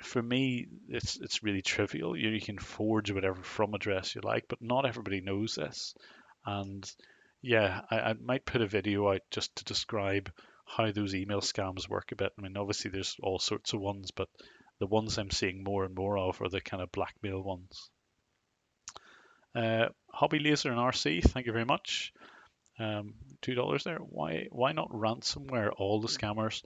[SPEAKER 1] for me, it's really trivial. You can forge whatever from address you like, but not everybody knows this. And yeah, I might put a video out just to describe how those email scams work a bit. I mean, obviously there's all sorts of ones, but the ones I'm seeing more and more of are the kind of blackmail ones. Hobby Laser and RC, thank you very much. $2 there. Why not ransomware all the scammers?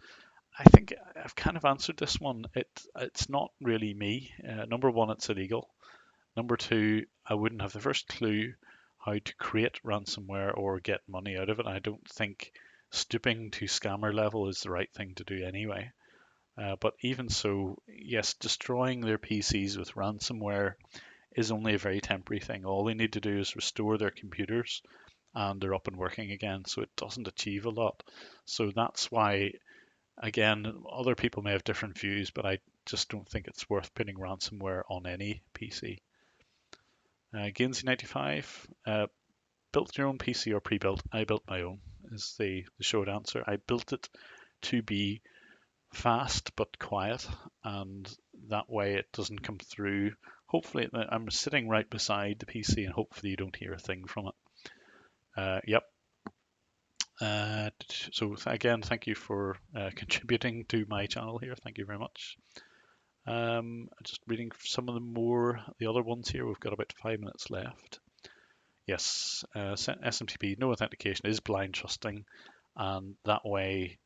[SPEAKER 1] I think I've kind of answered this one. It's not really me. Number one, it's illegal. Number two, I wouldn't have the first clue how to create ransomware or get money out of it. I don't think stooping to scammer level is the right thing to do anyway. But even so, yes, destroying their PCs with ransomware is only a very temporary thing. All they need to do is restore their computers and they're up and working again. So it doesn't achieve a lot. So that's why, again, other people may have different views, but I just don't think it's worth putting ransomware on any PC. Gainsy95, built your own PC or pre-built? I built my own, is the short answer. I built it to be fast but quiet, and that way it doesn't come through. Hopefully, I'm sitting right beside the PC, and hopefully you don't hear a thing from it. Yep. So again, thank you for contributing to my channel here. Thank you very much. Just reading some of the other ones here. We've got about 5 minutes left. Yes, SMTP, no authentication, is blind trusting, and that way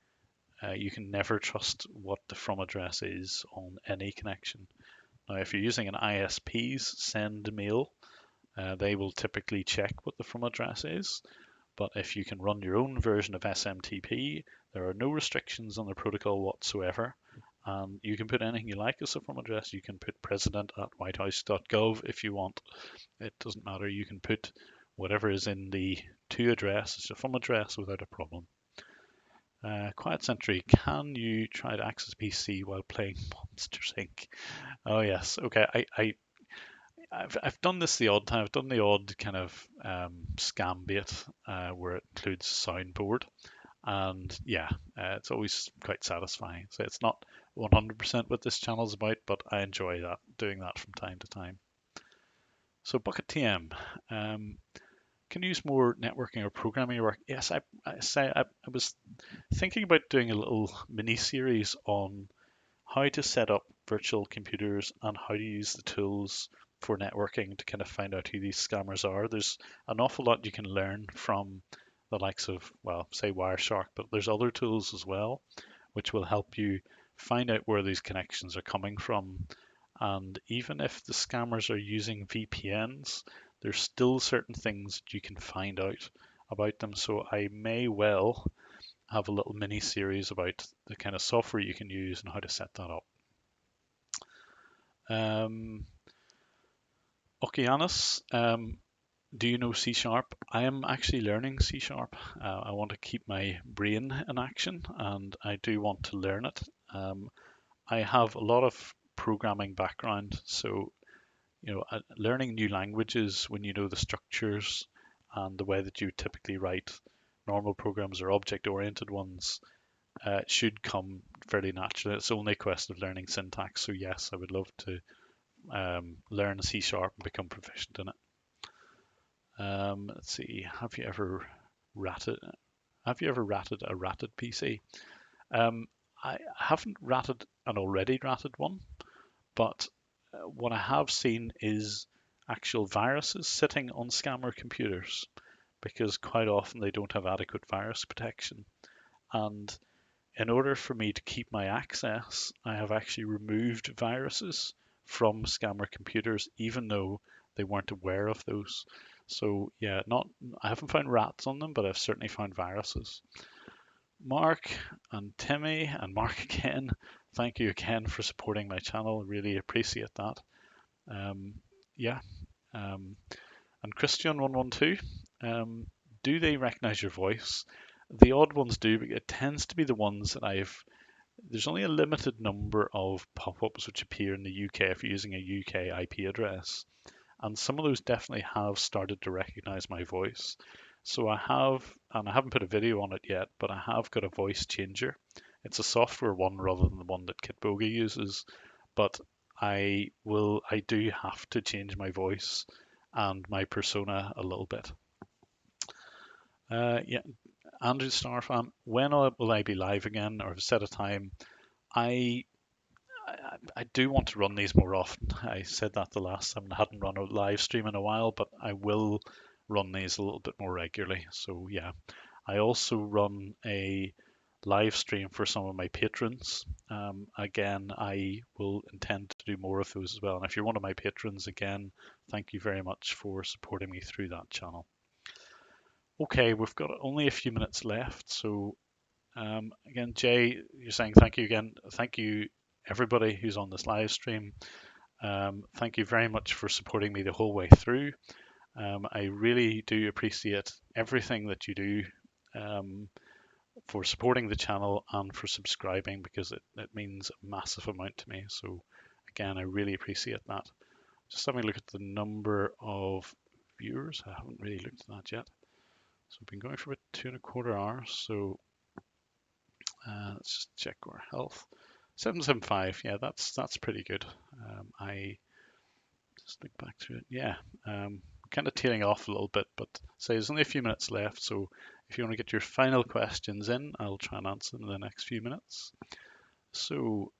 [SPEAKER 1] you can never trust what the from address is on any connection. Now, if you're using an ISP's send mail, they will typically check what the from address is. But if you can run your own version of SMTP, there are no restrictions on the protocol whatsoever, and you can put anything you like as a home address. You can put president@whitehouse.gov if you want. It doesn't matter. You can put whatever is in the to address as a home address without a problem. Quiet Sentry, can you try to access PC while playing Monsters Inc? Oh yes, okay. I've done this the odd time. I've done the odd kind of scam bait where it includes soundboard, and yeah, it's always quite satisfying. So it's not 100% what this channel is about, but I enjoy doing that from time to time. So Bucket TM, can you use more networking or programming work? Yes, I was thinking about doing a little mini series on how to set up virtual computers and how to use the tools for networking to kind of find out who these scammers are. There's an awful lot you can learn from the likes of, well, say Wireshark, but there's other tools as well, which will help you find out where these connections are coming from. And even if the scammers are using VPNs, there's still certain things that you can find out about them. So I may well have a little mini series about the kind of software you can use and how to set that up. Okeanos, do you know C#? I am actually learning C#. I want to keep my brain in action, and I do want to learn it. I have a lot of programming background, so learning new languages when you know the structures and the way that you typically write normal programs or object-oriented ones should come fairly naturally. It's only a question of learning syntax. So yes, I would love to learn C# and become proficient in it. Let's see. Have you ever ratted a ratted PC? I haven't ratted an already ratted one, but what I have seen is actual viruses sitting on scammer computers, because quite often they don't have adequate virus protection. And in order for me to keep my access, I have actually removed viruses from scammer computers, even though they weren't aware of those. So yeah, I haven't found rats on them, but I've certainly found viruses. Mark and Timmy and Mark again, thank you again for supporting my channel. Really appreciate that. And Christian112, do they recognize your voice? The odd ones do, but it tends to be the ones that there's only a limited number of pop-ups which appear in the UK if you're using a UK IP address. And some of those definitely have started to recognize my voice. So I haven't put a video on it yet, but I have got a voice changer. It's a software one rather than the one that Kitbogie uses, but I do have to change my voice and my persona a little bit. Andrew Starfam, when will I be live again, or set a time? I do want to run these more often. I said that the last time. I hadn't run a live stream in a while, but I will run these a little bit more regularly. So yeah, I also run a live stream for some of my patrons. Again, I will intend to do more of those as well. And if you're one of my patrons, again, thank you very much for supporting me through that channel. Okay, we've got only a few minutes left. So again, Jay, you're saying thank you again. Thank you everybody who's on this live stream. Thank you very much for supporting me the whole way through. I really do appreciate everything that you do for supporting the channel and for subscribing, because it means a massive amount to me. So again, I really appreciate that. Just let me look at the number of viewers. I haven't really looked at that yet. So we've been going for about 2.25 hours. So let's just check our health. 775, yeah, that's pretty good. I just look back through it. Yeah, kind of tailing off a little bit, but say there's only a few minutes left. So if you want to get your final questions in, I'll try and answer them in the next few minutes. So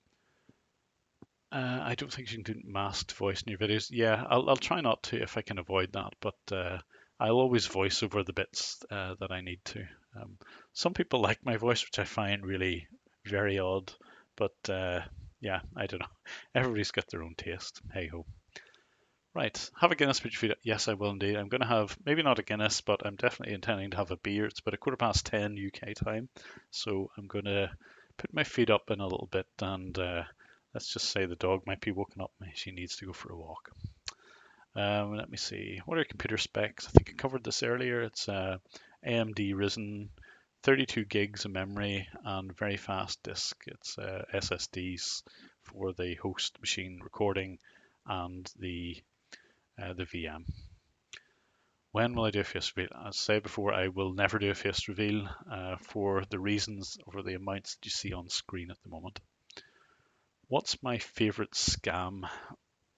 [SPEAKER 1] I don't think you can do masked voice in your videos. Yeah, I'll try not to if I can avoid that, but I'll always voice over the bits that I need to. Some people like my voice, which I find really very odd. But yeah, I don't know. Everybody's got their own taste. Hey ho. Right, have a Guinness put your feet up. Yes, I will indeed. I'm going to have, maybe not a Guinness, but I'm definitely intending to have a beer. It's about 10:15 UK time. So I'm going to put my feet up in a little bit, and let's just say the dog might be woken up. She needs to go for a walk. Let me see. What are computer specs? I think I covered this earlier. It's AMD Ryzen, 32 gigs of memory, and very fast disk. It's SSDs for the host machine recording and the VM. When will I do a face reveal? As I said before, I will never do a face reveal for the reasons or the amounts that you see on screen at the moment. What's my favorite scam?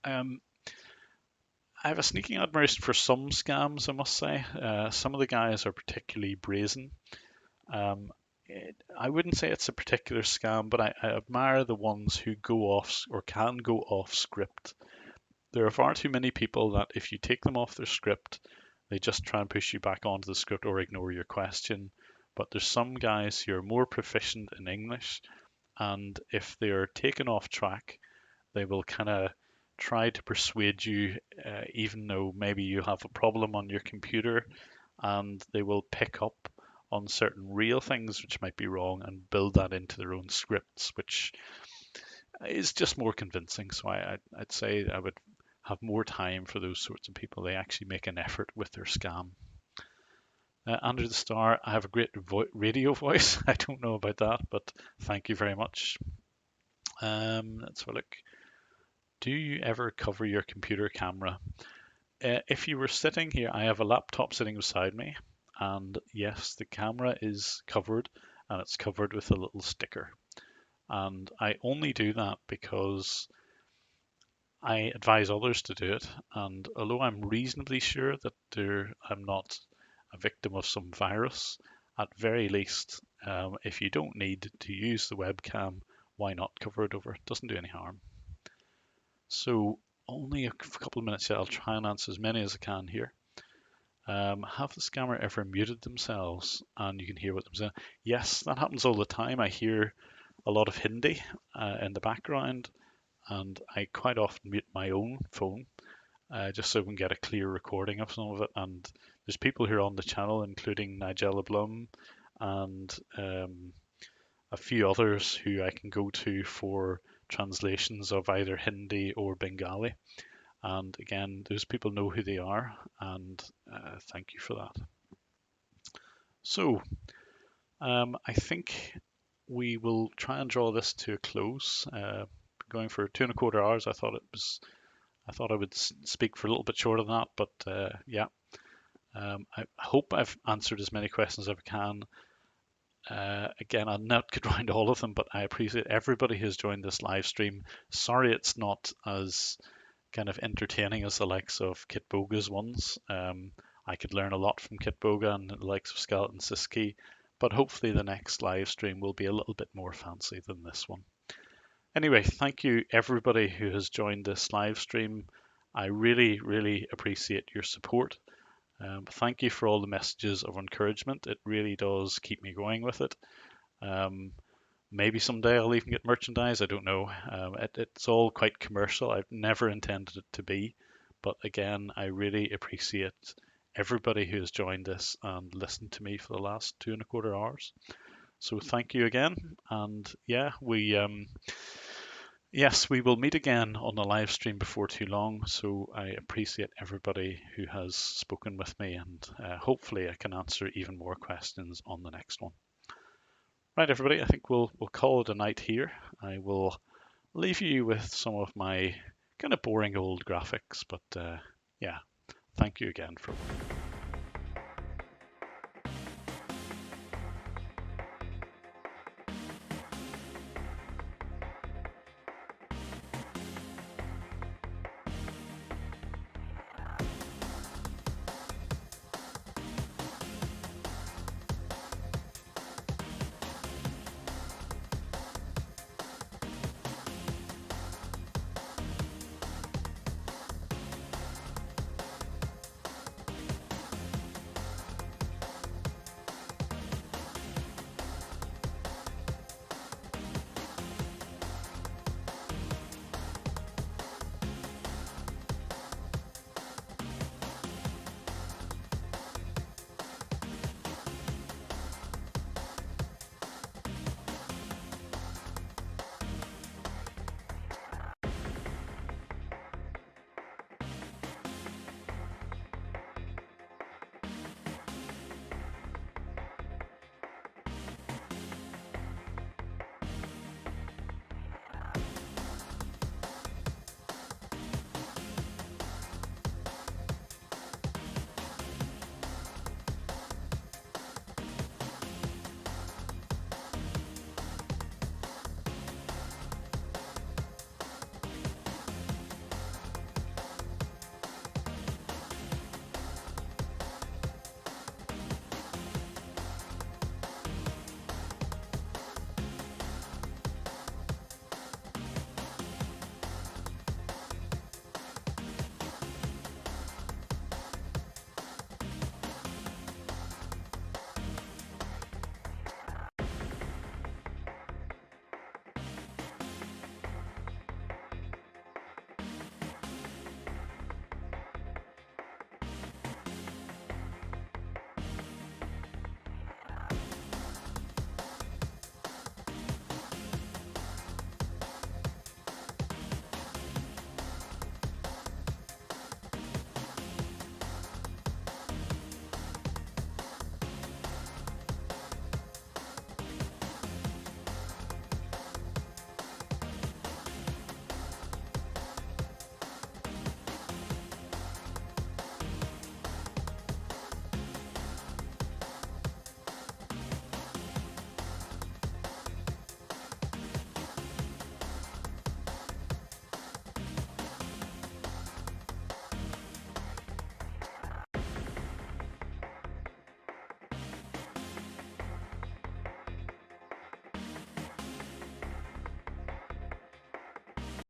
[SPEAKER 1] I have a sneaking admiration for some scams, I must say. Some of the guys are particularly brazen. I wouldn't say it's a particular scam, but I admire the ones who go off or can go off script. There are far too many people that if you take them off their script, they just try and push you back onto the script or ignore your question. But there's some guys who are more proficient in English, and if they're taken off track, they will kind of try to persuade you, even though maybe you have a problem on your computer, and they will pick up on certain real things which might be wrong and build that into their own scripts, which is just more convincing. So I'd say I would have more time for those sorts of people. They actually make an effort with their scam. Under the star, I have a great radio voice. I don't know about that, but thank you very much. Let's have a look. Do you ever cover your computer camera? If you were sitting here, I have a laptop sitting beside me, and yes, the camera is covered, and it's covered with a little sticker. And I only do that because I advise others to do it. And although I'm reasonably sure that I'm not a victim of some virus, at very least, if you don't need to use the webcam, why not cover it over? It doesn't do any harm. So only a couple of minutes yet. I'll try and answer as many as I can here. Have the scammer ever muted themselves and you can hear what they're saying? Yes, that happens all the time. I hear a lot of Hindi in the background, and I quite often mute my own phone just so we can get a clear recording of some of it. And there's people who are on the channel, including Nigella Blum and a few others who I can go to for translations of either Hindi or Bengali. And again, those people know who they are, and thank you for that. So I think we will try and draw this to a close. Going for 2.25 hours. I thought I would speak for a little bit shorter than that, but yeah. I hope I've answered as many questions as I can. Again, I'll not get around to all of them, but I appreciate everybody who's joined this live stream. Sorry it's not as kind of entertaining as the likes of Kitboga's ones. I could learn a lot from Kitboga and the likes of Skeleton Siski, but hopefully the next live stream will be a little bit more fancy than this one. Anyway, thank you everybody who has joined this live stream. I really, really appreciate your support. Thank you for all the messages of encouragement. It really does keep me going with it. Maybe someday I'll even get merchandise. I don't know. It's all quite commercial. I've never intended it to be. But again, I really appreciate everybody who has joined this and listened to me for the last 2.25 hours. So thank you again. And yeah, yes, we will meet again on the live stream before too long. So I appreciate everybody who has spoken with me, and hopefully I can answer even more questions on the next one. Right, everybody, I think we'll call it a night here. I will leave you with some of my kind of boring old graphics, but yeah, thank you again for watching.